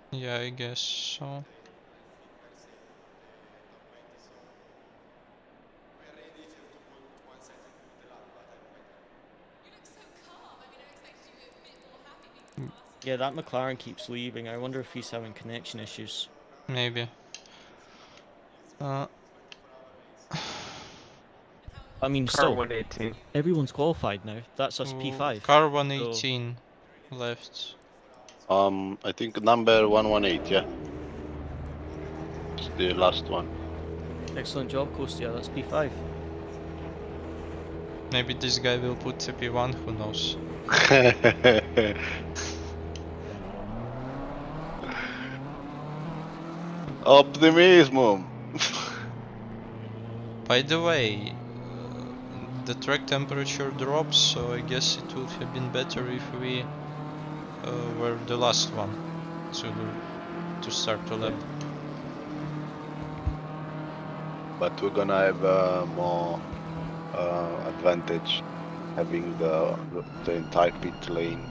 Yeah, I guess so. Yeah, that McLaren keeps leaving. I wonder if he's having connection issues. Maybe. I mean, Car still, 118. everyone's qualified now. That's us P5. Car 118 left. I think number 118, yeah. It's the last one. Excellent job, Kostia. That's P5. Maybe this guy will put P1, who knows. Optimism! By the way, the track temperature drops, so I guess it would have been better if we were the last one to start the lap. But we're gonna have more advantage having the entire pit lane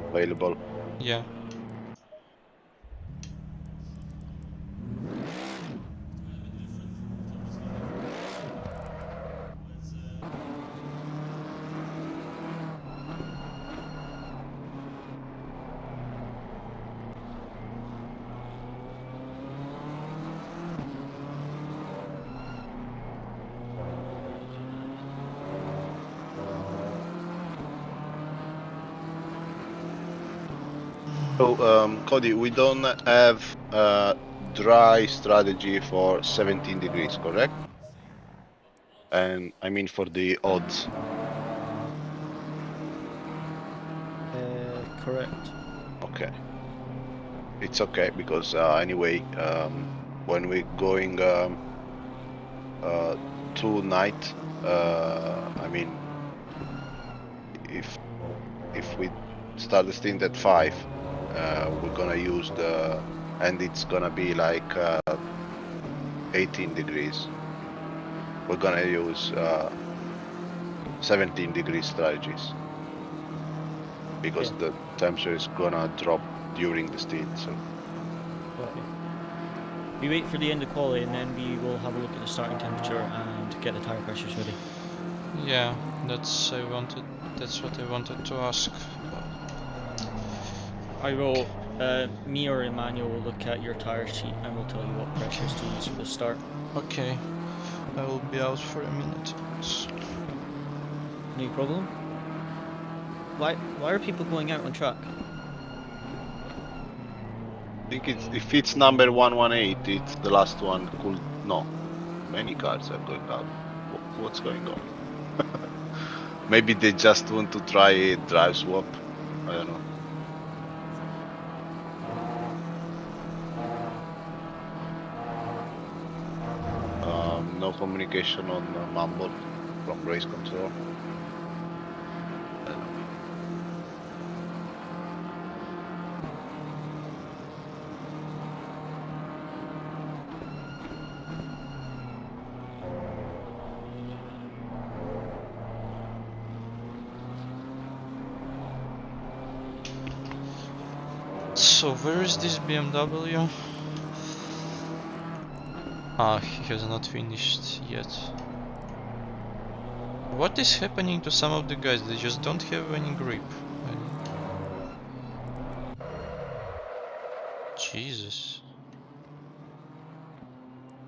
available. Yeah. So, Cody, we don't have dry strategy for 17 degrees, correct? And I mean for the odds. Correct. Okay. It's okay because anyway, when we're going to night, I mean, if we start the stint at 5, we're gonna use and it's gonna be like 18 degrees. We're gonna use 17 degree strategies because the temperature is gonna drop during the stint. So Okay. We wait for the end of quality and then we will have a look at the starting temperature and get the tire pressures ready. Yeah, that's what I wanted to ask. I will, me or Emmanuel will look at your tire sheet and we'll tell you what pressures to use for the start. Okay, I will be out for a minute. No problem. Why are people going out on track? I think if it's number 118, it's the last one. Cool. No, many cars are going out. What's going on? Maybe they just want to try a drive swap. I don't know. No communication on Mumble from race control. So where is this BMW? Ah, he has not finished yet. What is happening to some of the guys? They just don't have any grip. Jesus.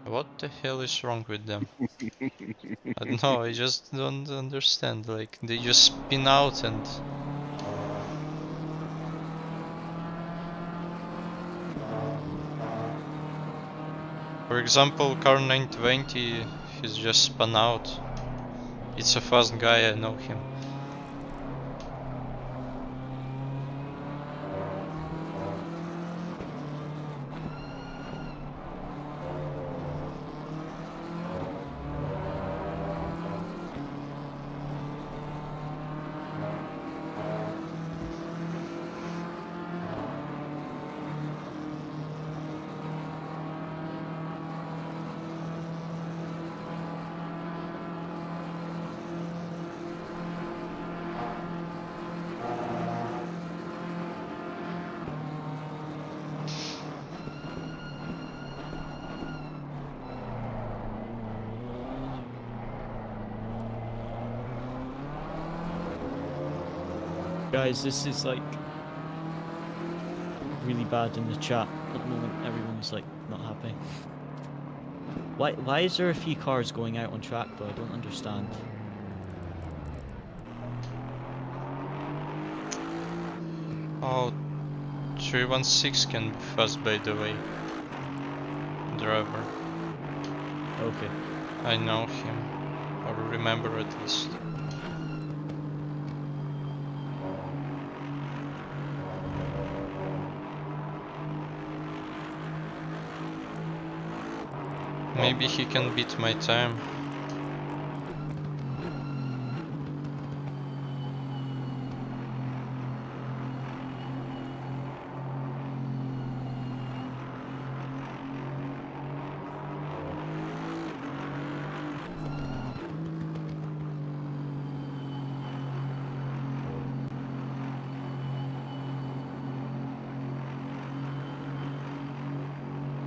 What the hell is wrong with them? I don't know, I just don't understand. Like, they just spin out and... For example, car 920, he's just spun out. It's a fast guy, I know him. Guys, this is like really bad in the chat at the moment. Everyone's like not happy. Why is there a few cars going out on track though? I don't understand. Oh, 316 can be fast, by the way. Driver. Okay. I know him, or remember at least. Maybe he can beat my time.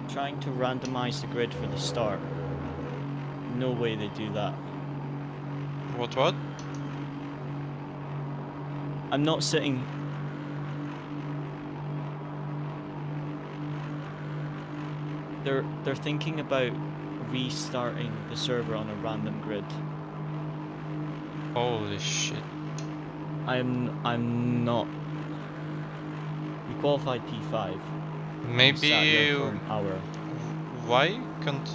Trying to randomize the grid for the start. No way they do that. What? I'm not sitting... They're thinking about restarting the server on a random grid. Holy shit. I'm not... We You qualified P5. You Maybe sat there for an hour. why can't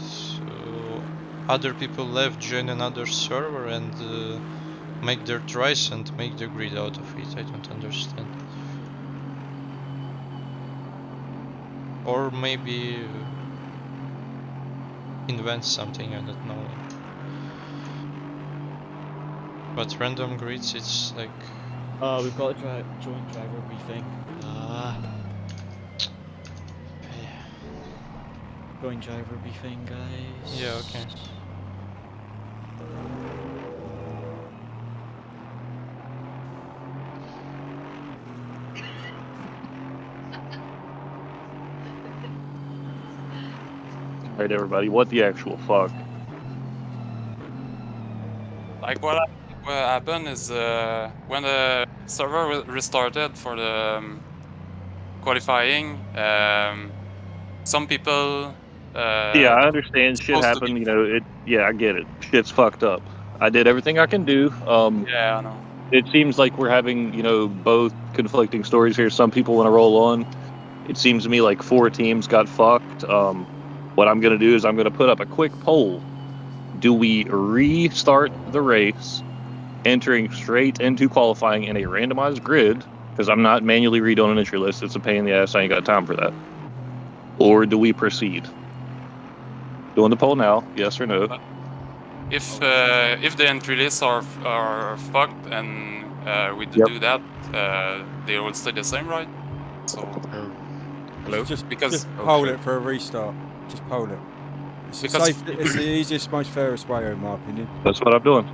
other people left join another server and make their tries and make the grid out of it? I don't understand. Or maybe invent something, I don't know. But random grids, it's like... We've got a joint driver briefing. Joint driver briefing, guys. Yeah, okay. Alright, everybody, what the actual fuck? Like what happened is when the server restarted for the qualifying, some people. Yeah, I understand shit happened, you know, yeah, I get it. Shit's fucked up. I did everything I can do. Yeah, I know. It seems like we're having, you know, both conflicting stories here. Some people want to roll on. It seems to me like 4 teams got fucked. What I'm going to do is I'm going to put up a quick poll. Do we restart the race, entering straight into qualifying in a randomized grid? Because I'm not manually redoing an entry list. It's a pain in the ass. I ain't got time for that. Or do we proceed? Doing the poll now, yes or no? If the entry lists are fucked and we do that, they will stay the same, right? So. Hello. Just hold it for a restart. Just hold it. It's it's the easiest, most fairest way, in my opinion. That's what I'm doing.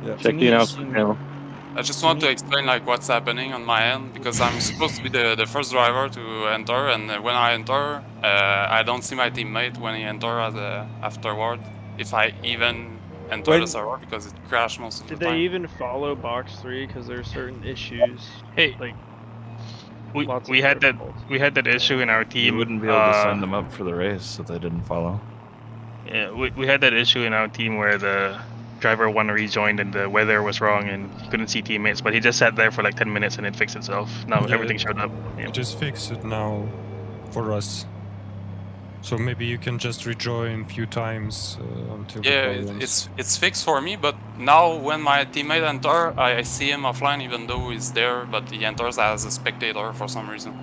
Yeah. Check the announcement panel. I just want to explain like what's happening on my end because I'm supposed to be the first driver to enter, and when I enter, I don't see my teammate when he enters afterward. If I even enter the server because it crashed most of the Did time. they even follow Box3 because there's certain issues? Hey, like we had that issue in our team. You wouldn't be able to sign them up for the race if they didn't follow. Yeah, we had that issue in our team where the driver 1 rejoined and the weather was wrong and he couldn't see teammates, but he just sat there for like 10 minutes and it fixed itself. Now Yeah, everything showed up. Yeah. Just fix it now for us. So maybe you can just rejoin a few times until the Yeah, problems. it's fixed for me, but now when my teammate enters, I see him offline even though he's there, but he enters as a spectator for some reason.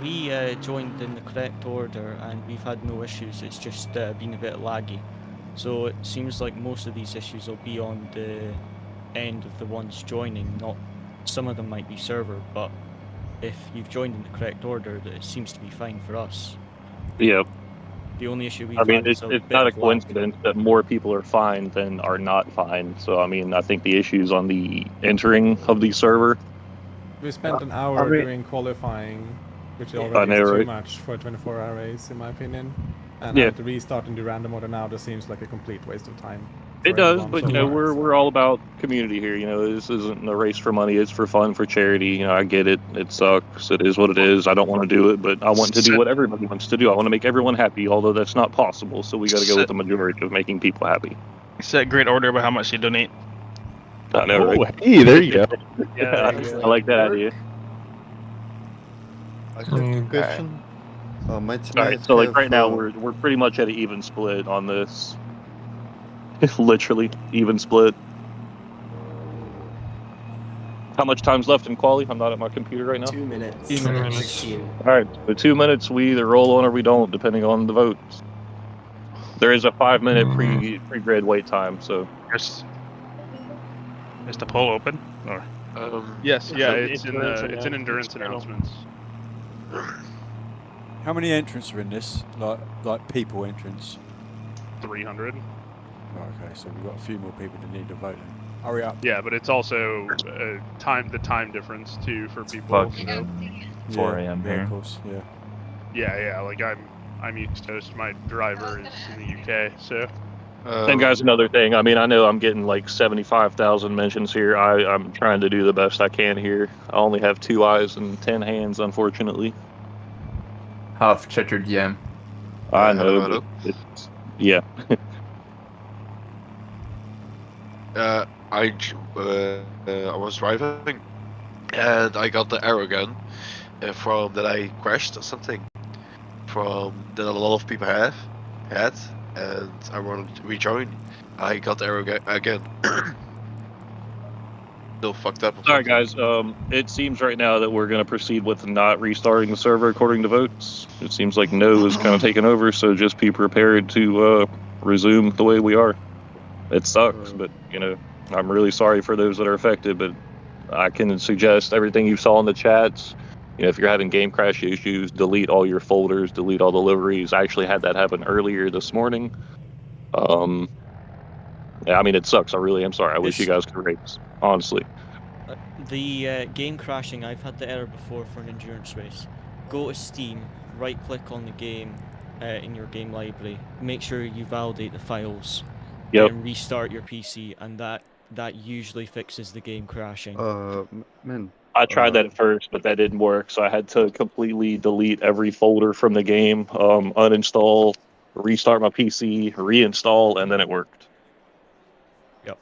We joined in the correct order and we've had no issues. It's just been a bit laggy. So it seems like most of these issues will be on the end of the ones joining. Not some of them might be server, but if you've joined in the correct order, it seems to be fine for us. Yeah. The only issue we've I mean, had is it's not a coincidence that more people are fine than are not fine. So, I mean, I think the issue's on the entering of the server. We spent an hour doing qualifying, which already is too much for a 24-hour race, in my opinion. And to restart and do random order now just seems like a complete waste of time. It does, but you know, we're all about community here. You know, this isn't a race for money; it's for fun, for charity. You know, I get it. It sucks. It is what it is. I don't want to do it, but I want to do what everybody wants to do. I want to make everyone happy, although that's not possible. So we got to go with the majority of making people happy. Set grid order by how much you donate. I know, right? Hey, there you go. Yeah, I like that idea. I have a question. My teammate Alright, so like have, right now we're pretty much at an even split on this. Literally even split. How much time's left in quali? I'm not at my computer right now. 2 minutes. 2 minutes. 16. Alright, so 2 minutes we either roll on or we don't, depending on the votes. There is a 5-minute pre-grid wait time, so. Is the poll open? Or Yes, yeah, it's in endurance announcements. How many entrants are in this? Like people entrants? 300. Oh, okay, so we've got a few more people that need to vote in. Hurry up. Yeah, but it's also the time difference too for people. So. 4 a.m. here. Of course, yeah. Yeah, like I'm East Coast. My driver is in the UK, so. And guys, another thing. I mean, I know I'm getting like 75,000 mentions here. I'm trying to do the best I can here. I only have 2 eyes and 10 hands, unfortunately. Half check your DM. I know. But it's, yeah. I was driving and I got the error again from that I crashed or something from that a lot of people had, and I wanted to rejoin. I got the error again. Still fucked up. All right, guys. It seems right now that we're going to proceed with not restarting the server according to votes. It seems like no is kind of taken over, so just be prepared to resume the way we are. It sucks, but I'm really sorry for those that are affected. But I can suggest everything you saw in the chats. If you're having game crash issues, delete all your folders, delete all the liveries. I actually had that happen earlier this morning. Yeah, I mean, it sucks. I really am sorry. I wish you guys could race, honestly. The game crashing, I've had the error before for an endurance race. Go to Steam, right click on the game in your game library, make sure you validate the files, then restart your PC, and that usually fixes the game crashing. Man. I tried that at first, but that didn't work, so I had to completely delete every folder from the game, uninstall, restart my PC, reinstall, and then it worked. Yep.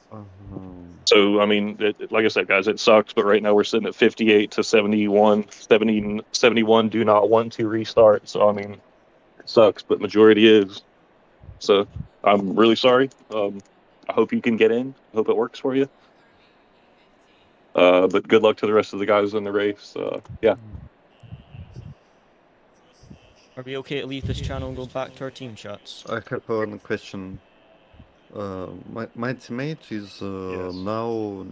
So, I mean, like I said, guys, it sucks, but right now we're sitting at 58 to 71. 71 do not want to restart, so, I mean, it sucks, but majority is. So, I'm really sorry. I hope you can get in. I hope it works for you. But good luck to the rest of the guys in the race. Yeah. Are we okay to leave this channel and go back to our team chats? I have one question. My teammate is now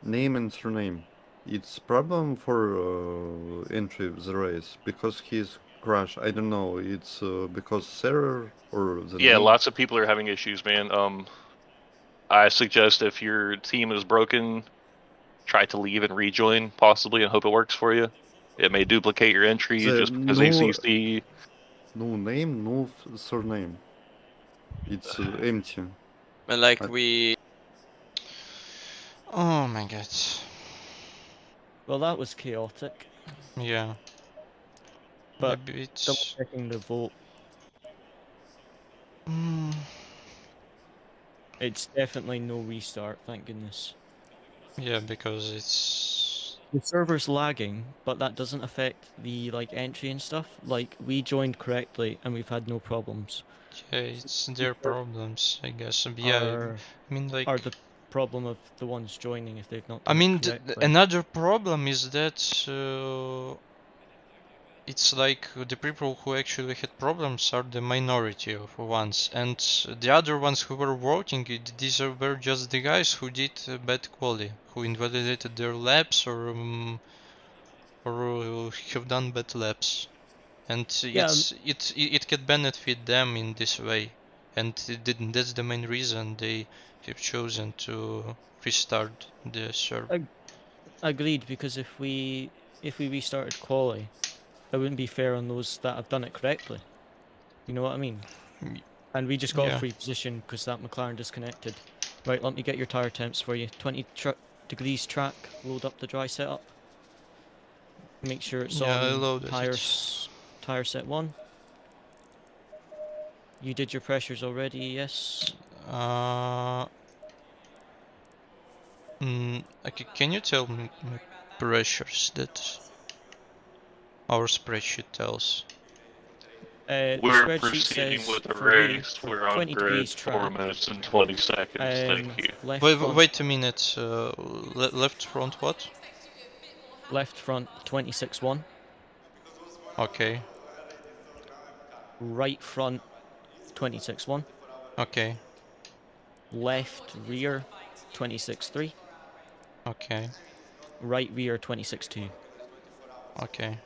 name and surname. It's problem for entry the race because he's crashed. I don't know. It's because server or the Yeah, name? lots of people are having issues, man. I suggest if your team is broken, try to leave and rejoin, possibly, and hope it works for you. It may duplicate your entry just because ACC. No name, no surname. It's empty. And like we. Oh my god. Well, that was chaotic. Yeah. But Maybe it's double checking the vote. It's definitely no restart, thank goodness. Yeah, because it's the server's lagging, but that doesn't affect the entry and stuff. Like we joined correctly and we've had no problems. Yeah, it's their problems, I guess. Yeah, I mean like are the problem of the ones joining if they've not I done mean it correctly. another problem is that it's like the people who actually had problems are the minority of ones, and the other ones who were voting, these were just the guys who did bad quality, who invalidated their laps or have done bad laps, and it can benefit them in this way, and that's the main reason they have chosen to restart the server. Agreed, because if we restarted quali, it wouldn't be fair on those that have done it correctly. You know what I mean? And we just got a free position because that McLaren disconnected. Right, let me get your tire temps for you. 20 degrees track, load up the dry setup. Make sure it's on tire set 1. You did your pressures already, yes? Can you tell me pressures that our spreadsheet tells? We're proceeding with the race. We're on grid 4 minutes and 20 seconds. Thank you. Wait a minute. Left front what? Left front 26.1. Okay. Right front 26.1. Okay. Left rear 26.3. Okay. Right rear 26.2. Okay.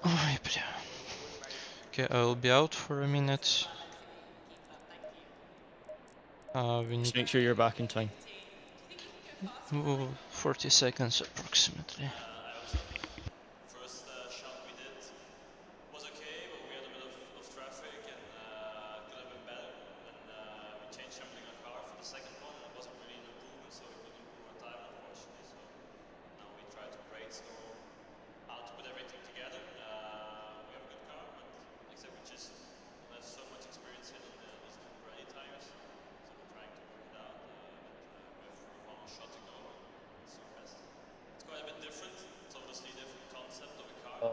Ой, бля. Okay, I'll be out for a minute. We need Just make sure you're back in time. 40 seconds approximately. So much experience.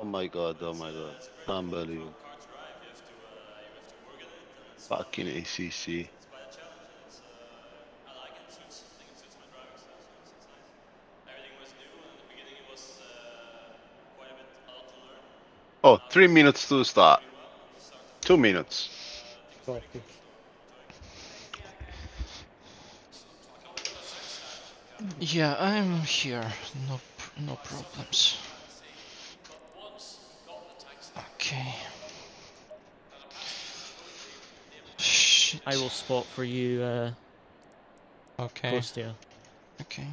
Oh my god, unbelievable. Fucking ACC. Oh, 3 minutes to start. 2 minutes. Yeah, I'm here. No problems. Okay. Shit. I will spot for you, Okay. Kostia. Okay.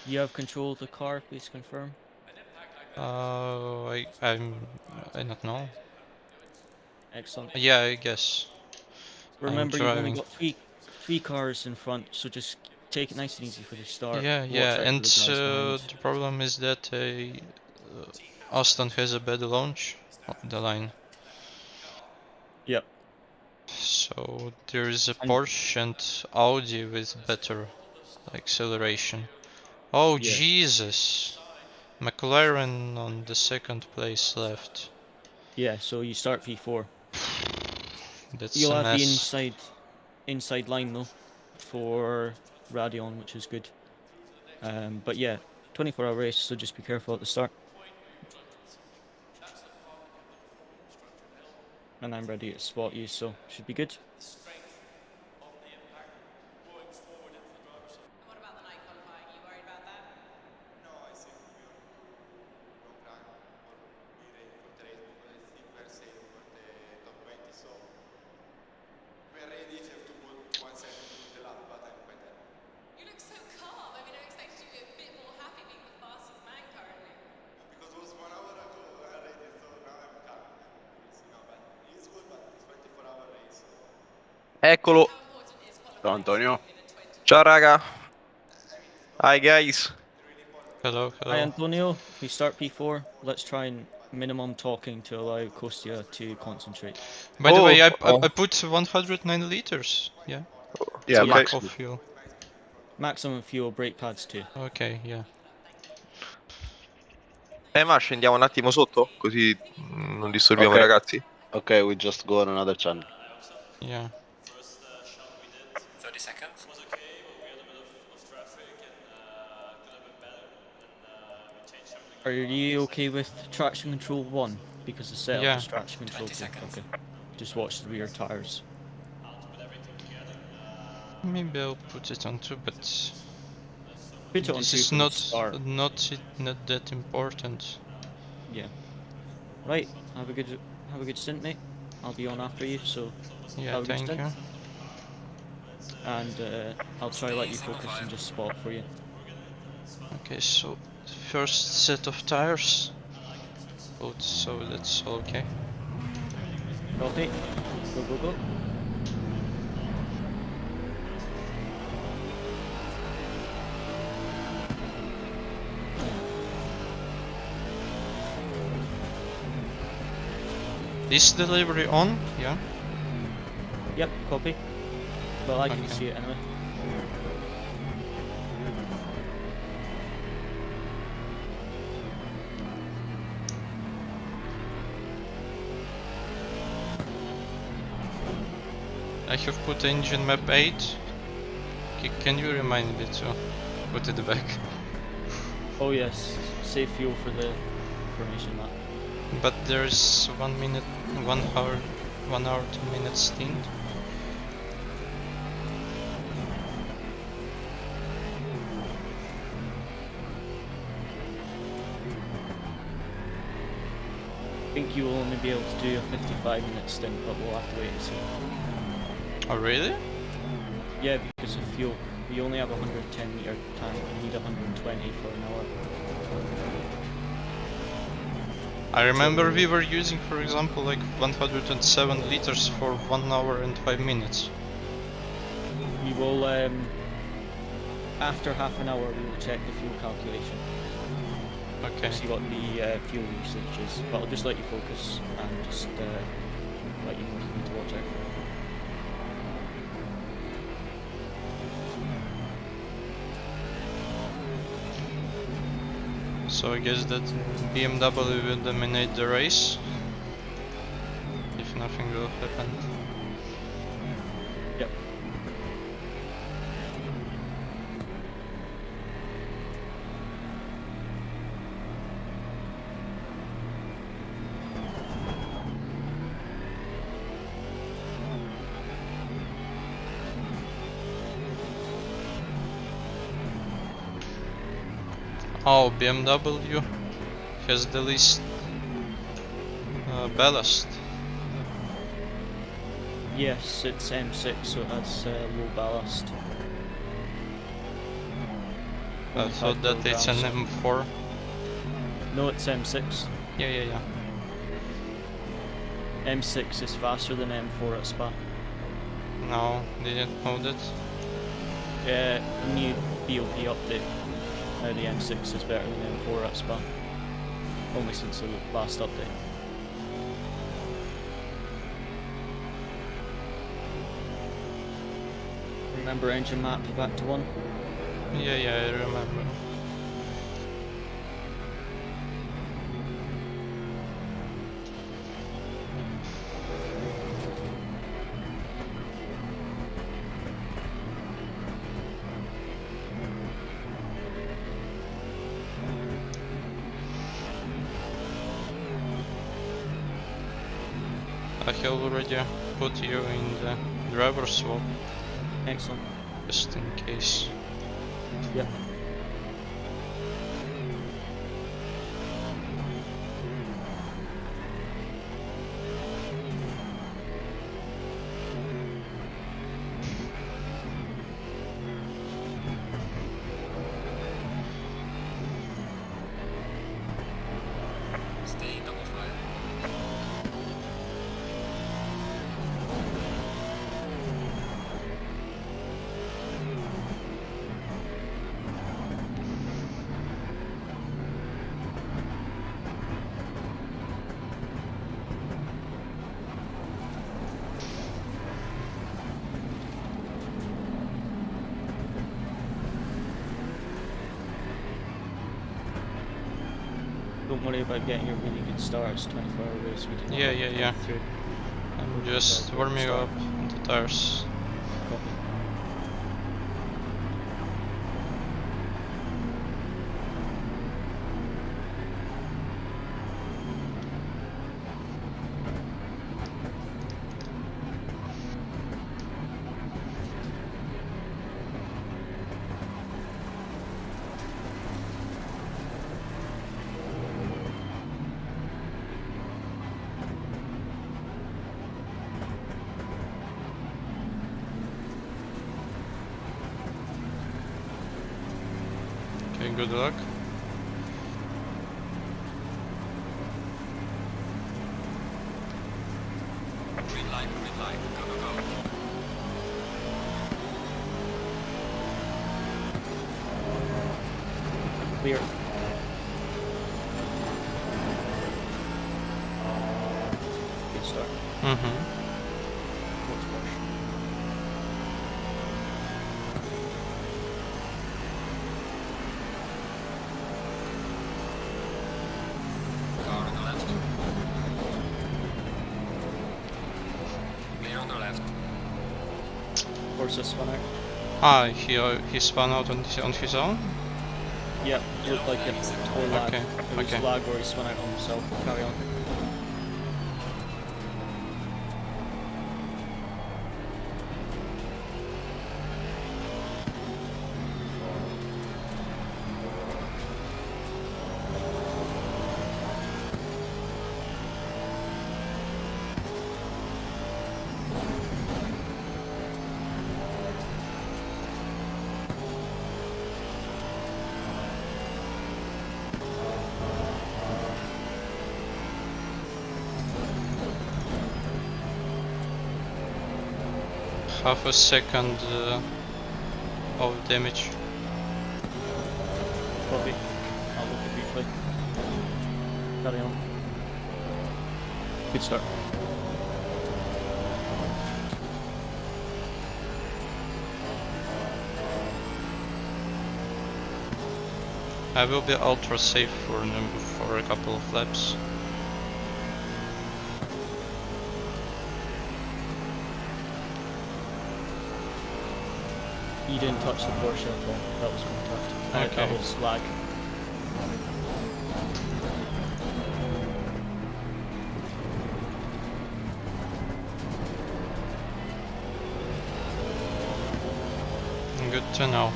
You have control of the car, please confirm. I don't know. Excellent. Yeah, I guess. Remember, I'm you've only driving. got three cars in front, so just take it nice and easy for the start. Yeah, Watch yeah, out for and the guys behind. the problem is that Austin has a bad launch of the line. Yep. So there is a Porsche and Audi with better acceleration. Oh Yeah. Jesus! McLaren on the second place left. Yeah, so you start P4. That's You'll a have the mess. inside line though for Radeon, which is good. But yeah, 24-hour race, so just be careful at the start. And I'm ready to spot you, so should be good. Eccolo. Ciao Antonio. Ciao raga. Hi guys. Hello, Hi Antonio, we start P4. Let's try and minimum talking to allow Kostia to concentrate. By the way, I put 109 liters. Yeah. Yeah, It's max of fuel. Maximum fuel, brake pads too. Okay, yeah. Ma scendiamo un attimo sotto, così non disturbiamo i ragazzi. Okay, we just go on another channel. Yeah. 30 seconds. Are you okay with traction control 1? Because the setup Yeah. is traction control 2. Okay. Just watch the rear tires. Maybe I'll put it on 2, but Put it on this 2 is for the start. not that important. Yeah. Right. Have a good stint, mate. I'll be on after you. So. Yeah, have a good thank stint. you. And I'll try to let you focus and just spot for you. Okay, so first set of tires. Both, so that's all okay. Copy. Go, go, go. Is delivery on? Yeah. Yep, copy. Well, I can Okay. see it anyway. I have put engine map 8. Can you remind me to put it back? Oh yes, save fuel for the information map. But there's 1 minute, 1 hour, 1 hour 2 minutes stint. I think you will only be able to do a 55-minute stint, but we'll have to wait and see. Oh really? Yeah, because of fuel. We only have a 110 meter tank, we need 120 for an hour. I remember we were using, for example, like 107 liters for 1 hour and 5 minutes. We will, after half an hour, we will check the fuel calculation. Okay. See what the fuel usage is, but I'll just let you focus and just let you know what you need to watch out for. So I guess that BMW will dominate the race if nothing will happen. Yep. Oh, BMW has the least ballast. Yes, it's M6, so it has low ballast. I thought that it's an M4. No, it's M6. Yeah. M6 is faster than M4 at Spa. No, didn't know that. New BOP update. Now the M6 is better than M4 at Spa. Only since the last update. Remember engine map back to 1? Yeah, I remember. I have already put you in the driver swap. Excellent. Just in case. Yeah. Stay double fire. Don't worry about getting a really good start. It's 24-hour race. We can Yeah. I'm just warming up the tires. Copy. Okay, good luck. Green light, go, go, go. Clear. Good start. What's push? Car on the left. Clear on the left. Horse has spun out. Ah, he spun out on his own? Yep, it looked like it. Or lag. Okay, It was okay. lag or he spun out on himself. Carry on. Half a second of damage. Copy. I'll look at replay. Carry on. Good start. I will be ultra safe for a couple of laps. You didn't touch the Porsche at all. That was contact. Okay. That was lag. Good to know.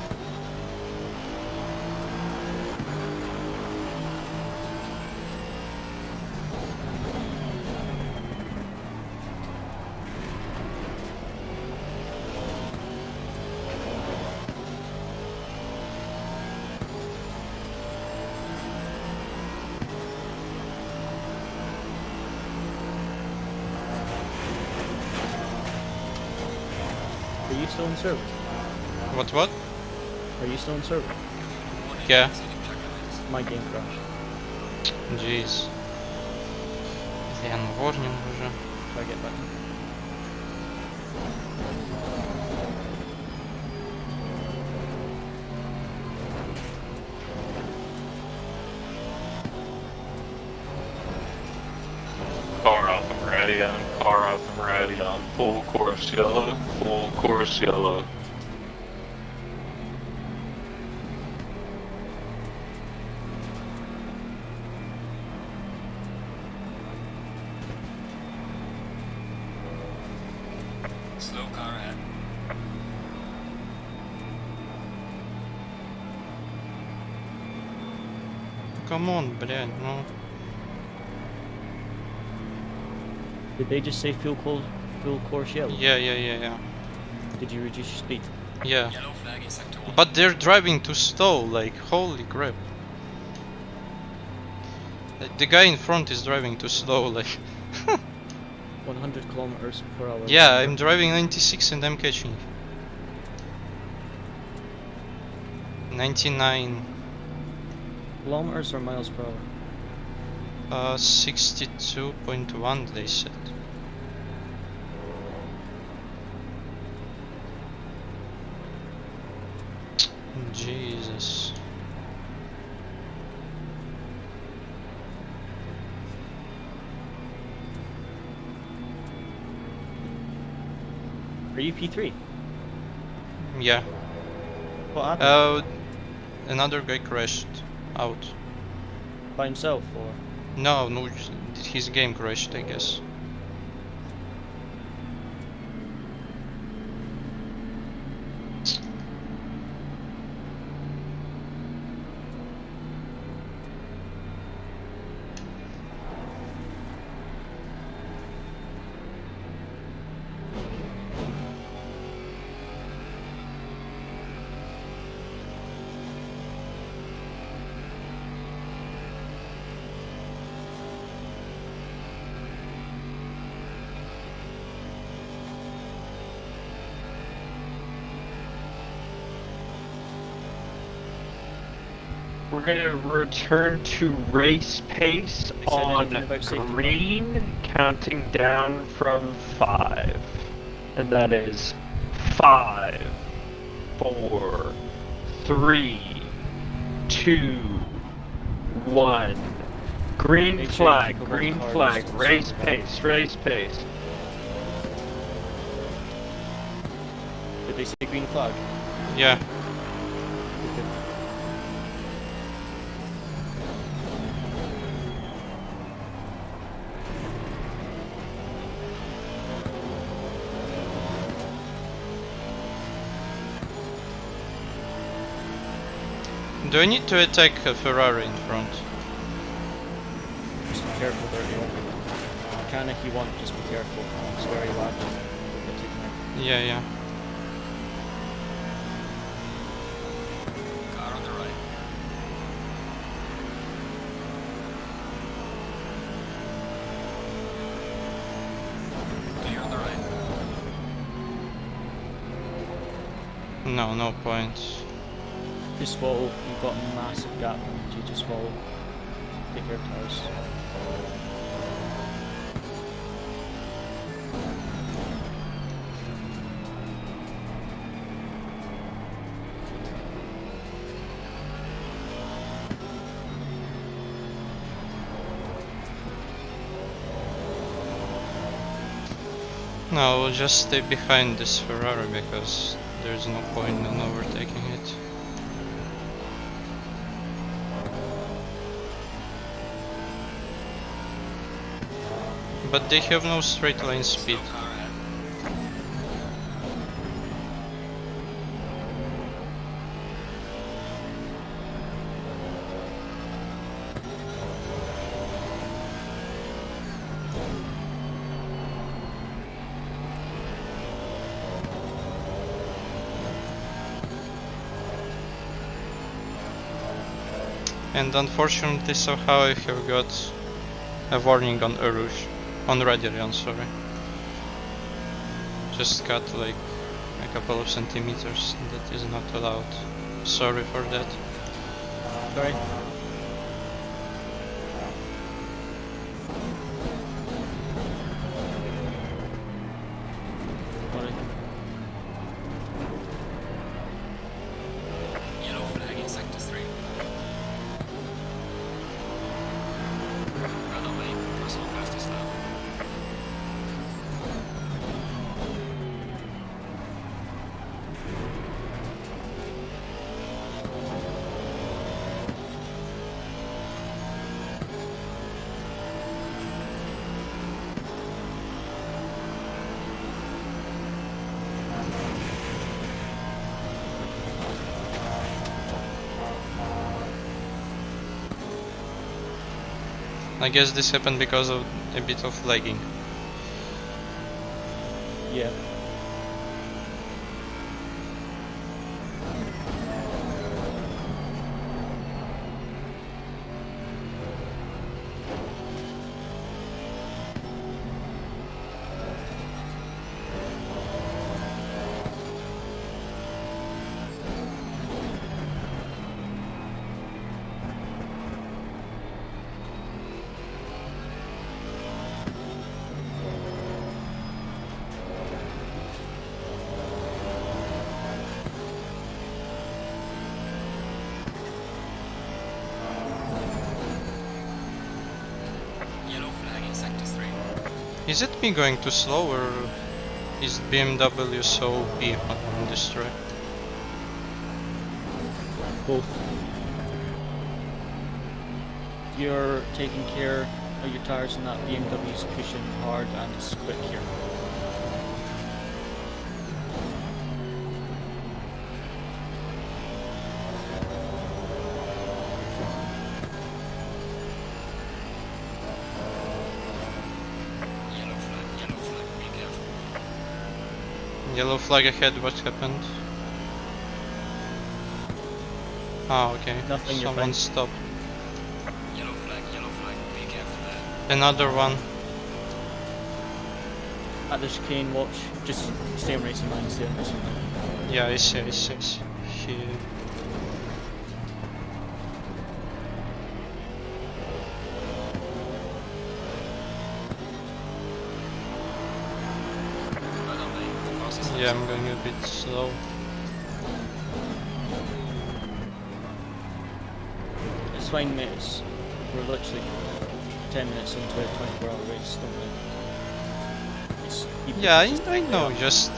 Are you still in server? What? Are you still in server? Yeah. My game crashed. Jeez. Блин, warning уже. Try to get back. Car up and ready on, car up and ready on, full course yellow, full course yellow. Slow car ahead. Come on, блядь, ну. Did they just say full course yellow? Yeah. Did you reduce your speed? Yeah. Yellow flag in sector 1. But they're driving too slow, like, holy crap. The guy in front is driving too slow, like. 100 kilometers per hour. Yeah, I'm driving 96 and I'm catching. 99. Kilometers or miles per hour? 62.1 they said. Jesus. Are you P3? Yeah. What happened? Another guy crashed out. By himself or? No, his game crashed, I guess. We're gonna return to race pace on green, counting down from 5. And that is 5, 4, 3, 2, 1. Green flag, race pace, race pace. Did they say green flag? Yeah. Do I need to attack a Ferrari in front? Just be careful there, you can if you want, just be careful. It's very loud. Yeah. Car on the right. Clear on the right. No point. Just follow, you've got a massive gap, you just follow. Take your tires. No, we'll just stay behind this Ferrari because there's no point in overtaking it. But they have no straight line speed. And unfortunately somehow I have got a warning on Erush, on Radirion, sorry. Just got like a couple of centimeters, that is not allowed. Sorry for that. Sorry. Yellow flag in sector 3. Run away, personal fastest lap. I guess this happened because of a bit of lagging. Yeah. Is it me going too slow or is BMW so OP on this track? Both. You're taking care of your tires and that BMW's pushing hard and it's quick here. Yellow flag ahead, what happened? Ah, okay. Nothing, Someone stopped. Yellow flag, be careful there. Another one. At the chicane, watch. Just stay on racing line, stay on racing line. Yeah, I see. He... Yeah, I'm going a bit slow. It's fine, mate. We're literally 10 minutes into a 24-hour race, don't we? Yeah, I know. I'm just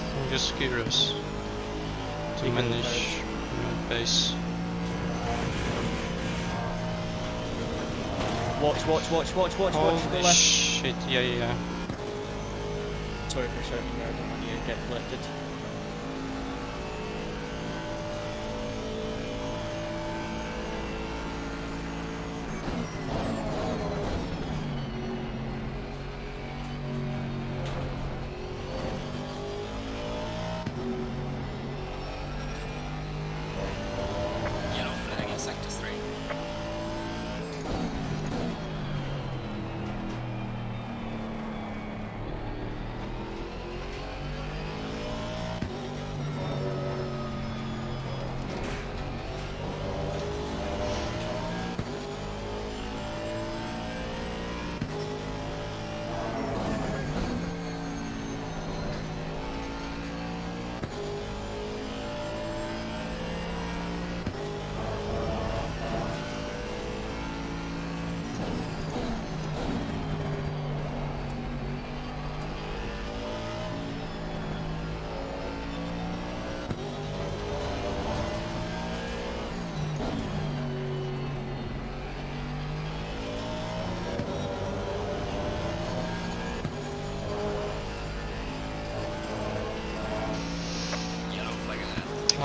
curious to manage my pace. Watch. Holy shit! Yeah. Sorry for shouting there. I don't want you to get collected. Yellow flag in sector 3.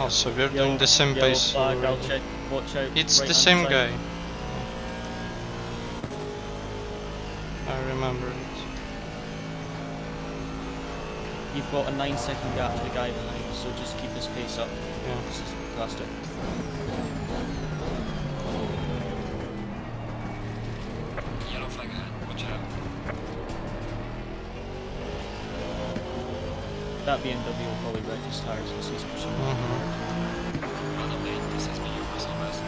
Oh, so we're doing the same Yellow pace. flag, I'll already. check. Watch out. It's the right-hand same side. guy. I remember it. You've got a 9-second gap to the guy behind, so just keep this pace up. Yeah. This is plastic. Yellow flag ahead. Watch out. That BMW will probably wreck his tires as he's pushing forward. Other lane, this has been your Russell West.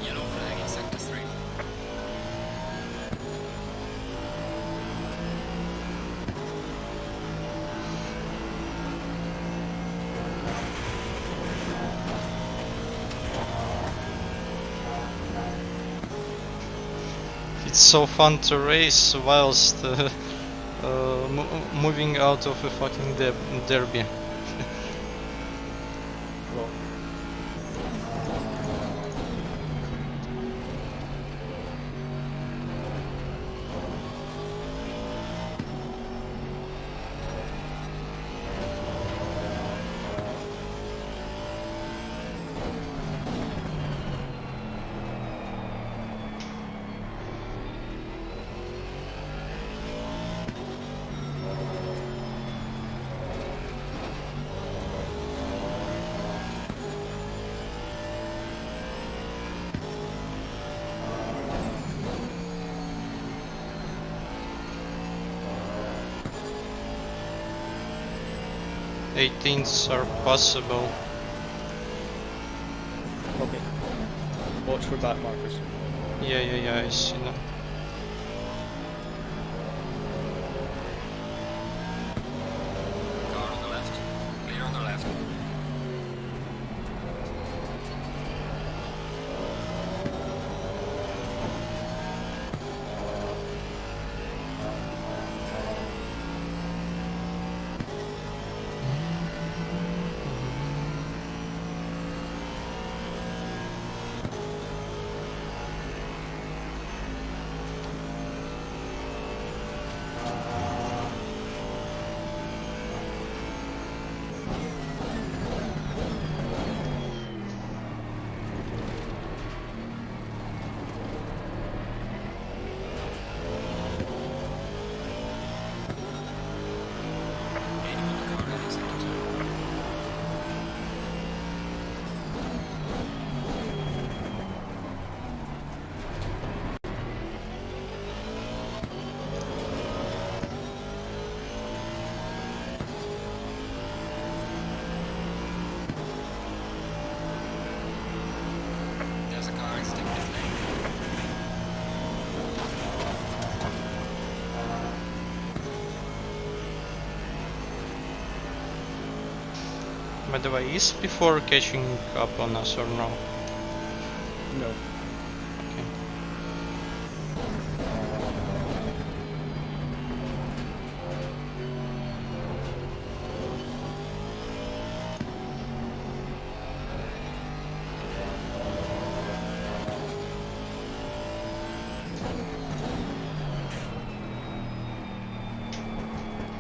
Yellow flag in sector 3. It's so fun to race whilst moving out of a fucking derby. Eighteens are possible. Okay. Watch for back markers. Yeah, I see that. Car on the left. Clear on the left. There's a car in sector 3. By the way, is before catching up on us or no? No. Okay.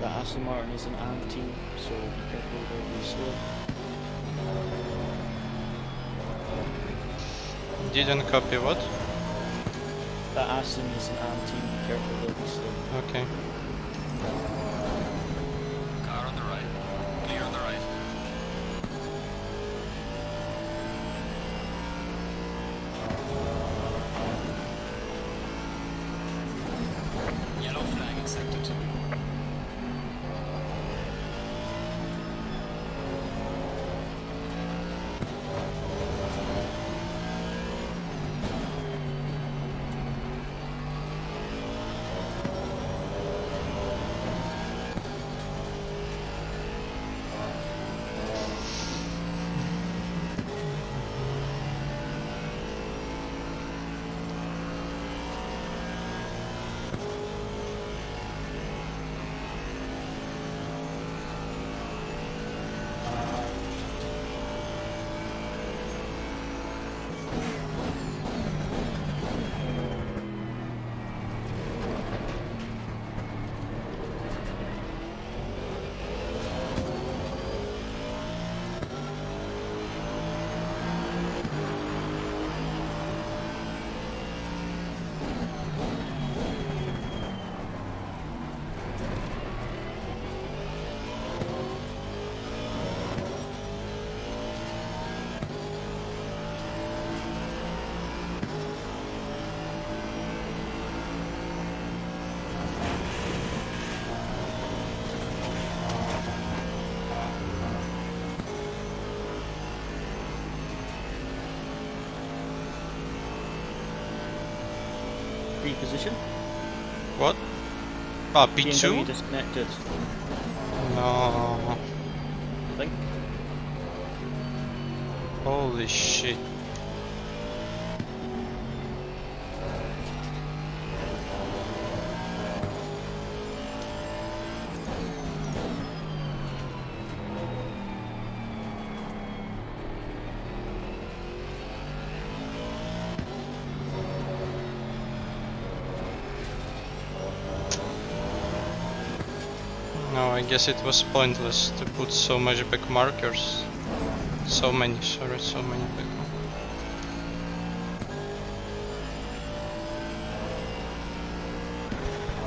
The Aston Martin is an anti, so be careful, they'll be slow. Didn't copy what? The Aston is an anti, be careful, they'll be slow. Okay. Car on the right. Clear on the right. Yellow flag in sector 2. P3 position. What? BMW P2? disconnected. No. I think. Holy shit. No, I guess it was pointless to put so much big markers. So many big.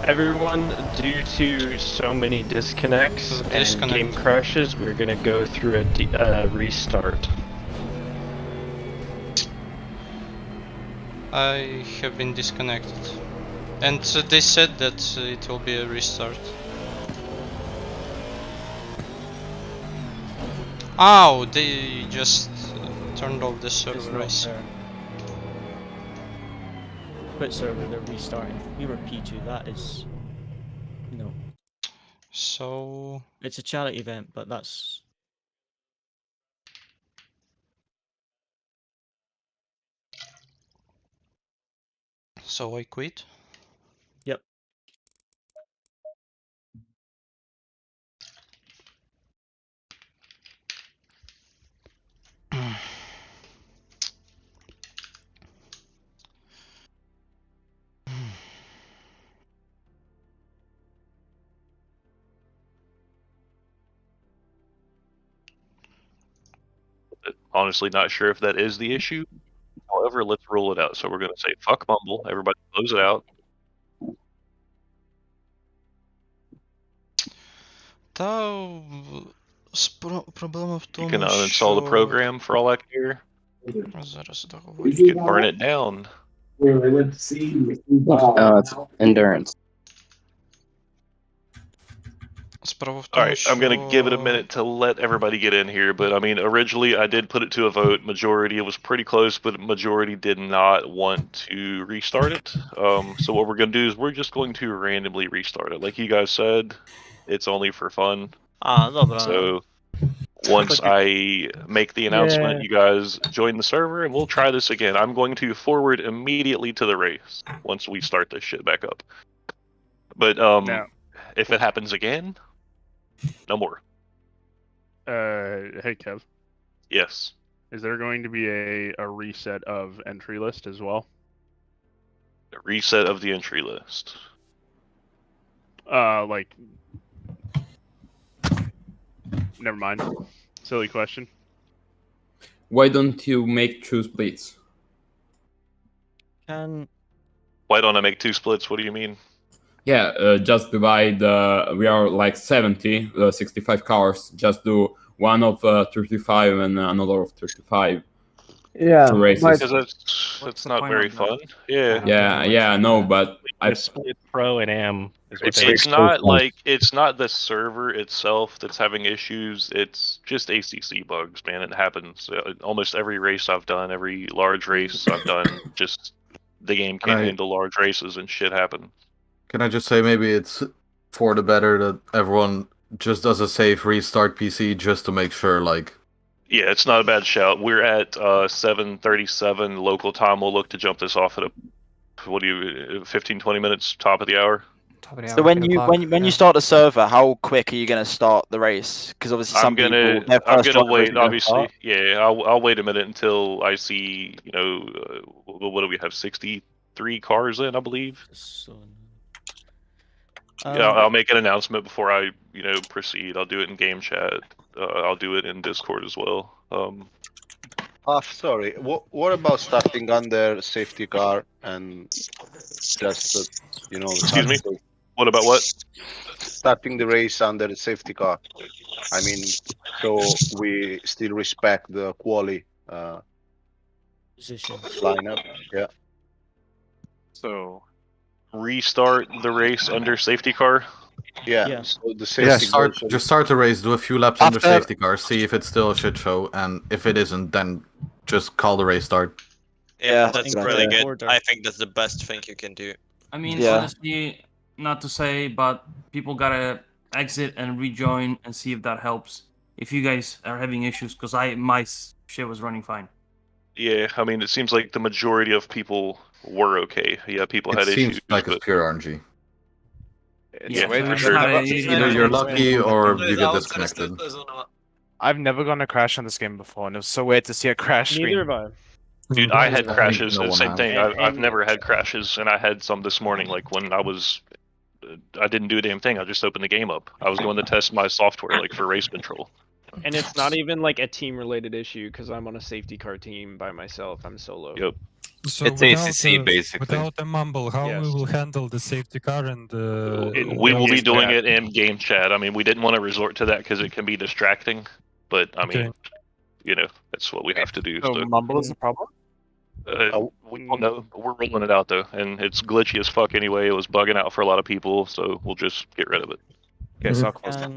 Everyone, due to so many disconnects and game crashes, we're gonna go through a restart. I have been disconnected. And they said that it will be a restart. Oh, they just turned off the server. I see. Quit server, they're restarting. We were P2, that is, you know. So it's a charity event, but that's. So I quit. Yep. Honestly, not sure if that is the issue. However, let's rule it out. So we're going to say fuck Mumble. Everybody close it out. Проблема в тому, You can uninstall the program for all I care. Зараз You can burn it down. It's endurance. Alright, I'm gonna give it a minute to let everybody get in here, but I mean, originally I did put it to a vote. Majority, it was pretty close, but majority did not want to restart it. So what we're gonna do is we're just going to randomly restart it. Like you guys said, it's only for fun. So once I make the announcement, you guys join the server and we'll try this again. I'm going to forward immediately to the race once we start this shit back up. But if it happens again, no more. Hey Kev. Yes. Is there going to be a reset of entry list as well? A reset of the entry list. Like, never mind. Silly question. Why don't you make 2 splits? Why don't I make 2 splits? What do you mean? Yeah, just divide, we are like 70, 65 cars, just do one of 35 and another of 35. Yeah, two races. Because that's not very fun. Yeah. Yeah, no, but I split pro and am. It's not like it's not the server itself that's having issues. It's just ACC bugs, man. It happens almost every race I've done, every large race I've done. Just the game can't handle large races and shit happens. Can I just say maybe it's for the better that everyone just does a safe restart PC just to make sure, like. Yeah, it's not a bad shout. We're at 7:37 local time. We'll look to jump this off at 15-20 minutes, top of the hour. So when you start the server, how quick are you going to start the race? Because obviously I'm gonna wait. Obviously, yeah. I'll wait a minute until I see. What do we have? 63 cars in, I believe. Yeah, I'll make an announcement before I proceed. I'll do it in game chat. I'll do it in Discord as well. Sorry. What about starting under safety car and just Excuse me. What about what? Starting the race under the safety car. I mean, so we still respect the quali lineup. Yeah. So restart the race under safety car. Yeah. So the safety just start the race, do a few laps under safety car, see if it's still a shit show, and if it isn't, then just call the race start. Yeah, that's really good. I think that's the best thing you can do. I mean, Yeah. honestly, not to say, but people gotta exit and rejoin and see if that helps. If you guys are having issues, because my shit was running fine. Yeah, I mean, it seems like the majority of people were okay. Yeah, people It had seems issues. like but it's pure RNG. Yeah, way so for it's sure. not a- Either you're lucky or you get disconnected. I've never gone to crash on this game before, and it was so weird to see a crash screen. Neither have I. Dude, I had I think crashes. no one Same has. thing. I've never had crashes, and I had some this morning. Like when I didn't do a damn thing. I just opened the game up. I was going to test my software, like for race control. And it's not even like a team-related issue because I'm on a safety car team by myself. I'm solo. Yep. So It's without, ACC basically. Without a mumble, how we will handle the safety car and We will be doing it in game chat. I mean, we didn't want to resort to that because it can be distracting. But I mean, you know, that's what we have to do. So mumble is the problem? We don't know. We're rolling it out though, and it's glitchy as fuck anyway. It was bugging out for a lot of people, so we'll just get rid of it. Okay, so I'll close that.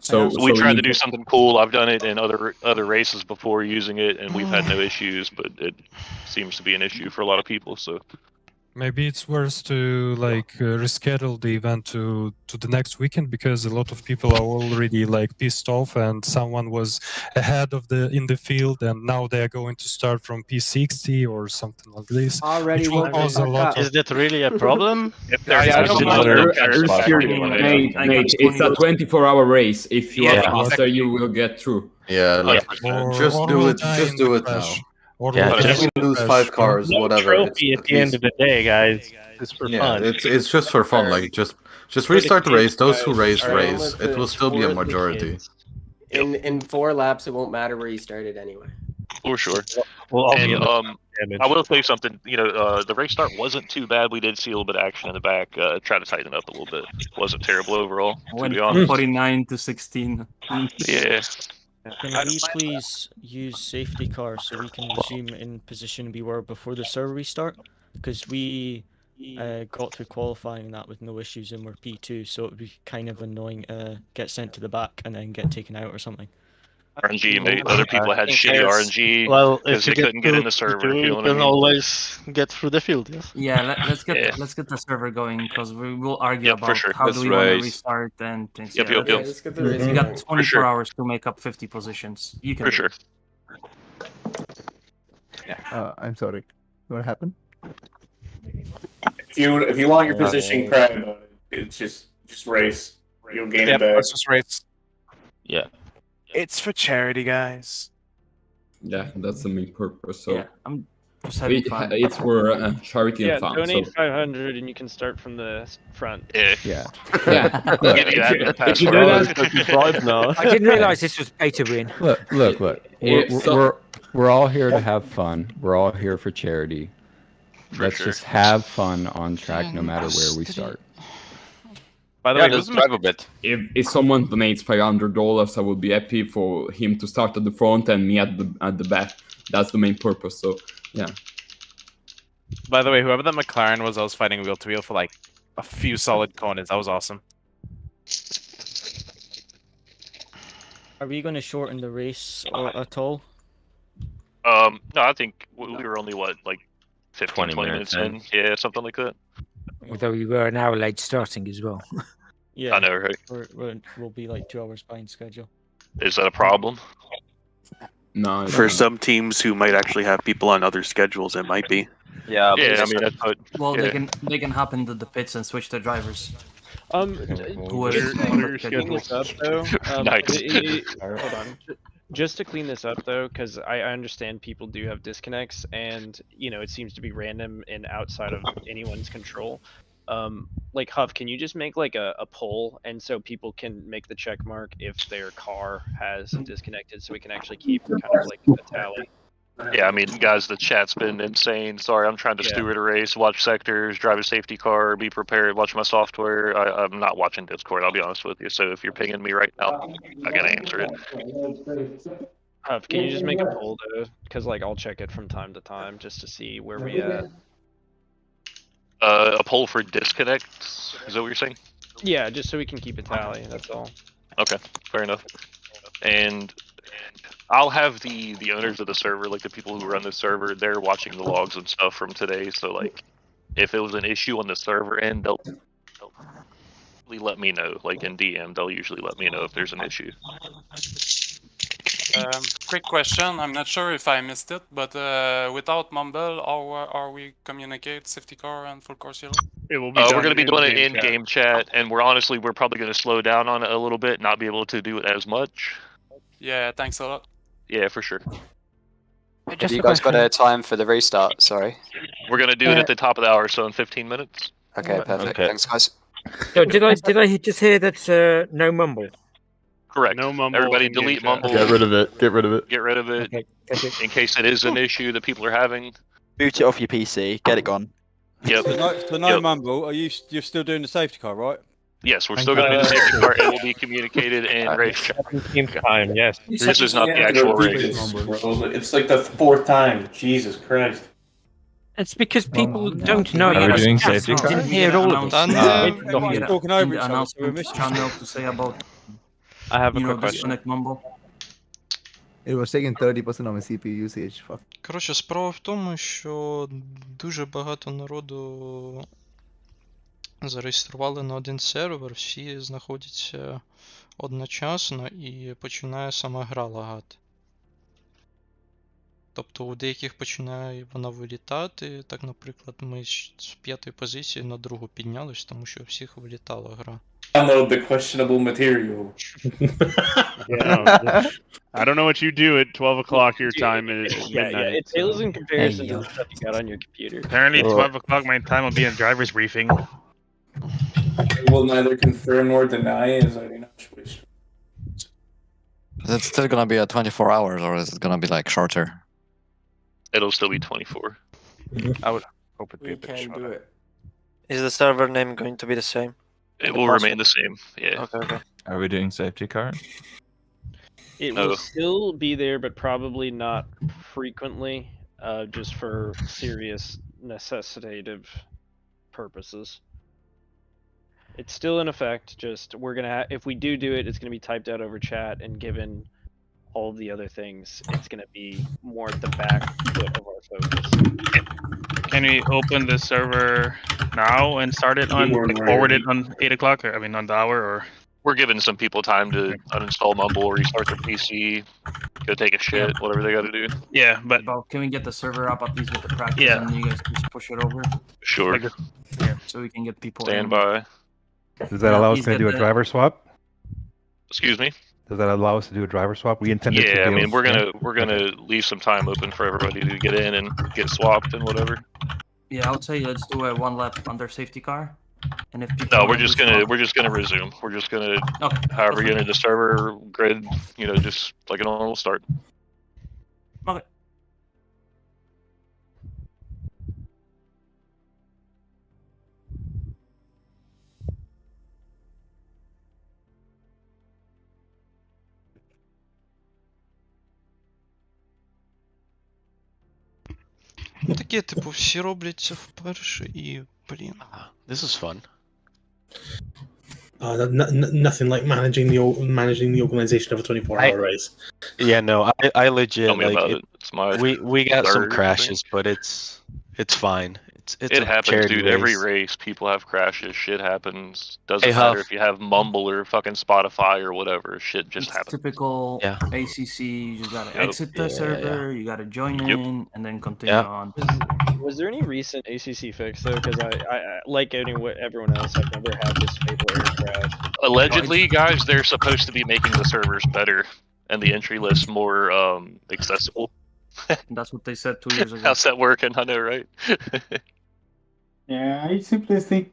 So we tried to do something cool. I've done it in other races before using it, and we've had no issues. But it seems to be an issue for a lot of people. So maybe it's worth to like reschedule the event to the next weekend because a lot of people are already like pissed off and someone was ahead of in the field and now they are going to start from P60 or something like this. Already will cause a lot. Is that really a problem? Mate, it's a 24-hour race. If you are faster, you will get through. Yeah, like, just do it. Just do it now. If we lose 5 cars, whatever. Trophy at the end of the day, guys. It's for fun. It's just for fun. Like just restart the race. Those who race. It will still be a majority. In 4 laps, it won't matter where you started anyway. For sure. Well, And I will say something. You know, the race start wasn't too bad. We did see a little bit of action in the back. Try to tighten it up a little bit. Wasn't terrible overall. To be honest. 49 to 16. Yeah. Can we please use safety cars so we can resume in position we were before the server restart? Because we got through qualifying that with no issues and we're P2, so it would be kind of annoying to get sent to the back and then get taken out or something. RNG, mate. Other people had shitty RNG because they couldn't get in the server. You know what I mean? Always get through the field. Yes. Yeah, let's get the server going because we will argue about sure. how do we want to restart and things. Yep. Let's get the race You got going. 24 hours to make up 50 positions. You can For sure. I'm sorry. What happened? If you want your position credit, it's just race. You'll gain it back. Let's just race. Yeah. It's for charity, guys. Yeah, that's the main purpose. So I'm just having fun. it's for charity and fun. Donate So 500 and you can start from the front. yeah. If you do that, now. I didn't realise this was pay to win. Look. We're all here to have fun. We're all here for charity. Let's just have fun on track no matter where we start. By the way, just drive a bit. If someone donates $500, I would be happy for him to start at the front and me at the back. That's the main purpose. So yeah. By the way, whoever that McLaren was, I was fighting wheel to wheel for like a few solid corners. That was awesome. Are we going to shorten the race at all? No, I think we were only like 15, 20 minutes in. Yeah, something like that. Although we were an hour late starting as well. Yeah, I know, right? We'll be like 2 hours behind schedule. Is that a problem? No. For some teams who might actually have people on other schedules, it might be. Yeah, I mean, that's what, Well, they can hop into the pits and switch their drivers. Clear schedules up though. Nice. Hold on. Just to clean this up though, because I understand people do have disconnects, and you know it seems to be random and outside of anyone's control. Like Huff, can you just make like a poll, and so people can make the check mark if their car has disconnected, so we can actually keep kind of like a tally. Yeah, I mean, guys, the chat's been insane. Sorry, I'm trying to steward a race, watch sectors, drive a safety car, be prepared, watch my software. I'm not watching Discord, I'll be honest with you. So if you're pinging me right now, I gotta answer it. Huff, can you just make a poll though? Because like I'll check it from time to time just to see where we at. A poll for disconnects? Is that what you're saying? Yeah, just so we can keep a tally. That's all. Okay, fair enough. And I'll have the owners of the server, like the people who run the server, they're watching the logs and stuff from today. So like, if it was an issue on the server end, they'll usually let me know. Like in DM, they'll usually let me know if there's an issue. Quick question. I'm not sure if I missed it, but without Mumble, how are we communicate safety car and full course yellow? It will be. We're going to be doing it in game chat, and we're probably going to slow down on it a little bit, not be able to do it as much. Yeah, thanks a lot. Yeah, for sure. Have you guys got a time for the restart? Sorry. We're going to do it at the top of the hour, so in 15 minutes. Okay, perfect. Thanks, guys. So did I just hear that no mumble? Correct. No mumble. Everybody in game delete chat. mumble. Get rid of it. Get rid of it. Get rid of it. Okay, thank you. In case it is an issue that people are having. Boot it off your PC. Get it gone. Yep. So no mumble. You're still doing the safety car, right? Yes, we're still going to do the safety car. It will be communicated in race chat. Time, yes. This is not the actual race. It's like the 4th time. Jesus Christ. It's because people don't know. Are we about doing stats. safety I car? didn't hear all of it. Everyone's talking over each other, so we're Announcement missing. channel to say about I have a you know quick question. disconnect mumble. It was taking 30% of my CPU usage. Fuck. Коротше, справа в тому, що дуже багато народу зареєстрували на один сервер, всі знаходяться одночасно і починає сама гра лагати. Тобто у деяких починає вона вилітати, так, наприклад, ми з 5-ї позиції на 2-гу піднялись, тому що у всіх вилітала гра. Download the questionable material. I don't know what you do at 12 o'clock your time at midnight. Yeah, it pales in comparison to the stuff you got on your computer. Apparently, 12 o'clock my time will be in driver's briefing. It will neither confirm nor deny, as I do not wish. Is it still gonna be at 24 hours, or is it gonna be like shorter? It'll still be 24. I would hope it'd be a bit shorter. Is the server name going to be the same? It will remain the same. Yeah. Okay. Are we doing safety car? It will still be there, but probably not frequently, just for serious necessitative purposes. It's still in effect, just we're gonna if we do it, it's gonna be typed out over chat, and given all of the other things, it's gonna be more at the back foot of our focus. Can we open the server now and start it on, forward it on 8 o'clock, or I mean on the hour, or? We're giving some people time to uninstall Mumble or restart their PC, go take a shit, whatever they got to do. Yeah, but can we get the server up at least with the practice, Yeah. and you guys just push it over? Sure. Yeah, so we can get people Stand in. by. Does that allow us He's to do a got driver swap? Excuse me? Does that allow us to do a driver swap? We intended to. Yeah, I do mean we're gonna leave some time open for everybody to get in and get swapped and whatever. Yeah, I would say let's do a 1 lap under safety car, and if people No, wanna we're do just gonna resume. We're just gonna however you enter the server grid, you know, just like a normal start. Okay. Таке, типу, всі роблять це вперше і, блін. This is fun. Nothing like managing the organization of a 24-hour race. Yeah, no, I legit Tell me like about it. It's my we got some third crashes, but it's fine. It's it a happens, charity dude. race. Every race, people have crashes. Shit happens. Doesn't Hey, matter Huff. if you have Mumble or fucking Spotify or whatever. Shit just happens. Typical Yeah. ACC. You just gotta Yep. exit the server. You gotta join in, and then continue Yeah. on. Was there any recent ACC fix though? Because I like everyone else, I've never had this fatal air crash. Allegedly, guys, they're supposed to be making the servers better and the entry list more accessible. That's what they said 2 years ago. How's that working? I know, right? Yeah, I simply think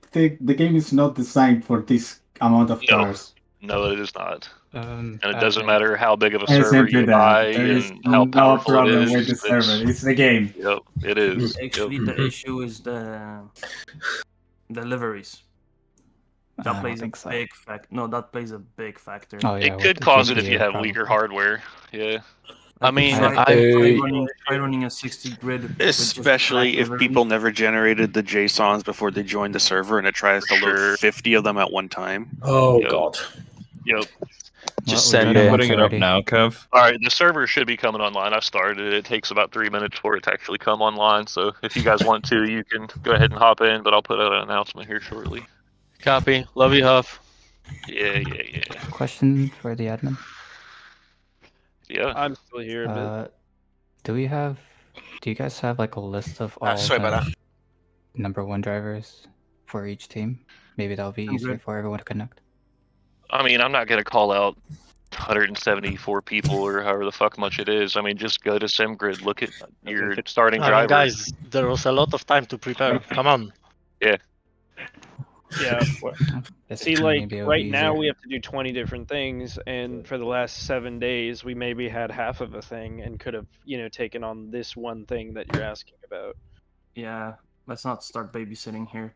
the game is not designed for this amount of cars. No, it is not. And it doesn't matter how big of a It's server simply you that. buy There is and how no powerful problem it is. with the server. It's the game. Yep, it is. Actually, Yep. the issue is the deliveries. That plays a big factor. No, that plays a big factor. It could cause it if you have weaker hardware. Yeah. I mean, try running a 60 grid. Especially if people never generated the JSONs before they joined the server and it tries to load 50 of them at one time. Oh Yep. God. Yep. Just Well, send we've it. done Putting it up already. now, Kev. All right, the server should be coming online. I started it. It takes about 3 minutes for it to actually come online. So if you guys want to, you can go ahead and hop in. But I'll put out an announcement here shortly. Copy. Love you, Huff. Yeah. Question for the admin. Yeah. I'm still here, but Do you guys have like a list of all sorry about the #1 drivers for each team? Maybe that'll be easier for everyone to connect. I mean, I'm not gonna call out 174 people or however the fuck much it is. I mean, just go to SimGrid, look at your starting I mean, driver. guys, there was a lot of time to prepare. Come on. Yeah. yeah. See, like maybe it'll right be now easier. we have to do 20 different things, and for the last 7 days we maybe had half of a thing and could have, taken on this one thing that you're asking about. Yeah, let's not start babysitting here.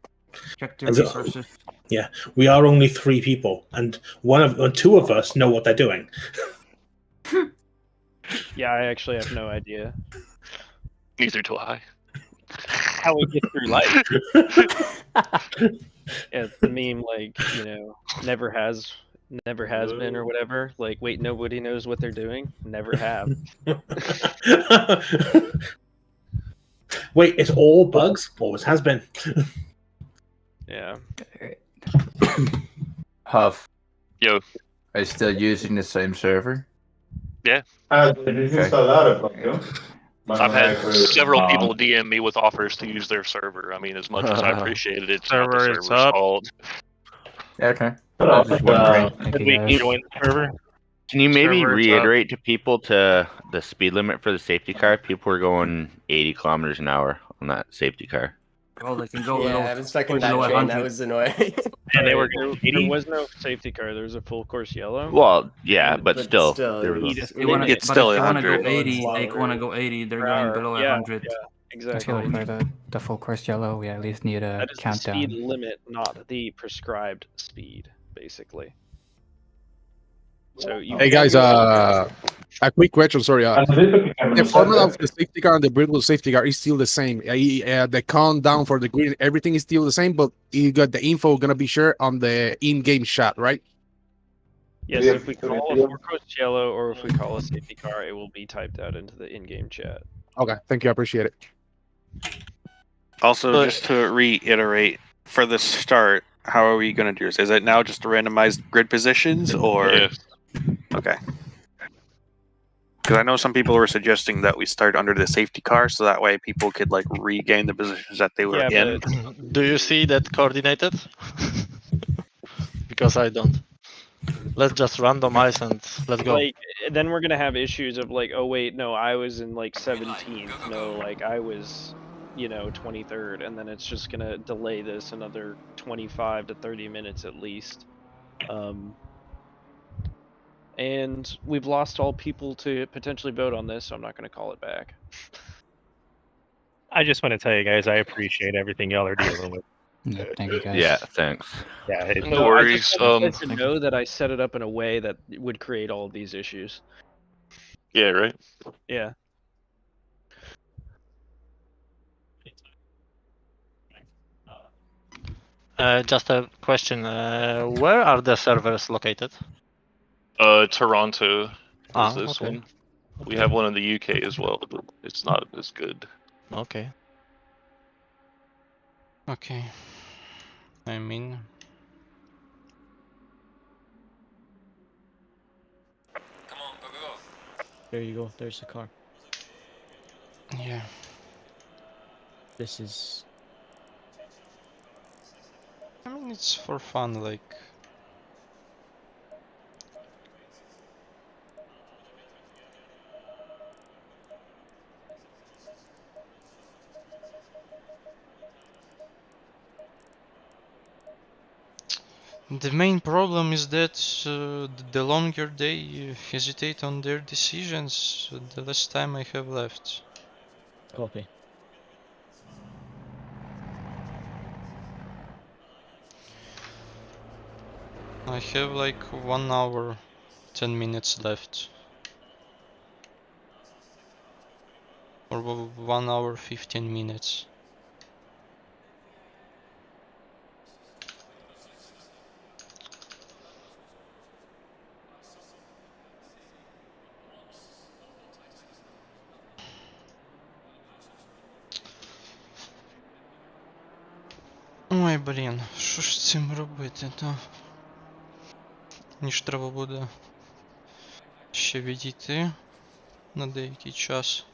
Check the As a- resources. Yeah, we are only 3 people, and two of us know what they're doing. Yeah, I actually have no idea Neither do I. how we get through life. Yeah, it's the meme, like, never has been or whatever. Like, wait, nobody knows what they're doing. Never have. Wait, it's all bugs? Always has been. Yeah. Huff. Yo. Are you still using the same server? Yeah. Okay. I've had several people DM me with offers to use their server. I mean, as much as I appreciate it, it's not the Server is server's up. fault. Yeah, okay. I was just wondering. Thank you, guys. Join the server. Can you maybe Server is reiterate to people to the speed limit for the safety car? People were going 80 kilometers an hour on that safety car. Oh, they can go Yeah, I was stuck in that below train. 100. That was annoying. And they were there was no safety car. There was a full course yellow. Well, yeah, but But still, still, there it was was- a- They wanna, it's but still if they want to go 100. 80, they want to go 80. They're going below Yeah, 100. yeah, Let's exactly. go for the full course yellow. We at least need a That is the countdown. speed limit, not the prescribed speed, basically. So you Hey guys, a quick question. Sorry, the format of the safety car and the British safety car is still the same. The countdown for the green, everything is still the same, but you got the info gonna be shared on the in-game chat, right? Yes, if we call a full course yellow or if we call a safety car, it will be typed out into the in-game chat. Okay, thank you. I appreciate it. Also, just to reiterate, for the start, how are we going to do this? Is it now just randomized grid positions, or? Yes. Okay. Because I know some people were suggesting that we start under the safety car, so that way people could like regain the positions that they were in. Do you see that coordinated? Because I don't. Let's just randomize and let's go. Like, then we're gonna have issues of like, oh wait, no, I was in like 17th. No, like I was, 23rd, and then it's just gonna delay this another 25 to 30 minutes at least. And we've lost all people to potentially vote on this, so I'm not gonna call it back. I just want to tell you guys, I appreciate everything y'all are dealing with. Yeah, thank you guys. Yeah, thanks. Yeah, No worries. I just want you guys to know that I set it up in a way that would create all of these issues. Yeah, right. Yeah. Just a question. Where are the servers located? Toronto is this okay. one. We have one in the UK as well, but it's not as good. Okay. Okay. I'm in. There you go. There's the car. Yeah. This is. I mean, it's for fun, like. The main problem is that the longer they hesitate on their decisions, the less time I have left. Copy. I have like 1 hour, 10 minutes left. Or 1 hour, 15 minutes. Ой, блін, що ж з цим робити, то? Мені ж треба буде ще відійти на деякий час.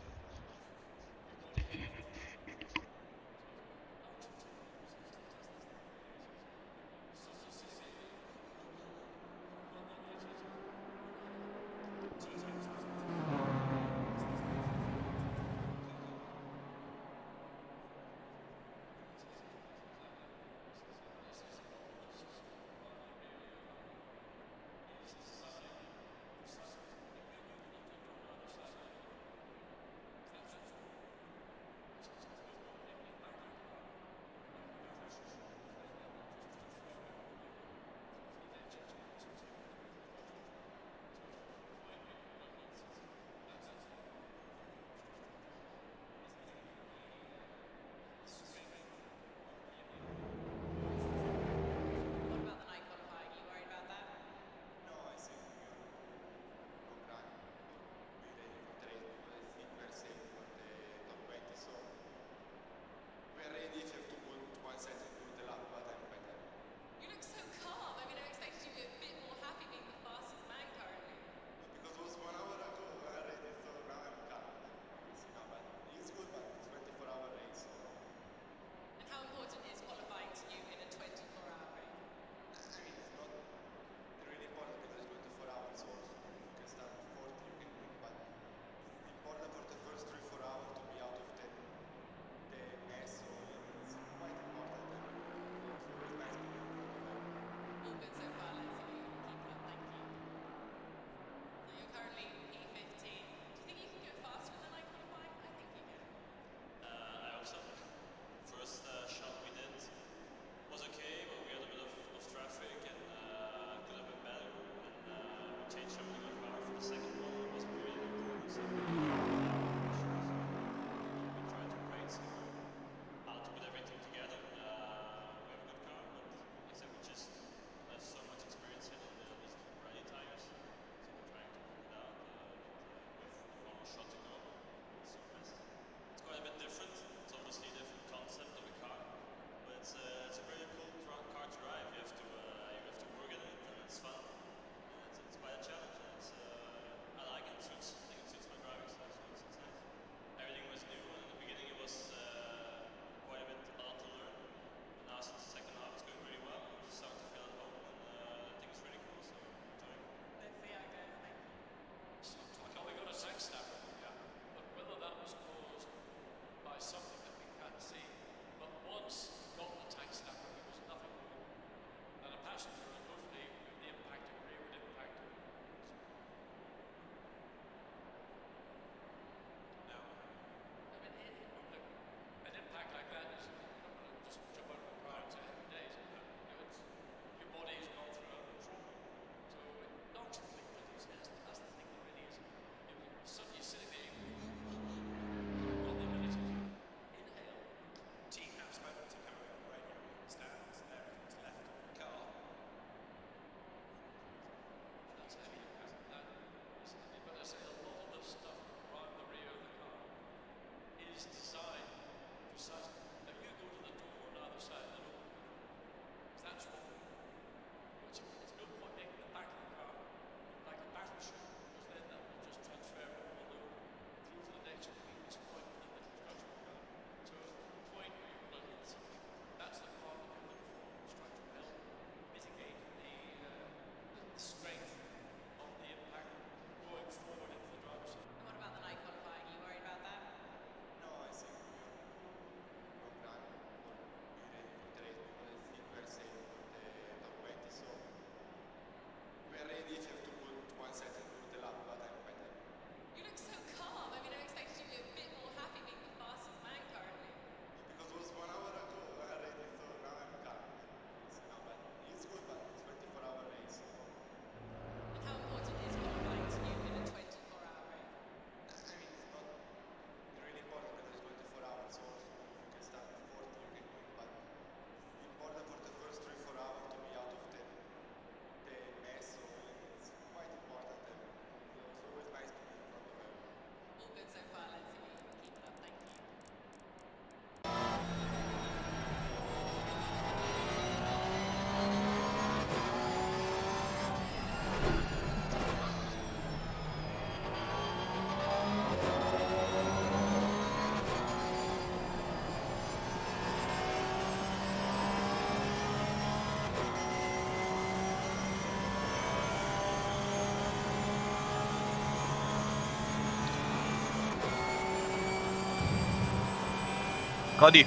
Kodi.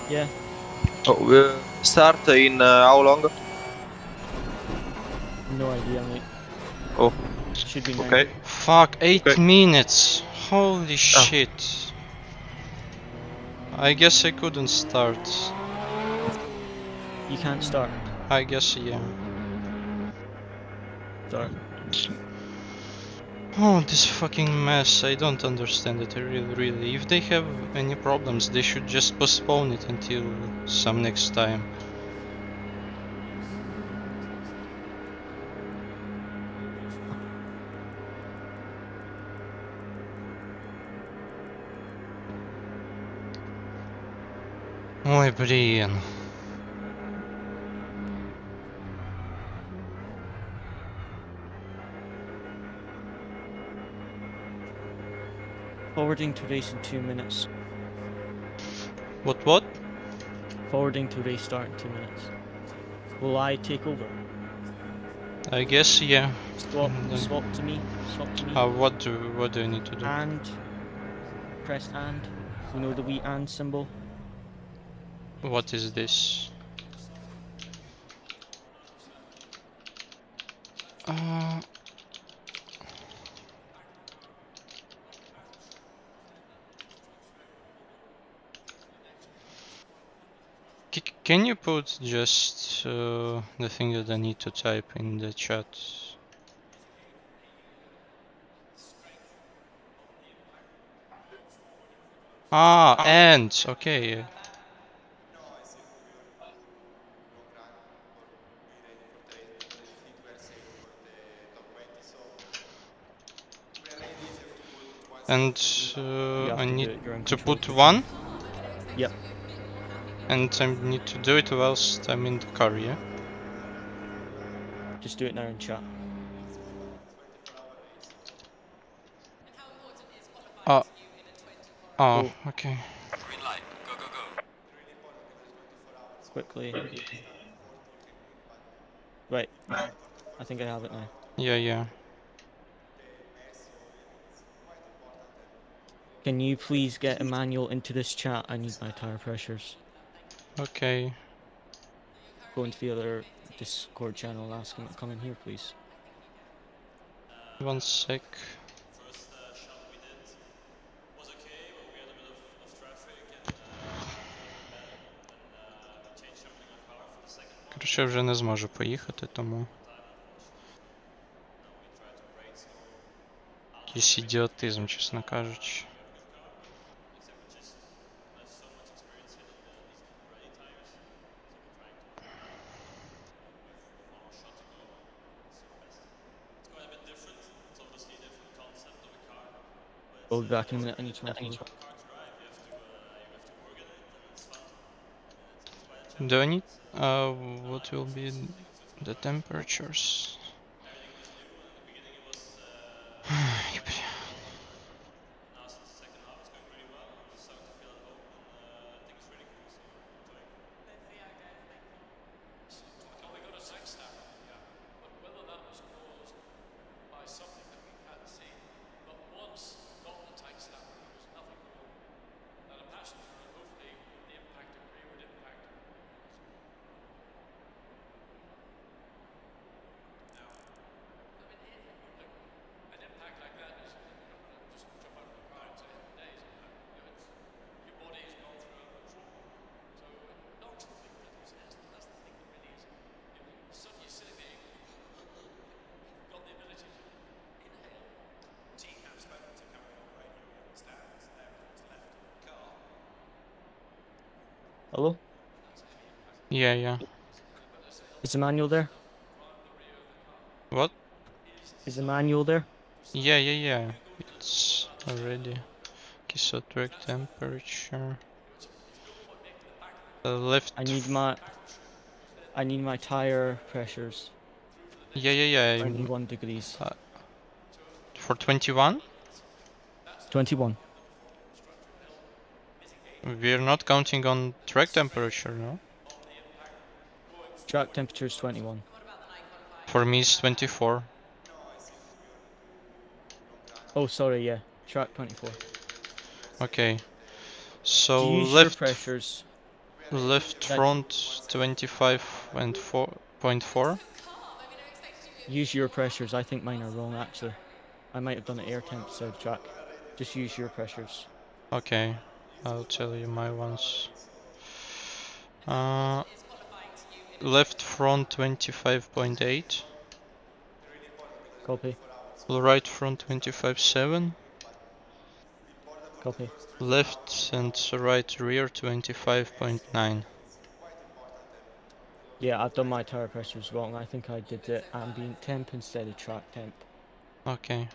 Yeah. Oh, start in how long? No idea, mate. Oh. Should be 9. Okay. Fuck, 8 Okay. minutes. Holy shit. I guess I couldn't start. You can't start. I guess, yeah. Start. Oh, this fucking mess. I don't understand it, really. If they have any problems, they should just postpone it until some next time. Ой, блин. Forwarding to race in 2 minutes. What? Forwarding to race start in 2 minutes. Will I take over? I guess, yeah. Swap to me. Swap to me. What do I need to do? And press and. You know the wee and symbol? What is this? Can you put just the thing that I need to type in the chat? And okay. And I need to put 1? Yep. And I need to do it whilst I'm in the car, yeah? Just do it now in chat. Okay. Quickly. Right. I think I have it now. Yeah. Can you please get Emmanuel into this chat? I need my tire pressures. Okay. Go into the other Discord channel, ask him to come in here, please. 1 sec. Короче, я вже не зможу поїхати, тому... Якийсь ідіотизм, чесно кажучи. I'll be back in a minute, I need to move. Do I need... what will be the temperatures? Hello? Yeah. Is Emmanuel there? What? Is Emmanuel there? Yeah. It's already. Okay, so track temperature. Left. I need my tire pressures. Yeah. 21 degrees. For 21? 21. We're not counting on track temperature, no? Track temperature is 21. For me, it's 24. Oh, sorry, yeah. Track 24. Okay. So Use your left pressures. left front 25 and 4.4. Use your pressures. I think mine are wrong actually. I might have done an air temp instead of track. Just use your pressures. Okay, I'll tell you my ones. Left front 25.8. Copy. Right front 25.7. Copy. Left and right rear 25.9. Yeah, I've done my tire pressures wrong. I think I did the ambient temp instead of track temp. Okay.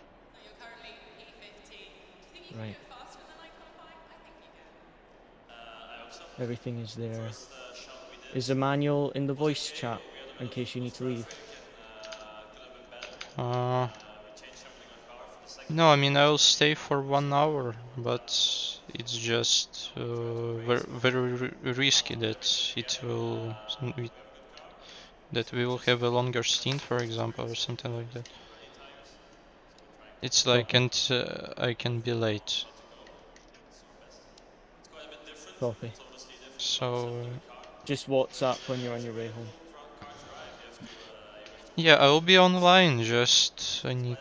Right. Everything is there. Is Emanuele in the voice chat in case you need to leave? No, I mean I'll stay for 1 hour, but it's just very risky that that we will have a longer stint, for example, or something like that. It's like, and I can be late. Copy. So just WhatsApp when you're on your way home. Yeah, I will be online. Just I need.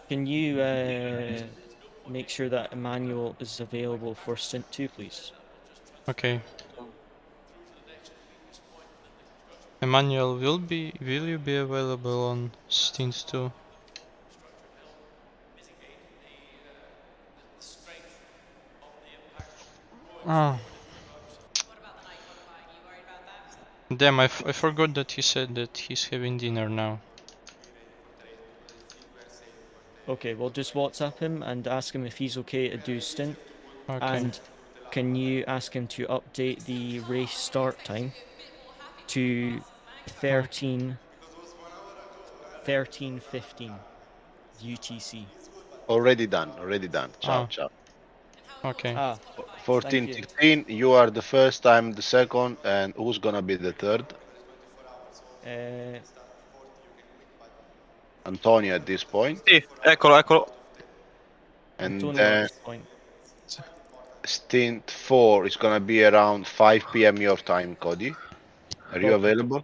Can you make sure that Emanuele is available for stint 2, please? Okay. Emanuele, will you be available on stint 2? Oh. Damn, I forgot that he said that he's having dinner now. Okay, well just WhatsApp him and ask him if he's okay to do stint. Okay. And can you ask him to update the race start time to 13:15 UTC. Already done. Ciao, ciao. Okay. 14:16. You are the first, I'm the second, and who's gonna be the third? Antonio at this point. Sì, eccolo. And Antonio then at this point. stint 4 is gonna be around 5 p.m. your time, Cody. Are you available?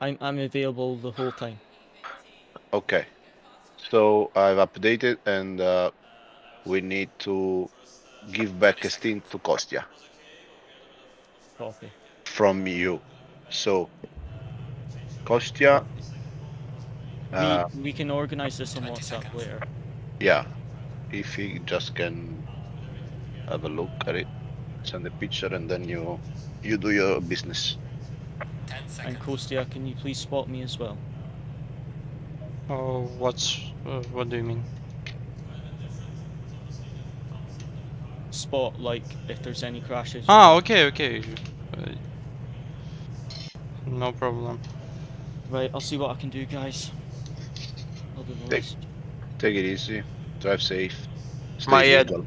I'm available the whole time. Okay. So I've updated, and we need to give back a stint to Kostya Copy. from you. So Kostya. We can organize this on WhatsApp later. Yeah, if he just can have a look at it, send a picture, and then you do your business. And Kostya, can you please spot me as well? Oh, what do you mean? Spot, like, if there's any crashes. Ah, okay. No problem. Right, I'll see what I can do, guys. I'll do the rest. Take it easy, drive safe. Ma Stay è, neutral.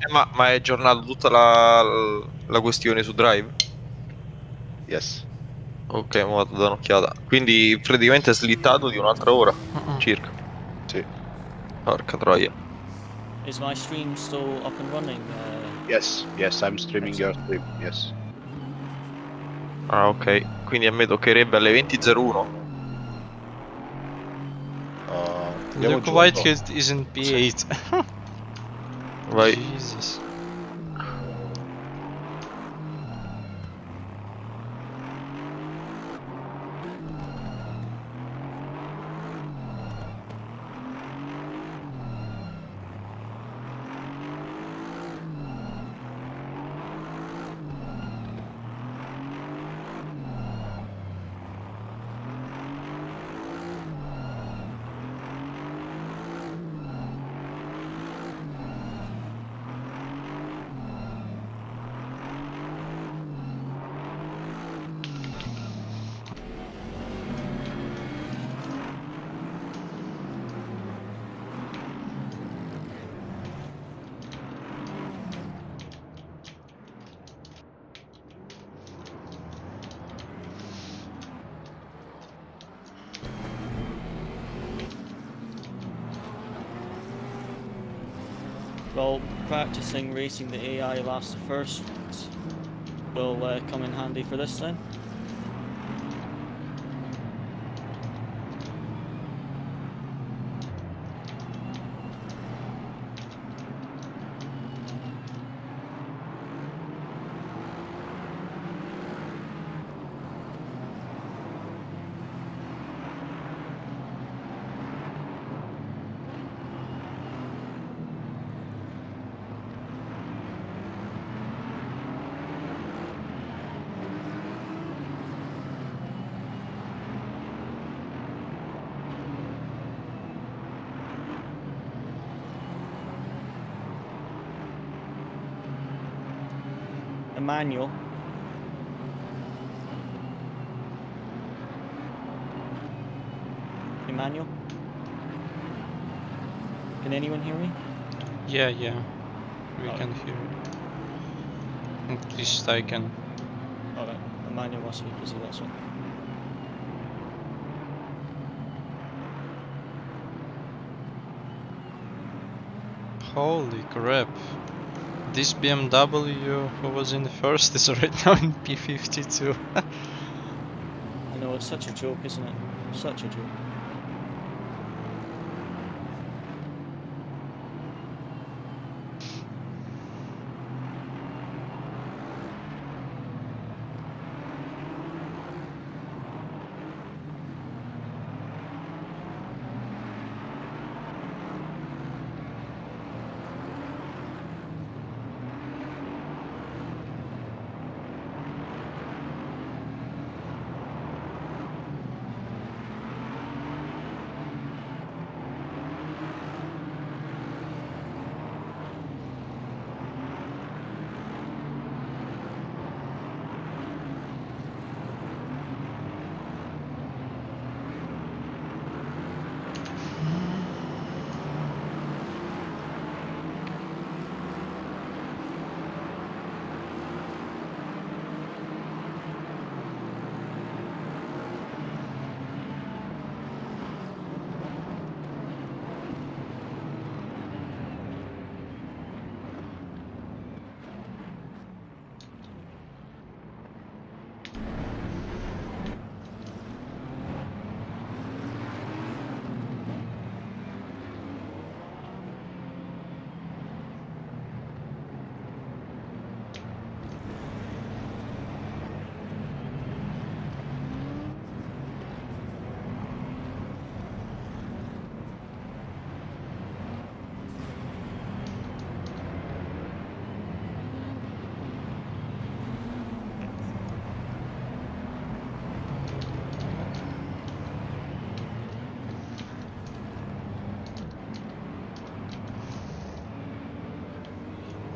ma è aggiornata tutta la questione su Drive? Yes. Ok, mo vado da un'occhiata. Quindi praticamente è slittato di un'altra ora, circa. Sì. Porca troia. Is my stream still up and running? Yes, yes, I'm streaming your stream, yes. Ah, ok. Quindi a me toccherebbe alle 20:01. Andiamo Look, giù. Whitehead is in P8. Vai. Jesus. Well, practicing racing the AI last first will come in handy for this then. Emmanuel. Emmanuel? Can anyone hear me? Yeah, we can hear you. At least I can. Alright, Emmanuel must be busy, that's all. Holy crap. This BMW who was in the first is right now in P52. I know, it's such a joke, isn't it? Such a joke.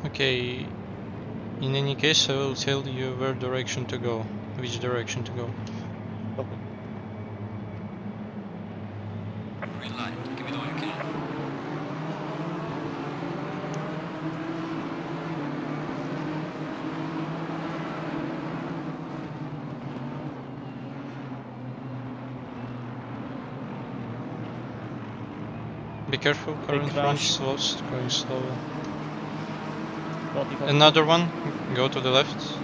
Okay, in any case I will tell you where direction to go, which direction to go. Okay. Green light, give it all you can. Be careful, current range is lost, going slower. Another one. Go to the left.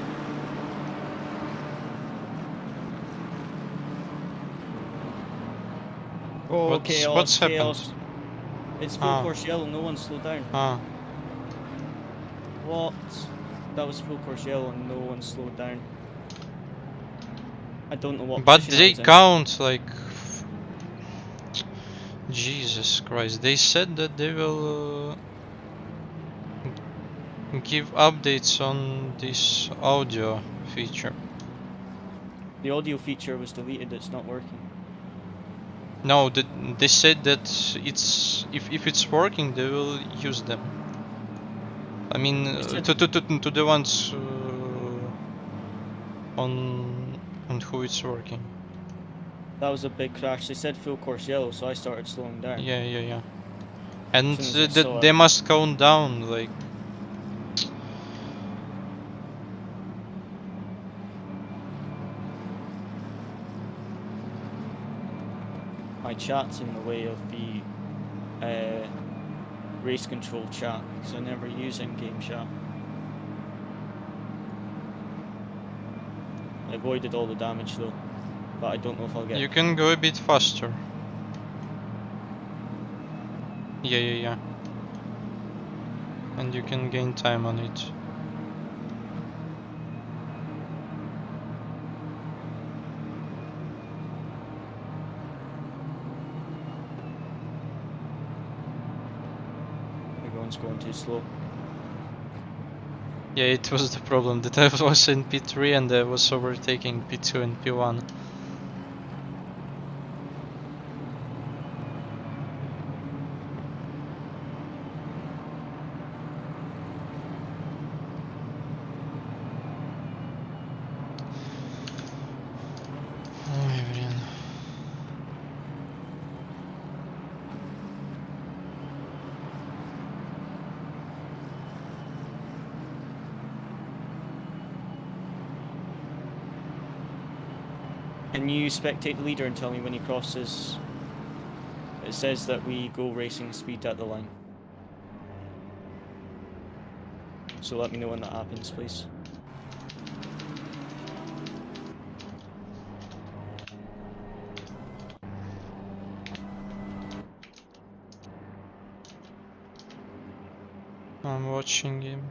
Oh, What's happened? chaos. It's full course yellow, no one slowed down. What? That was full course yellow and no one slowed down. I don't know what But position I they was in. count like... Jesus Christ, they said that they will give updates on this audio feature. The audio feature was deleted, it's not working. No, they said that it's if it's working, they will use them. I mean, to the ones on who it's working. That was a big crash. They said full course yellow, so I started slowing down. Yeah. And As soon as I saw they it. must count down like. My chat's in the way of the race control chat because I never use in-game chat. I avoided all the damage though, but I don't know if I'll get. You can go a bit faster. Yeah. And you can gain time on it. Everyone's going too slow. Yeah, it was the problem that I was in P3 and I was overtaking P2 and P1. Can you spectate the leader and tell me when he crosses? It says that we go racing speed at the line. So let me know when that happens, please. I'm watching him.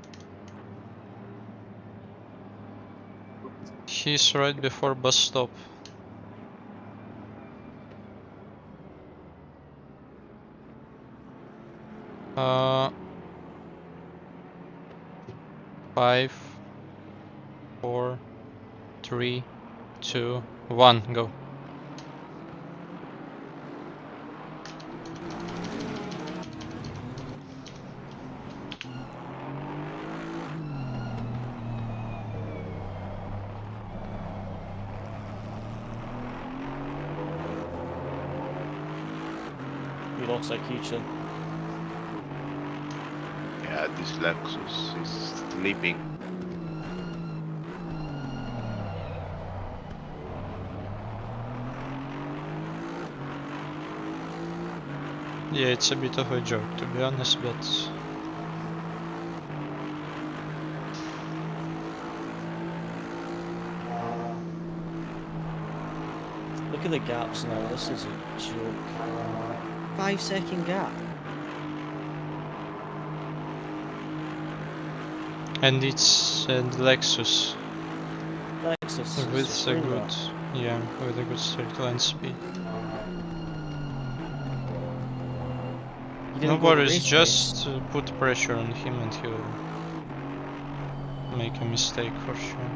He's right before bus stop. Five, 4, 3, 2, 1, go. We lost that hugely. Yeah, this Lexus is sleeping. Yeah, it's a bit of a joke to be honest, but look at the gaps now, this is a joke. 5-second gap. and it's Lexus Lexus with a good, yeah, with a good straight line speed. No worries, just put pressure on him and he'll make a mistake for sure.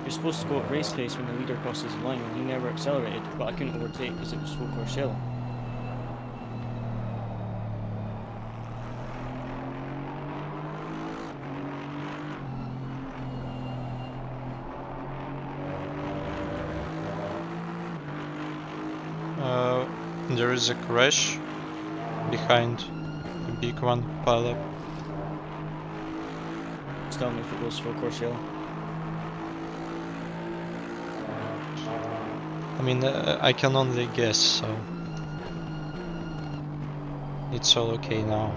You're supposed to go at race pace when the leader crosses the line, and he never accelerated, but I couldn't overtake because it was full course yellow. There is a crash behind the big one pile up. Just tell me if it goes full course yellow. I mean, I can only guess, so it's all okay now.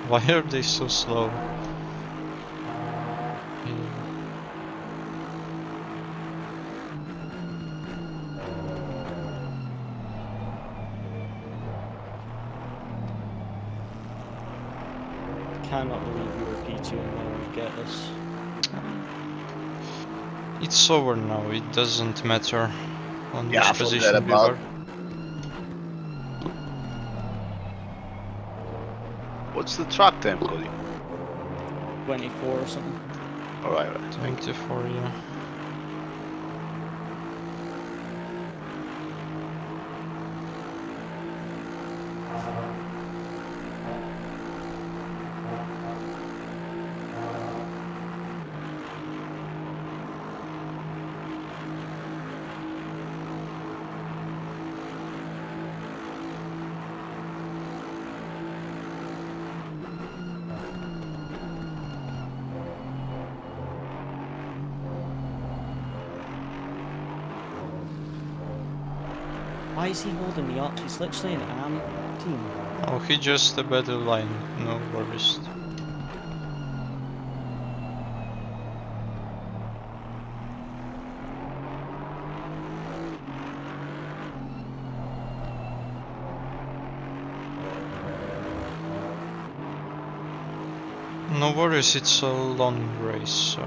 Why are they so slow? Cannot believe you were P2 and now we get this. It's over now, it doesn't matter on Yeah, which forget position we about. were. What's the track time, Cody? 24 or something. Alright, 24, yeah. Why is he holding me up? He's literally an AM team. Oh, he just a better line, no worries. No worries, it's a long race, so...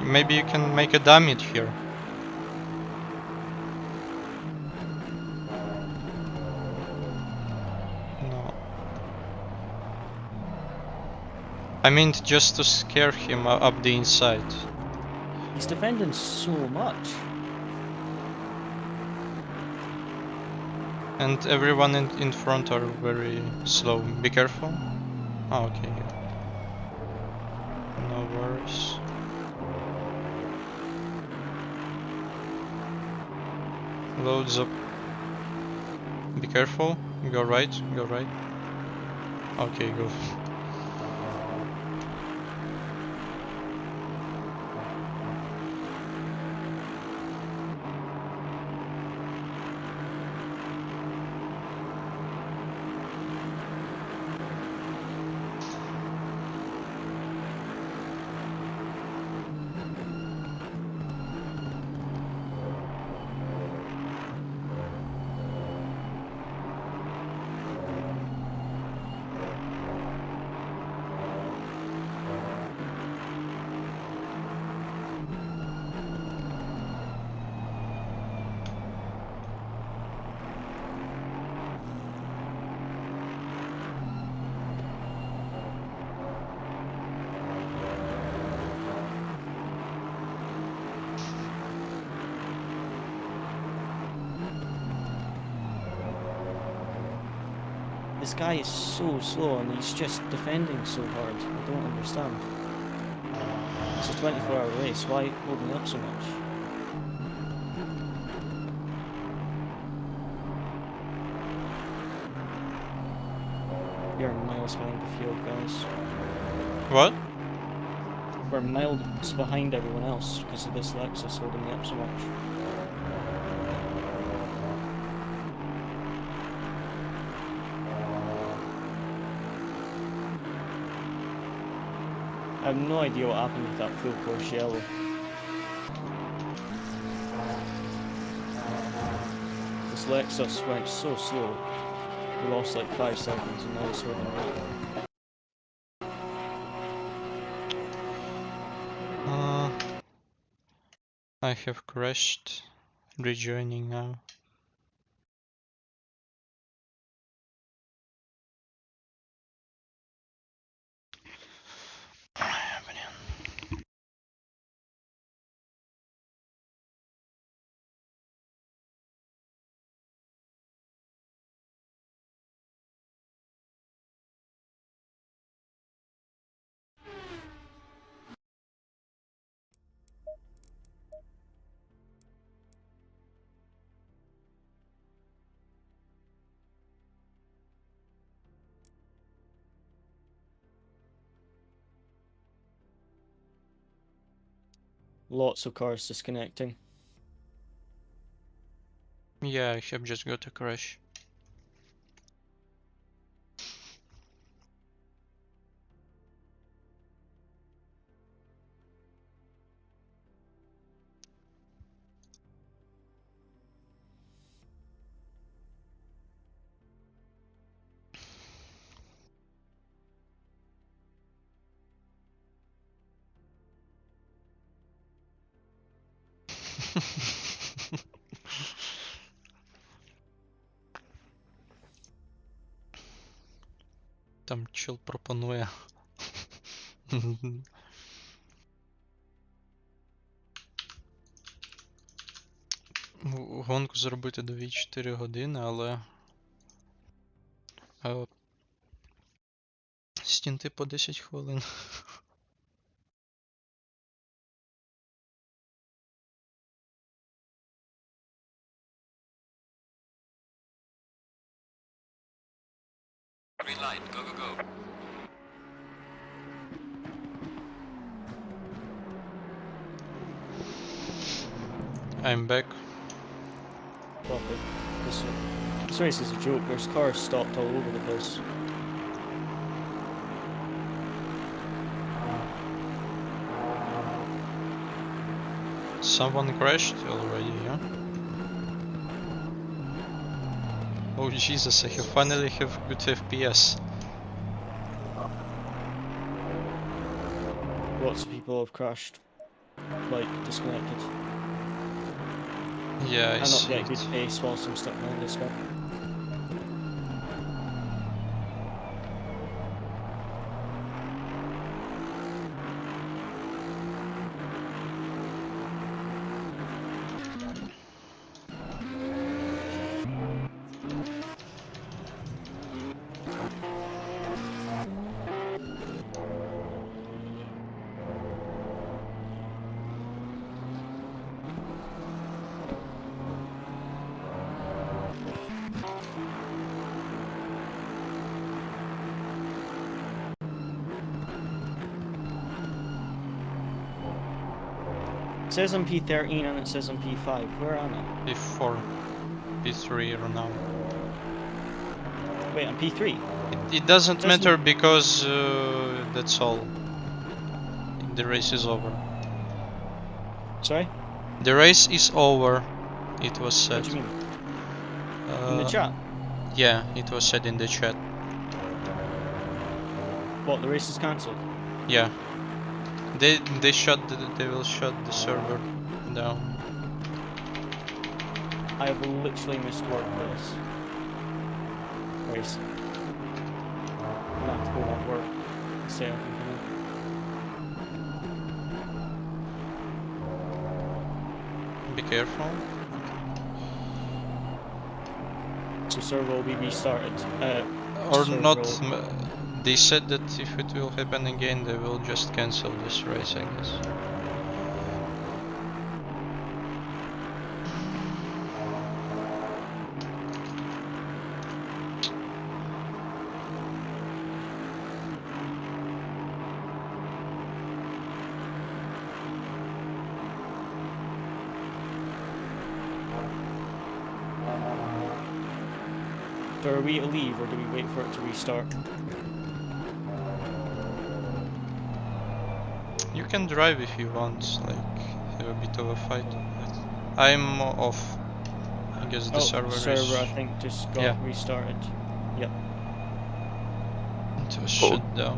Maybe you can make a damage here. No. I mean just to scare him up the inside. He's defending so much. And everyone in front are very slow. Be careful. Oh, okay. No worries. Loads up. Be careful. Go right. Go right. Okay, go. This guy is so slow and he's just defending so hard. I don't understand. It's a 24-hour race. Why hold me up so much? You're miles behind the field, guys. What? We're miles behind everyone else because of this Lexus holding me up so much. I have no idea what happened with that full course yellow. This Lexus went so slow. We lost like 5 seconds and now it's holding me up. I have crashed. Rejoining now. Lots of cars disconnecting. Yeah, I have just got a crash. Там чел пропонує. Гонку зробити 2-4 години, але стінти по 10 хвилин. Green light, go, go, go. I'm back. Proper. This race is a joke. There's cars stopped all over the place. Someone crashed already, yeah? Oh Jesus, I finally have good FPS. Lots of people have crashed. Like, disconnected. Yeah, I I'm not see getting it. good pace whilst I'm stuck behind this guy. It says on P13 and it says on P5. Where am I? P4, P3 or now. Wait, on P3? It doesn't matter because that's all. The race is over. Sorry? The race is over. It was said. What do you mean? In the chat? Yeah, it was said in the chat. What, the race is cancelled? Yeah. They will shut the server down. I have literally missed work for this race. I'm gonna have to go on work. Say I can come in. Be careful. So server will be restarted. Or server not. will- They said that if it will happen again, they will just cancel this race, I guess. So are we to leave or do we wait for it to restart? You can drive if you want, like, have a bit of a fight. I'm off. I guess the server is... I think just got restarted. Yep. It was shut down.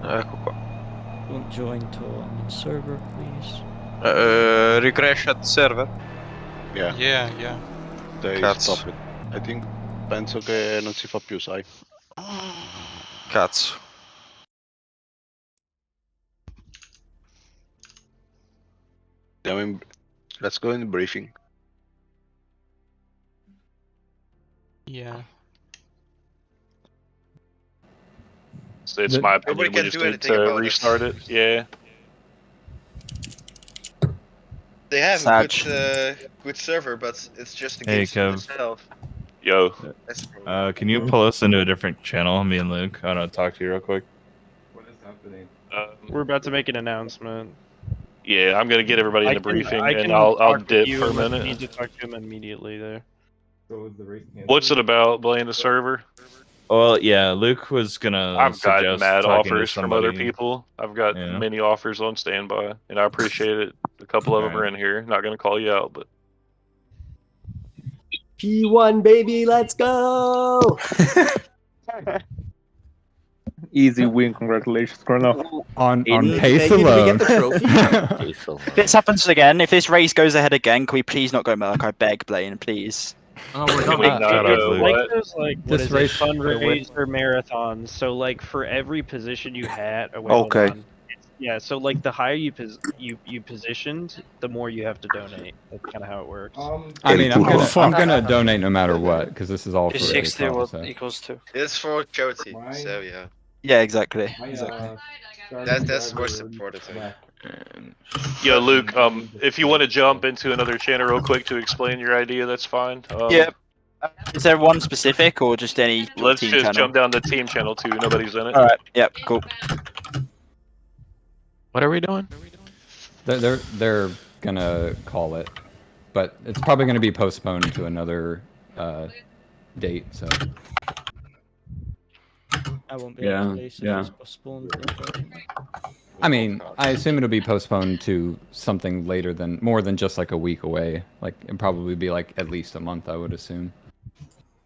Ecco qua. Don't join to on server, please. Recrash at server? Yeah. Yeah, yeah. They Cazzo. stop it. I think penso che non si fa più, sai. Cazzo. Let's go in briefing. Yeah. So it's my opinion. We just need to restart it. Yeah. They have a good server, but it's just the game itself. Yo. Can you pull us into a different channel, me and Luke? I want to talk to you real quick. What is happening? We're about to make an announcement. Yeah, I'm gonna get everybody in the briefing, and I'll talk with dip you for a unless you minute. need to talk to him immediately there. What's it about, Blaine, the server? Well, yeah, Luke was gonna I've got suggest mad talking to offers from other somebody. people. I've got Yeah. many offers on standby, and I appreciate it. A couple of them are in here. Not gonna call you out, but P1 baby, let's go! Easy win, congratulations, Chrono. On pace alone. If this happens again, if this race goes ahead again, can we please not go Merc? I beg, Blaine, please. Oh, we're It's like those like what This is race- it, fundraiser marathons. So like for every position you had, oh, wait, hold Okay. on. Yeah, so like the higher you positioned, the more you have to donate. That's kind of how it works. I mean, I'm gonna donate no matter what because this is all for 60 the cause, what so. equals to? It's for charity, so yeah. Yeah, exactly. That's most important thing. yeah, Luke. If you want to jump into another channel real quick to explain your idea, that's fine. Yeah. Is there one specific or just any Let's team just channel? jump down to team channel 2. Nobody's in it. All right. Yep. Cool. What are we doing? They're gonna call it, but it's probably gonna be postponed to another date. So. I won't be able to place if it's postponed. I mean, I assume it'll be postponed to something later than more than just like a week away. Like it'd probably be like at least a month, I would assume.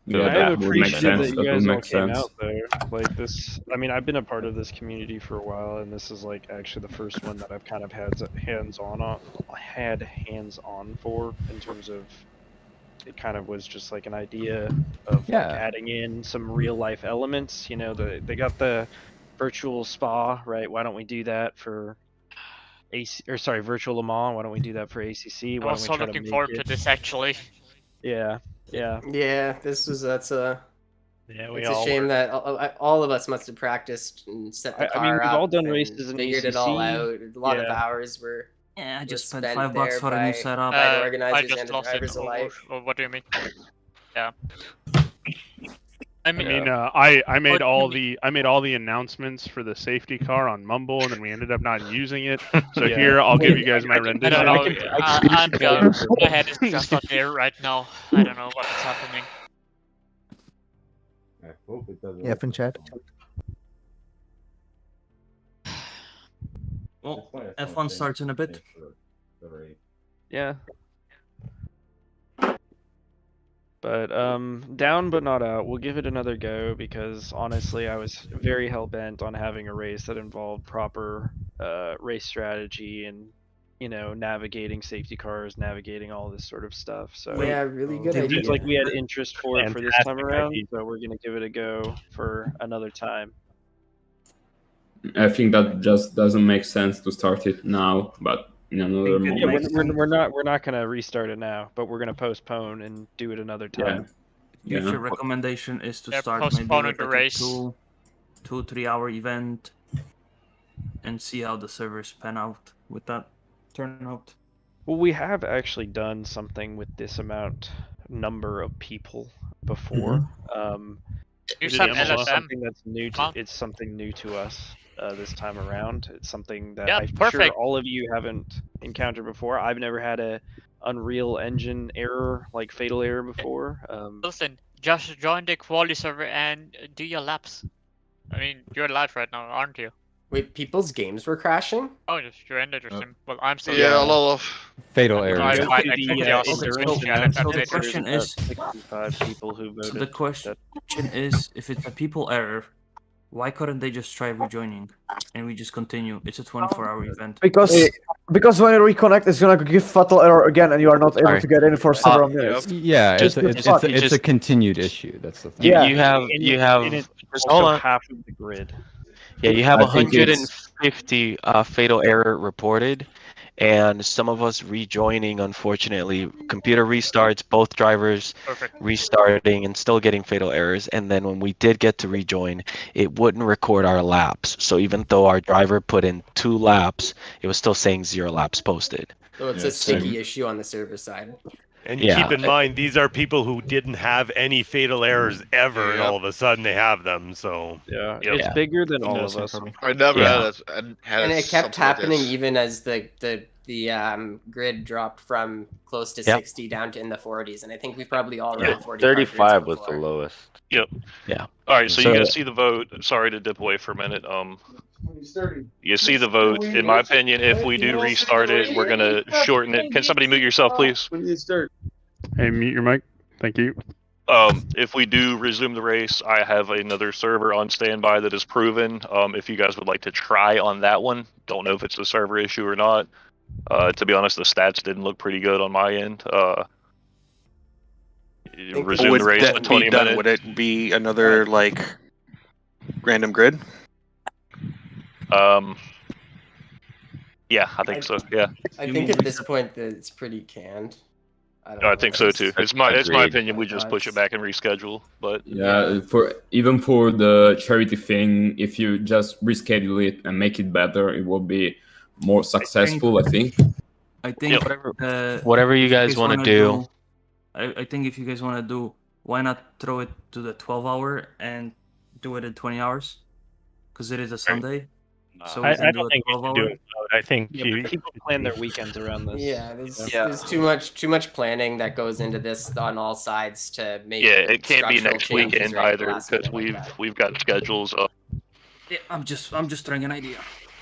Yeah, that I would make appreciate sense. that That you would guys all make came sense. out there. Like this, I mean, I've been a part of this community for a while, and this is like actually the first one that I've kind of had hands on for in terms of it kind of was just like an idea of like adding in some real life elements. You know, they got the virtual spa, right? Why don't we do that for virtual Le Mans? Why don't we do that for ACC? I'm Why don't we also try to looking make forward it... to this actually. Yeah. Yeah, Yeah, it's a we it's all a shame were. that all of us must have practiced and set the I car mean, we've up all done and races in figured it ACC. all out. A lot of Yeah. hours were Yeah, I just were spent spent $5 there for a new by setup. by the I organizers just and the lost it. drivers alike. What do you mean? Yeah. I I mean, mean, I made all the announcements for the safety car on Mumble, and then we ended up not using it. So Yeah. here, I'll give you guys my I rendition. don't know. My head is just not there right now. I don't know what's happening. Yeah, in chat. Well, F1 starts in a bit. Yeah. But down but not out. We'll give it another go because honestly, I was very hell bent on having a race that involved proper race strategy and navigating safety cars, navigating all this sort of stuff. So Yeah, really good it idea. seems like we had interest for it for this time Fantastic around, idea. so we're gonna give it a go for another time. I think that just doesn't make sense to start it now, but in another Yeah, moment. we're not gonna restart it now, but we're gonna postpone and do it another time. Future recommendation is to They're start maybe postponing with the like race. a 2-3 hour event and see how the servers pan out with that turnout. Well, we have actually done something with this number of people before. Use It's some just LSM. something that's new. Huh? It's something new to us this time around. It's something that Yeah, I'm sure perfect. all of you haven't encountered before. I've never had a Unreal Engine error, like fatal error, before. Listen, just join the quality server and do your laps. I mean, you're live right now, aren't you? Wait, people's games were crashing? Oh, yes, you ended your sim. Well, I'm still. Yeah, a lot of. Fatal error. I Go find to I the, clicked uh, the endurance yeah, map, that's So the it. question there's is, about 65 people who voted. so the question is, if it's a people error, why couldn't they just try rejoining and we just continue? It's a 24-hour event. Because when you reconnect, it's gonna give fatal error again, and you are not able to get in for several minutes. Yeah, it's a continued issue. That's the thing. Yeah. You have And it's hold also on. half of the grid. Yeah, you have I think it's- 150 fatal error reported, and some of us rejoining, unfortunately. Computer restarts, both drivers restarting and still getting fatal errors. And then when we did get to rejoin, it wouldn't record our laps. So even though our driver put in 2 laps, it was still saying 0 laps posted. So it's a sticky issue on the server side. And Yeah. keep in mind, these are people who didn't have any fatal errors ever, and Yep. all of a sudden they have them. So Yeah, Yep. it's Yeah. bigger than all of us. I never Yeah. had And it kept something like happening this. even as the grid dropped from close to Yep. 60 down to in the 40s, and I think we've probably all run Yeah, 40 35 was the lowest. Yep. Yeah. All right, so you So- guys see the vote. Sorry to dip away for a minute. You see the vote. In my opinion, if we do restart it, we're gonna shorten it. Can somebody mute yourself, please? Hey, mute your mic. Thank you. If we do resume the race, I have another server on standby that is proven. If you guys would like to try on that one, don't know if it's a server issue or not. To be honest, the stats didn't look pretty good on my end. Resume the race with 20 minutes. Would it be another like random grid? Yeah, I think so. Yeah, I think at this point that it's pretty canned. I don't know. I think so too. It's my opinion. We just push it back and reschedule. But Yeah, even for the charity thing, if you just reschedule it and make it better, it will be more successful, I think. I think Whatever you if guys want to do. I think if you guys want to do, why not throw it to the 12-hour and do it in 20 hours? Because it is a Sunday. So I we can don't do think a you should 12-hour. do it. I think Yeah, people plan their weekends around this. Yeah, there's too much planning that goes into this on all sides to make. yeah, it can't be structural next changes weekend right at the either last because minute like that. we've got schedules up. Yeah, I'm just throwing an idea.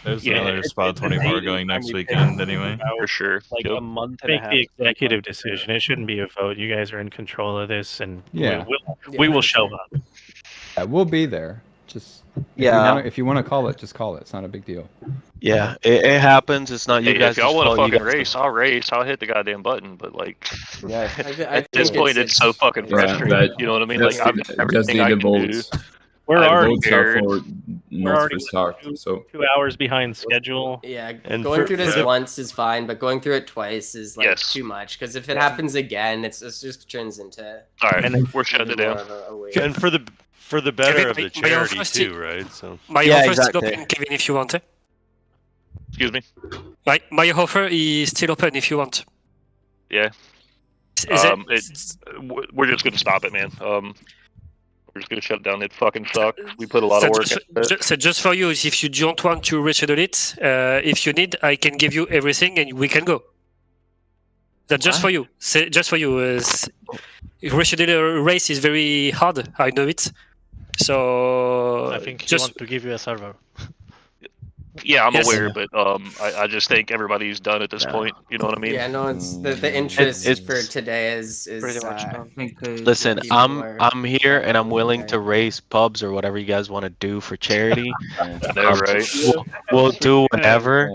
There's Yeah, another it's- spot it's 24 amazing. going next I mean, weekend anyway. For sure. Like Yep. a month and a Make half. the executive decision. It shouldn't be a vote. You guys are in control of this, and Yeah. we will show up. Yeah, we'll be there. Just Yeah. If you want to call it, just call it. It's not a big deal. Yeah, it happens. It's not you Hey, guys. if y'all want to fault. You fucking guys- race, I'll race. I'll hit the goddamn button. But like, I at this think point, it's so fucking frustrating. that- You know what I mean? just Like, I've the- done everything just I the can do. votes. We're The already votes are for we're not already restart. So 2 hours behind schedule. Yeah, And going for- through this for the- once is fine, but going through it twice is like Yes. too much. Because if it happens again, it just turns into. All right, And then- we're shutting it down. and for the better of the my charity offer too, right? So My Yeah, offer is still exactly. open, Kevin, if you want. Excuse me. My offer is still open if you want. Yeah. Is We're just gonna stop it, man. We're just gonna shut it down. It fucking sucked. We put a lot of work into it. So just for you, if you don't want to reschedule it, if you need, I can give you everything and we can go. That's just for you. Just for you. Reschedule a race is very hard. I know it. So I think just you want to give you a server. Yeah, I'm Yes. aware, but I just think everybody's done at this point. You know what I mean? Yeah, no, it's the interest It's- for today is pretty much uh, Listen, people I'm here and I'm willing to raise pubs or whatever you guys want to do for charity. I know, right? We'll do whatever.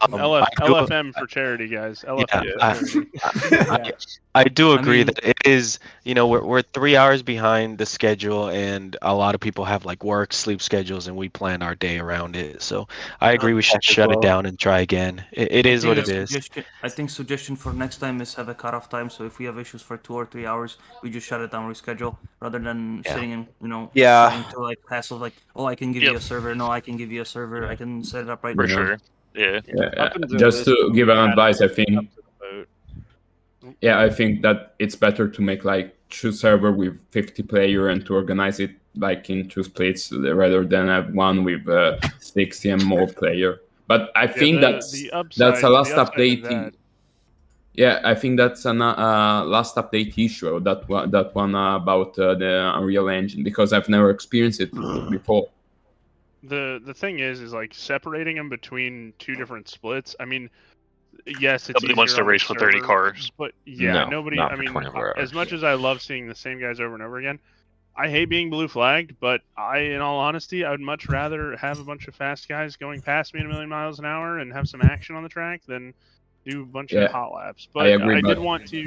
LFM for charity, guys. LFM for charity. I do agree mean- that it is, we're 3 hours behind the schedule and a lot of people have like work, sleep schedules and we plan our day around it. So I agree we should shut it down and try again. It is what it is. I think suggestion for next time is have a cutoff time. So if we have issues for 2 or 3 hours, we just shut it down, reschedule, rather than sitting in, Yeah. starting to like hassle like, oh, I can give you a server. No, I can give you a server. I can set it up right For now. sure. Yeah. just to give an advice, I think. Yeah, I think that it's better to make like 2 server with 50 player and to organize it like in 2 splits rather than have one with 60 and more player. But I think that's a last update. Yeah, I think that's a last update issue. That one about the Unreal Engine because I've never experienced it before. The thing is like separating them between 2 different splits. I mean, yes, it's Nobody wants easier to on race the for 30 server, cars. But yeah, No, nobody. not I for mean, 24 as hours, much as I love seeing the same guys over and over again, I hate being blue flagged. But in all honesty, I would much rather have a bunch of fast guys going past me at 1,000,000 miles an hour and have some action on the track than do a bunch of hot laps. But I agree, did but- want to.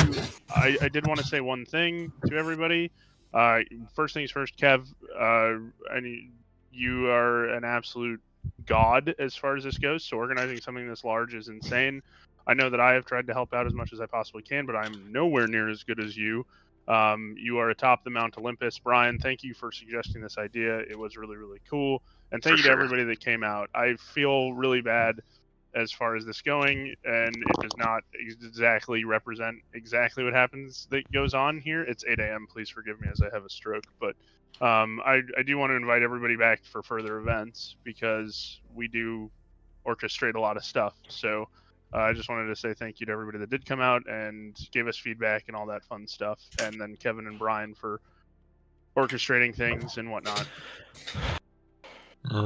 I did want to say one thing to everybody. First things first, Kev. You are an absolute god as far as this goes. So organizing something this large is insane. I know that I have tried to help out as much as I possibly can, but I'm nowhere near as good as you. You are atop the Mount Olympus. Brian, thank you for suggesting this idea. It was really, really cool. And thank For you to sure. everybody that came out. I feel really bad as far as this going, and it does not exactly represent exactly what happens that goes on here. It's 8 a.m. Please forgive me as I have a stroke, but I do want to invite everybody back for further events because we do orchestrate a lot of stuff. So I just wanted to say thank you to everybody that did come out and gave us feedback and all that fun stuff, and then Kevin and Brian for orchestrating things and whatnot.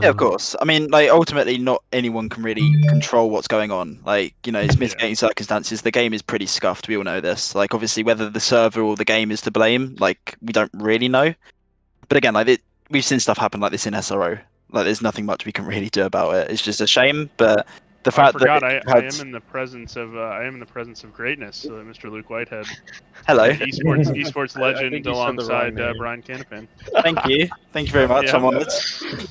Yeah, of course. I mean, like, ultimately, not anyone can really control what's going on. Like, you know, it's mitigating circumstances. The game is pretty scuffed. We all know this. Like, obviously, whether the server or the game is to blame, like, we don't really know. But again, like, we've seen stuff happen like this in SRO. Like, there's nothing much we can really do about it. It's just a shame. But the fact that I am in the presence of greatness, Mr. Luke Whitehead. Hello. Esports legend think you said the wrong alongside name. Brian Canapin. Thank you very much. Yeah. I'm honoured.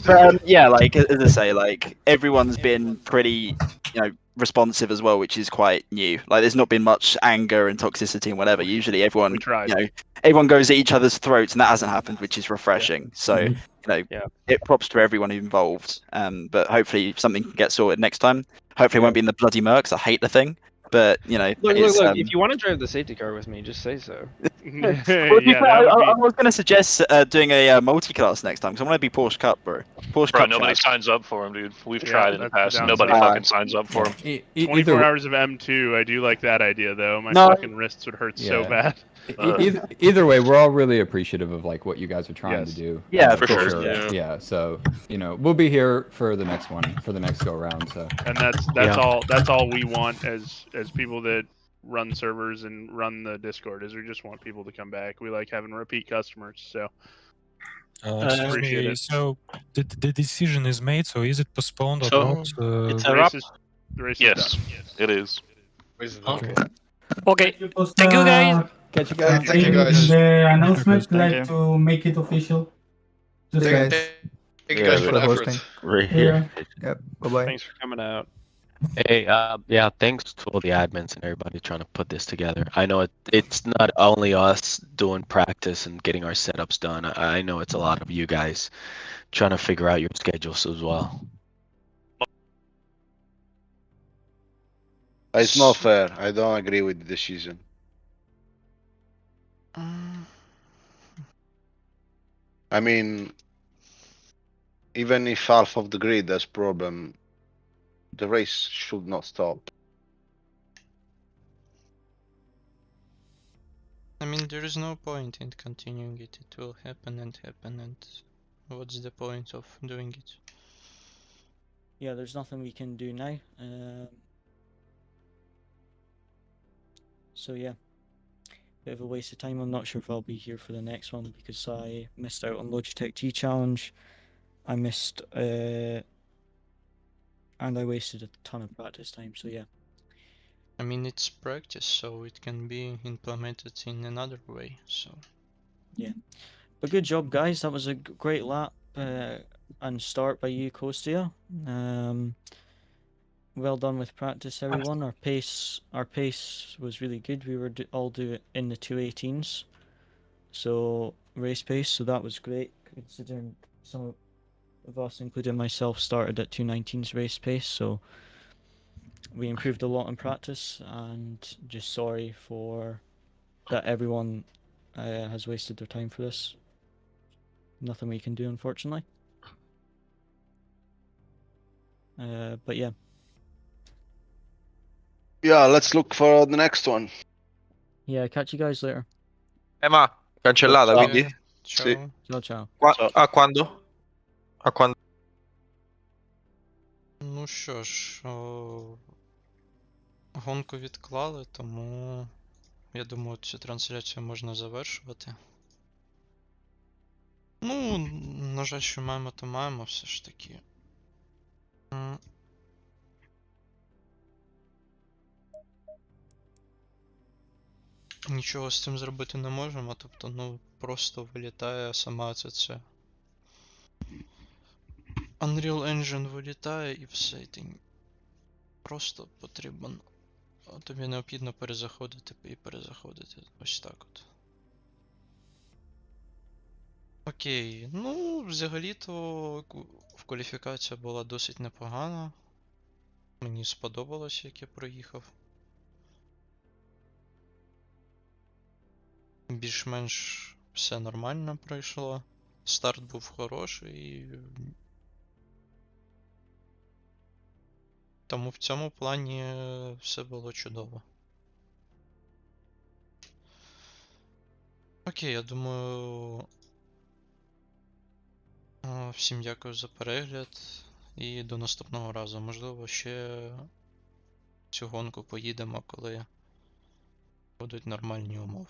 But yeah, like as I say, like everyone's been pretty, you know, responsive as well, which is quite new. Like there's not been much anger and toxicity and whatever. Usually everyone, you know, everyone goes at each other's throats, and that hasn't happened, which is refreshing. So you know, it props to everyone involved. But hopefully something can get sorted next time. Hopefully it won't be in the bloody Mercs. I hate the thing. But you know, Look, if you want to drive the safety car with me, just say so. Well, I was going to suggest doing a multi-class next time because I want to be Porsche Cup, bro. Porsche Bro, Cup. nobody track. signs up for him, dude. We've Yeah, tried in the that's the past. Nobody downside. fucking signs up for him. 24 hours of M2. I do like that idea though. My No. fucking wrists would hurt so bad. Either way, we're all really appreciative of like what you guys are trying to do. Yeah, for sure. Yeah, so you know we'll be here for the next one, for the next go round. So And that's all we want as people that run servers and run the Discord is we just want people to come back. We like having repeat customers, so appreciate it. So the decision is made. So is it postponed or So, not? it's a wrap? The race is Yes, done. it is. Okay. Okay. Thank you, guys. Catch you guys. Thank you guys. The announcement, Thank like you. to make it official. Just Thank like- you guys for the effort. Right here. Yep. Bye-bye. Thanks for coming out. Hey, yeah, thanks to all the admins and everybody trying to put this together. I know it's not only us doing practice and getting our setups done. I know it's a lot of you guys trying to figure out your schedules as well. It's not fair. I don't agree with the decision. I mean, even if half of the grid has problem, the race should not stop. I mean, there is no point in continuing it. It will happen, and what's the point of doing it? Yeah, there's nothing we can do now. So yeah, bit of a waste of time. I'm not sure if I'll be here for the next one because I missed out on Logitech G Challenge. I missed and I wasted a ton of practice time. So yeah. I mean, it's practice, so it can be implemented in another way. So yeah, but good job, guys. That was a great lap and start by you, Kostia. Well done with practice, everyone. Our pace was really good. We were all do it in the 218s, so race pace. So that was great, considering some of us, including myself, started at 219s race pace. So we improved a lot in practice, and just sorry for that everyone has wasted their time for this. Nothing we can do, unfortunately. But yeah. Yeah, let's look for the next one. Yeah, catch you guys later. Ma cancellata, Ciao. quindi? Sì. Ciao ciao. A quando? A quando? ну що ж, гонку відклали, тому я думаю, цю трансляцію можна завершувати. Ну, на жаль, що маємо, то маємо все ж таки. Нічого з цим зробити не можемо, тобто, ну, просто вилітає сама це. Unreal Engine вилітає і все, і ти просто потрібен. Тобі необхідно перезаходити і перезаходити. Ось так от. Окей, ну, взагалі-то кваліфікація була досить непогана. Мені сподобалось, як я проїхав. Більш-менш все нормально пройшло. Старт був хороший. Тому в цьому плані все було чудово. Окей, я думаю, всім дякую за перегляд і до наступного разу. Можливо, ще цю гонку поїдемо, коли будуть нормальні умови.